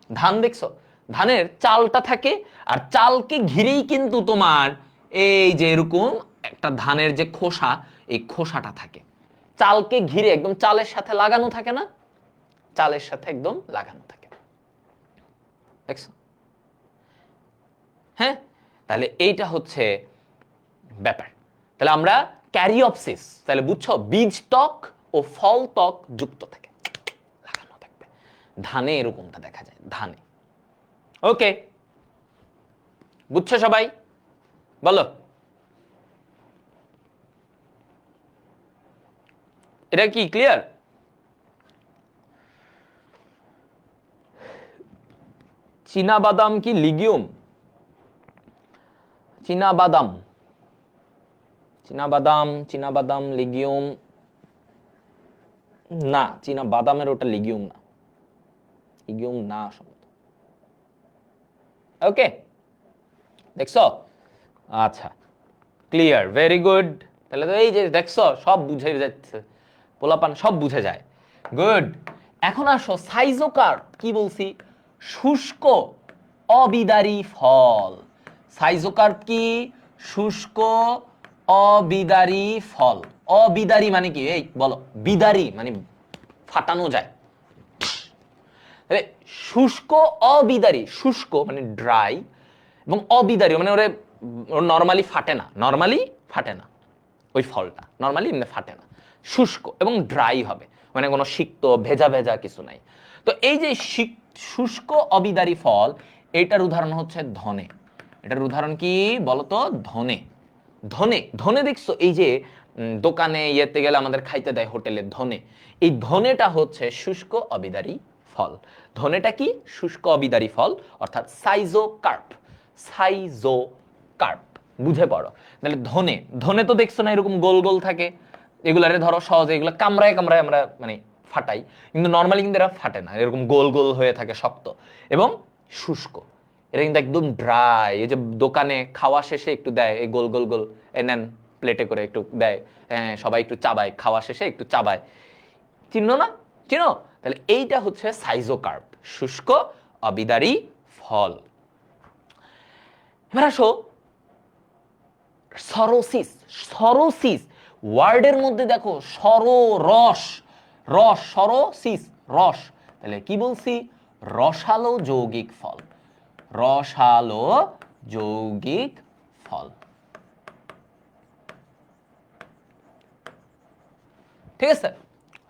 ধান দেখছো, ধানের চালটা থাকে, আর চালকে ঘিরেই কিন্তু তোমার এই যে এরকম একটা ধানের যে খোসা, এই খোসাটা থাকে, চালকে ঘিরে একদম চালের সাথে লাগানো থাকে না, চালের সাথে একদম লাগানো থাকে, দেখছো? হ্যাঁ, তাহলে এইটা হচ্ছে ব্যাপার। তাহলে আমরা ক্যারিঅপসিস, তাহলে বুঝছো, বীজ ত্বক ও ফল ত্বক যুক্ত থাকে, লাগানো থাকবে। ধানে এরকমটা দেখা যায়, ধানে। ওকে, বুঝছো সবাই? বলো, এটা কি ক্লিয়ার? চীনা বাদাম কি লিগিউম? চীনা বাদাম, চীনা বাদাম, চীনা বাদাম লিগিউম না, চীনা বাদামের ওটা লিগিউম না, লিগিউম না সম্ভবত। ওকে, দেখছো? আচ্ছা, ক্লিয়ার, ভেরি গুড। তাহলে তো এই যে দেখছো সব বুঝে যাচ্ছে, পোলাপান সব বুঝে যায়, গুড। এখন আসো সাইজোকার্প, কি বলছি? শুষ্ক অবিদারী ফল। সাইজোকার্প কি? শুষ্ক অবিদারী ফল। অবিদারী মানে কি? এই বলো, বিদারী মানে ফাটানো যায়। শুষ্ক অবিদারী, শুষ্ক মানে ড্রাই, এবং অবিদারী মানে ওরে নর্মালি ফাটে না, নর্মালি ফাটে না, ওই ফলটা নর্মালি এমনি ফাটে না, শুষ্ক এবং ড্রাই হবে, মানে কোনো সিক্ত ভেজা ভেজা কিছু নাই। তো এই যে শুষ্ক অবিদারী ফল, এটার উদাহরণ হচ্ছে ধনে। এটার উদাহরণ কি বলতো? ধনে। ধনে, ধনে দেখছো এই যে দোকানে ইয়েতে গেলে আমাদের খাইতে দেয় হোটেলে ধনে, এই ধনেটা হচ্ছে শুষ্ক অবিদারী ফল। ধনেটা কি? শুষ্ক অবিদারী ফল, অর্থাৎ সাইজোকার্প, সাইজোকার্প, বুঝে পড়ো। তাহলে ধনে, ধনে তো দেখছো না এরকম গোল গোল থাকে, এগুলারে ধরো সহজে এগুলো কামড়ায় কামড়ায় আমরা মানে ফাটাই, কিন্তু নর্মালি কিন্তু এরা ফাটে না, এরকম গোল গোল হয়ে থাকে, শক্ত এবং শুষ্ক। এটা কিন্তু একদম ড্রাই। এই যে দোকানে খাওয়া শেষে একটু দেয় এই গোল গোল গোল, নেন প্লেটে করে একটু দেয়, হ্যাঁ সবাই একটু চাবায়, খাওয়া শেষে একটু চাবায়, চিনো না? চিনো? তাহলে এইটা হচ্ছে সাইজোকার্প, শুষ্ক অবিদারী ফল। এবার আসো সরোসিস। সরোসিস ওয়ার্ডের মধ্যে দেখো সর, রস, রস, সরোসিস রস, তাহলে কি বলছি? রসালো যৌগিক ফল, রসালো যৌগিক ফল, ঠিক আছে?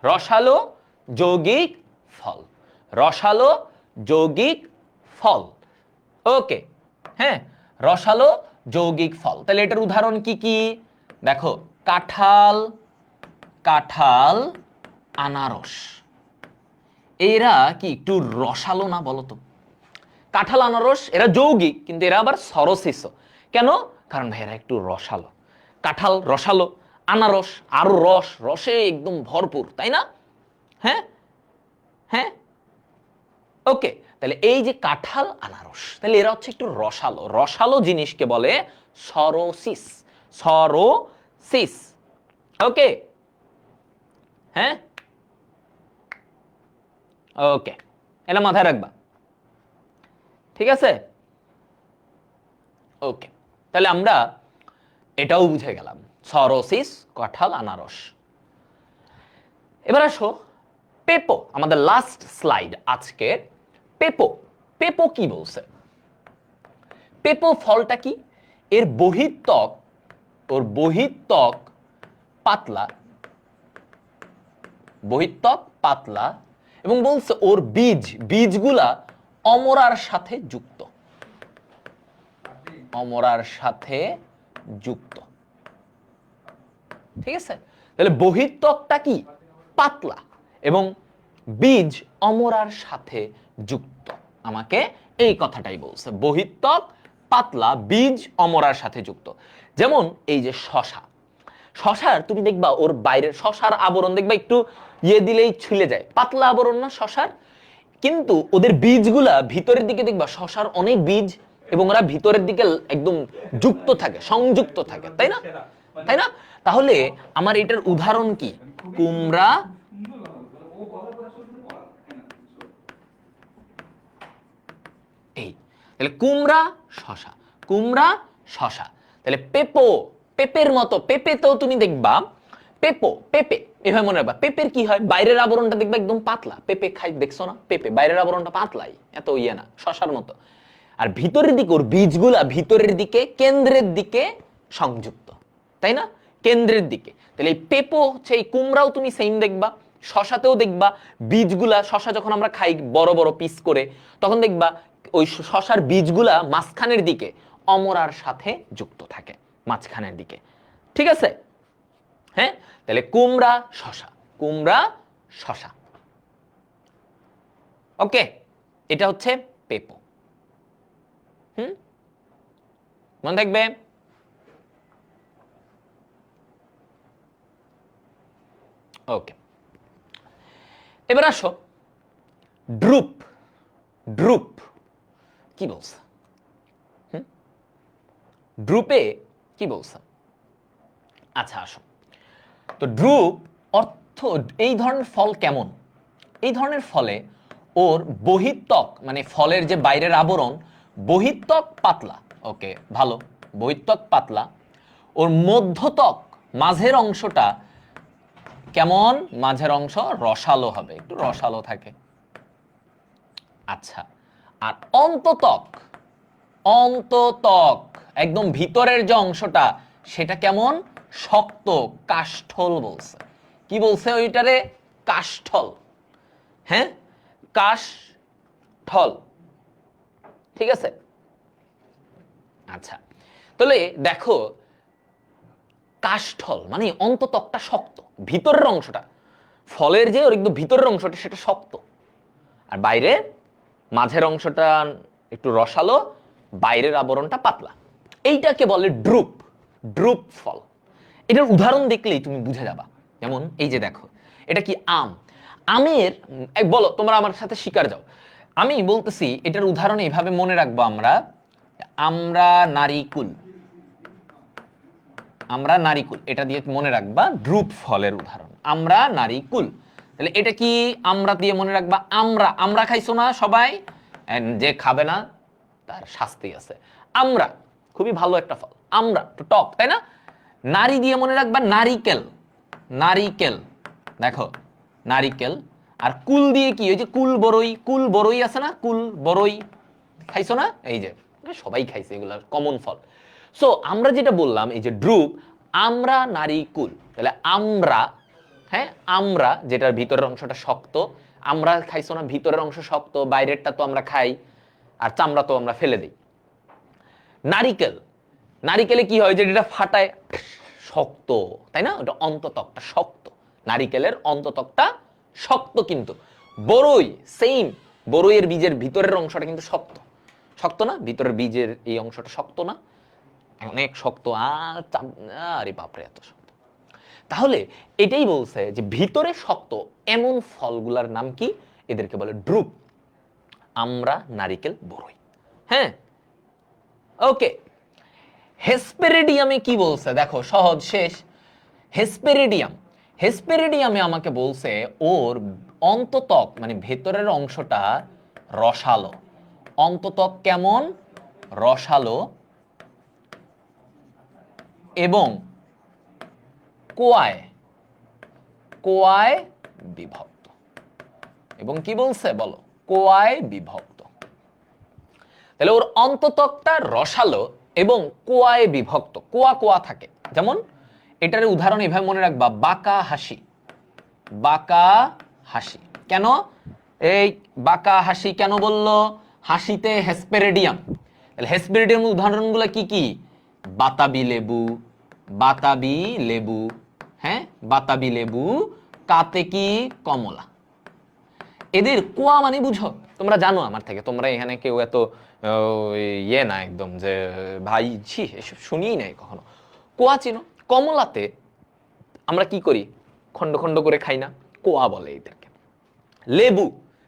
রসালো যৌগিক ফল, রসালো যৌগিক ফল, ওকে, হ্যাঁ, রসালো যৌগিক ফল। তাহলে এটার উদাহরণ কি কি? দেখো, কাঁঠাল, কাঁঠাল, আনারস, এরা কি একটু রসালো না বলতো? কাঁঠাল আনারস এরা যৌগিক, কিন্তু এরা আবার সরসিস। কেন? কারণ ভাই এরা একটু রসালো। কাঁঠাল রসালো, আনারস আরো রসে একদম ভরপুর, তাই না? হ্যাঁ হ্যাঁ, ওকে। তাহলে এই যে কাঁঠাল আনারস, তাহলে এরা হচ্ছে একটু রসালো। রসালো জিনিসকে বলে সরোসিস। সরোসিস, ওকে। হ্যাঁ, ওকে, এটা মাথায় রাখবা, ঠিক আছে? ওকে, তাহলে আমরা এটাও বুঝে গেলাম, সরোসিস, কাঁঠাল আনারস। এবার আসো পেপো, আমাদের লাস্ট স্লাইড আজকে। পেপো, পেপো কি বলছে? পেপো ফলটা কি? এর বহিত্বক, ওর বহিত্বক পাতলা, বহিত্বক পাতলা, এবং বলছে ওর বীজগুলা অমরার সাথে যুক্ত, অমরার সাথে যুক্ত, ঠিক আছে? তাহলে বহিত্বকটা কি? পাতলা, এবং বীজ অমরার সাথে যুক্ত। আমাকে এই কথাটাই বলছে, বহিত্বক পাতলা, বীজ অমরার সাথে যুক্ত। যেমন এই যে শশা, শশার তুমি দেখবা ওর বাইরের শশার আবরণ দেখবা একটু দিলেই ছুলে যায়, পাতলা আবরণ না শশার? কিন্তু ওদের বীজগুলা ভিতরের দিকে দেখবা, শশার অনেক বীজ, এবং ওরা ভিতরের দিকে একদম যুক্ত থাকে, সংযুক্ত থাকে, তাই না? তাই না? তাহলে আমার এটার উদাহরণ কি? কুমড়া, এই তাহলে কুমড়া শশা, কুমড়া শশা। তাহলে পেপো, পেপের মতো, পেপেতেও তুমি দেখবা পেপে এভাবে মনে রাখবা। পেপের কি হয়? বাইরের আবরণটা দেখবা একদম পাতলা। পেপে খাই দেখছো না? পেপে বাইরের আবরণটা পাতলাই, এত ইয়ে না, শশার মতো। আর ভিতরের দিকে ওর বীজগুলা ভিতরের দিকে, কেন্দ্রের দিকে সংযুক্ত, তাই না? কেন্দ্রের দিকে। তাহলে এই পেপো হচ্ছে, এই কুমড়াও তুমি সেম দেখবা, শশাতেও দেখবা বীজগুলা, শশা যখন আমরা খাই বড় বড় পিস করে, তখন দেখবা ওই শশার বীজগুলা মাঝখানের দিকে অমরার সাথে যুক্ত থাকে, মাঝখানের দিকে, ঠিক আছে? হ্যাঁ, তাহলে কুমড়া শশা, কুমড়া শশা, ওকে। এটা হচ্ছে পেপো। মনে থাকবে? ওকে, এবার আসো ড্রুপ, ড্রুপ কি বলছে? ড্রুপে কি বলছে? আচ্ছা আসো, তো ড্রুপ অর্থ, এই ধরনের ফল কেমন? এই ধরনের ফলে ওর বহিত্বক, মানে ফলের যে বাইরের আবরণ, বহিত্বক পাতলা, ওকে ভালো, বহিত্বক পাতলা, ওর মধ্যতক মাঝের অংশটা কেমন? মাঝের অংশ রসালো হবে, একটু রসালো থাকে। আচ্ছা, আর অন্ততক, অন্ততক একদম ভিতরের যে অংশটা, সেটা কেমন? শক্ত, কাষ্ঠল বলছে। কি বলছে ওইটারে? কাষ্ঠল। হ্যাঁ, কাষ্ঠল, ঠিক আছে? আচ্ছা, তাহলে দেখো, কাষ্ঠল মানে অন্ততকটা শক্ত, ভিতরের অংশটা, ফলের যে ওর একদম ভিতরের অংশটা সেটা শক্ত, আর বাইরে মাঝের অংশটা একটু রসালো, বাইরের আবরণটা পাতলা। এইটাকে বলে ড্রুপ, ড্রুপ ফল। এটার উদাহরণ দেখলেই তুমি বুঝে যাবা। যেমন এই যে দেখো, এটা কি? আম। আমের বলো, তোমরা আমার সাথে শিকার যাও। আমি বলতেছি এটার উদাহরণ এইভাবে মনে রাখবো আমরা, আমরা নারিকুল, আমরা নারিকুল, এটা দিয়ে মনে রাখবা ড্রুপ ফলের উদাহরণ, আমরা নারিকুল। তাহলে এটা কি? আমরা দিয়ে মনে রাখবা আমরা, আমরা খাইছো না সবাই? যে খাবে না তার শাস্তি আছে। আমরা খুবই ভালো একটা ফল, আমরা তো টক, তাই না? নারী দিয়ে মনে রাখবা নারিকেল, নারিকেল, দেখো নারিকেল। আর কুল দিয়ে কি? ওই যে কুল বড়ই, কুল বড়ই আছে না, কুল বড়ই খাইছো না? এই যে সবাই খাইছে, এগুলো কমন ফল। সো আমরা যেটা বললাম, এই যে ড্রুপ, আমরা নারিকুল, তাহলে আমরা, হ্যাঁ আমরা, যেটার ভিতরের অংশটা শক্ত, আমরা খাইছো না, ভিতরের অংশ শক্ত, বাইরেরটা তো আমরা খাই, আর চামড়া তো আমরা ফেলে দিই। নারিকেল, নারিকেলে কি হয়? যে এটা ফাটায়, শক্ত, তাই না? ওটা অন্ততকটা শক্ত, নারিকেলের অন্ততকটা শক্ত, কিন্তু বড়ই সেম, বড়ইয়ের বীজের ভিতরের অংশটা কিন্তু শক্ত, শক্ত না? ভিতরের বীজের এই অংশটা শক্ত না? অনেক শক্ত। আরে বাপরে, এত শক্ত! তাহলে এটাই বলছে যে ভিতরে শক্ত এমন ফলগুলার নাম কি? এদেরকে বলে ড্রুপ। আমরা, নারিকেল, বড়ই। হ্যাঁ, ওকে। হেসপেরিডিয়ামে কি বলছে দেখো, সহজ, শেষ। হেসপেরিডিয়াম, হেসপেরিডিয়ামে আমাকে বলছে ওর অন্ততক মানে ভেতরের অংশটা রসালো। অন্ততক কেমন? রসালো এবং কোয়ায়, কোয়ায় বিভক্ত। এবং কি বলছে বলো? কোয়ায় বিভক্ত। তাহলে ওর অন্ততকটা রসালো এবং কোয়ায় বিভক্ত, কোয়া কোয়া থাকে। যেমন এটার উদাহরণ এভাবে মনে রাখবা, বাঁকা হাসি। বাঁকা হাসি কেন? এই বাঁকা হাসি কেন বললো? হাসিতে হেসপেরিডিয়াম। তাহলে হেসপেরিডিয়াম উদাহরণগুলো কি কি? বাতাবি লেবু, বাতাবি লেবু, হ্যাঁ, বাতাবি লেবু, কাতেকি কমলা। এদের কোয়া মানে বুঝো? তোমরা জানো আমার থেকে, তোমরা এখানে কেউ এত ইয়ে না একদম যে ভাই ছি এসব শুনিই নাই কখনো। কোয়া চিনো? কমলাতে আমরা কি করি? খন্ড খন্ড করে খাই না? কোয়া বলে এদেরকে। লেবু,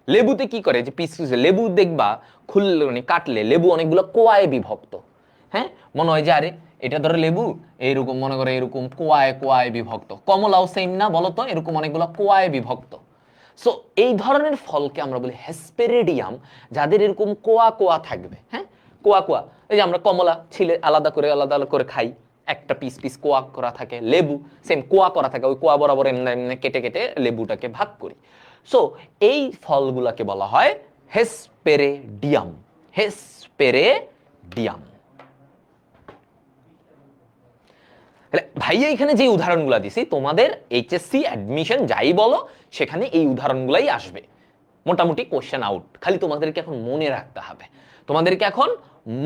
লেবুতে কি করে? যে পিস পিস লেবু দেখবা খুললে মানে কাটলে লেবু অনেকগুলো কোয়ায় বিভক্ত। হ্যাঁ, মনে হয় যে আরে এটা ধরো লেবু, এইরকম মনে করে এরকম কোয়ায় কোয়ায় বিভক্ত। কমলাও সেম না? বলো তো, এরকম অনেকগুলো কোয়ায় বিভক্ত। সো এই ধরনের ফলকে আমরা বলি হেসপেরিডিয়াম, যাদের এরকম কোয়া কোয়া থাকবে। হ্যাঁ, কোয়া কোয়া। এই যে আমরা কমলা ছিলে আলাদা করে করে খাই, একটা পিস পিস কোয়া করা থাকে। লেবু সেম কোয়া করা থাকে, ওই কোয়া বরাবর এমনি এমনি কেটে কেটে লেবুটাকে ভাগ করি। সো এই ফলগুলাকে বলা হয় হেসপেরিডিয়াম। হেসপেরিডিয়াম। ভাইয়া এখানে যে উদাহরণগুলো দিছি, তোমাদের এইচএসসি অ্যাডমিশন যাই বলো সেখানে এই উদাহরণগুলাই আসবে। মোটামুটি কোশ্চেন আউট। খালি তোমাদেরকে এখন মনে রাখতে হবে, তোমাদেরকে এখন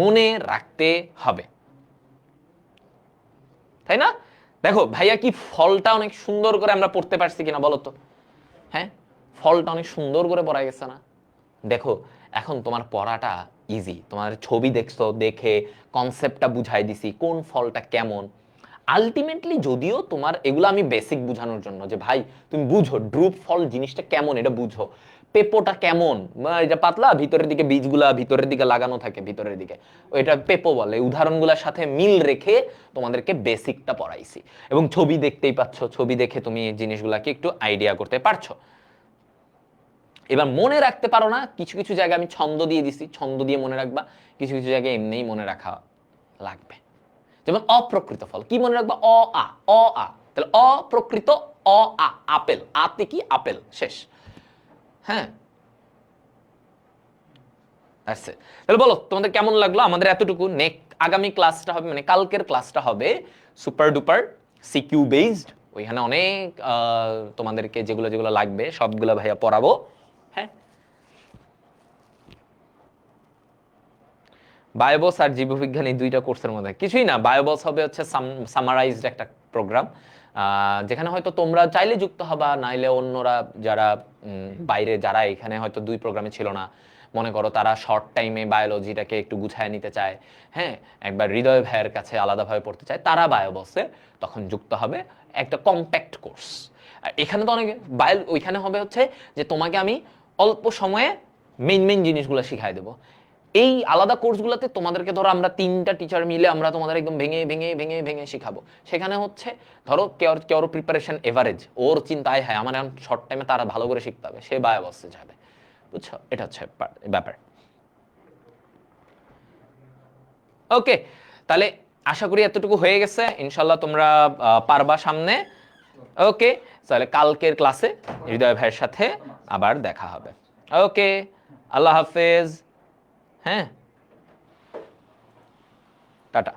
মনে রাখতে হবে, তাই না? দেখো ভাইয়া কি ফলটা অনেক সুন্দর করে আমরা পড়তে পারছি কিনা বলো তো? হ্যাঁ, ফলটা অনেক সুন্দর করে পড়া গেছে না? দেখো এখন তোমার পড়াটা ইজি, তোমার ছবি দেখছো, দেখে কনসেপ্টটা বুঝাই দিছি কোন ফলটা কেমন। আলটিমেটলি যদিও তোমার এগুলো আমি বেসিক বুঝানোর জন্য যে ভাই তুমি বুঝো ড্রুপ ফল জিনিসটা কেমন, এটা বুঝো। পেপোটা কেমন, এটা পাতলা, ভিতরের দিকে বীজগুলা ভিতরের দিকে লাগানো থাকে, ভিতরের দিকে ওইটা পেপো বলে। উদাহরণগুলোর সাথে মিল রেখে তোমাদেরকে বেসিকটা পড়াইছি, এবং ছবি দেখতেই পাচ্ছ, ছবি দেখে তুমি এই জিনিসগুলাকে একটু আইডিয়া করতে পারছো। এবার মনে রাখতে পারো না, কিছু কিছু জায়গায় আমি ছন্দ দিয়ে দিছি, ছন্দ দিয়ে মনে রাখবা। কিছু কিছু জায়গায় এমনিই মনে রাখা লাগবে। যেমন অপ্রকৃত ফল কি মনে রাখবা? অ আ, অ আ। তাহলে অপ্রকৃত, অ আ, আপেল, আতে কি? আপেল, শেষ। হ্যাঁ, তাহলে বলো তোমাদের কেমন লাগলো আমাদের এতটুকু? আগামী ক্লাসটা হবে মানে কালকের ক্লাসটা হবে সুপার ডুপার সিকিউ বেসড। ওইখানে অনেক তোমাদেরকে যেগুলো যেগুলো লাগবে সবগুলো ভাইয়া পড়াবো। হ্যাঁ, বায়োবস আর জীববিজ্ঞান এই দুইটা কোর্সের মধ্যে কিছুই না। বায়োবস হবে হচ্ছে সামারাইজড একটা প্রোগ্রাম, যেখানে হয়তো তোমরা চাইলে যুক্ত হবা, নাইলে অন্যরা যারা বাইরে, যারা এখানে হয়তো দুই প্রোগ্রামে ছিল না, মনে করো তারা শর্ট টাইমে বায়োলজিটাকে একটু গুছায় নিতে চায়, হ্যাঁ, একবার হৃদয় ভাইয়ের কাছে আলাদাভাবে পড়তে চায়, তারা বায়োবসে তখন যুক্ত হবে। একটা কম্প্যাক্ট কোর্স। আর এখানে তো অনেকে ওইখানে হবে হচ্ছে যে তোমাকে আমি অল্প সময়ে মেইন মেইন জিনিসগুলো শিখাই দেবো। এই আলাদা কোর্সগুলোতে তোমাদেরকে ধরো আমরা তিনটা টিচার মিলে আমরা তোমাদের একদম ভেঙে ভেঙে ভেঙে ভেঙে শিখাবো। সেখানে হচ্ছে ধরো কেউ প্রিপারেশন এভারেজ, ওর চিন্তায় হয় আমার এখন শর্ট টাইমে তারা ভালো করে শিখতে হবে, সে বায়োবসে যাবে। বুঝছো? এটা হচ্ছে ব্যাপার। ওকে, তাহলে আশা করি এতটুকু হয়ে গেছে, ইনশাল্লাহ তোমরা পারবা সামনে। ওকে, তাহলে কালকের ক্লাসে হৃদয় ভাইয়ের সাথে আবার দেখা হবে। ওকে, আল্লাহ হাফেজ। হ্যাঁ, টাটা।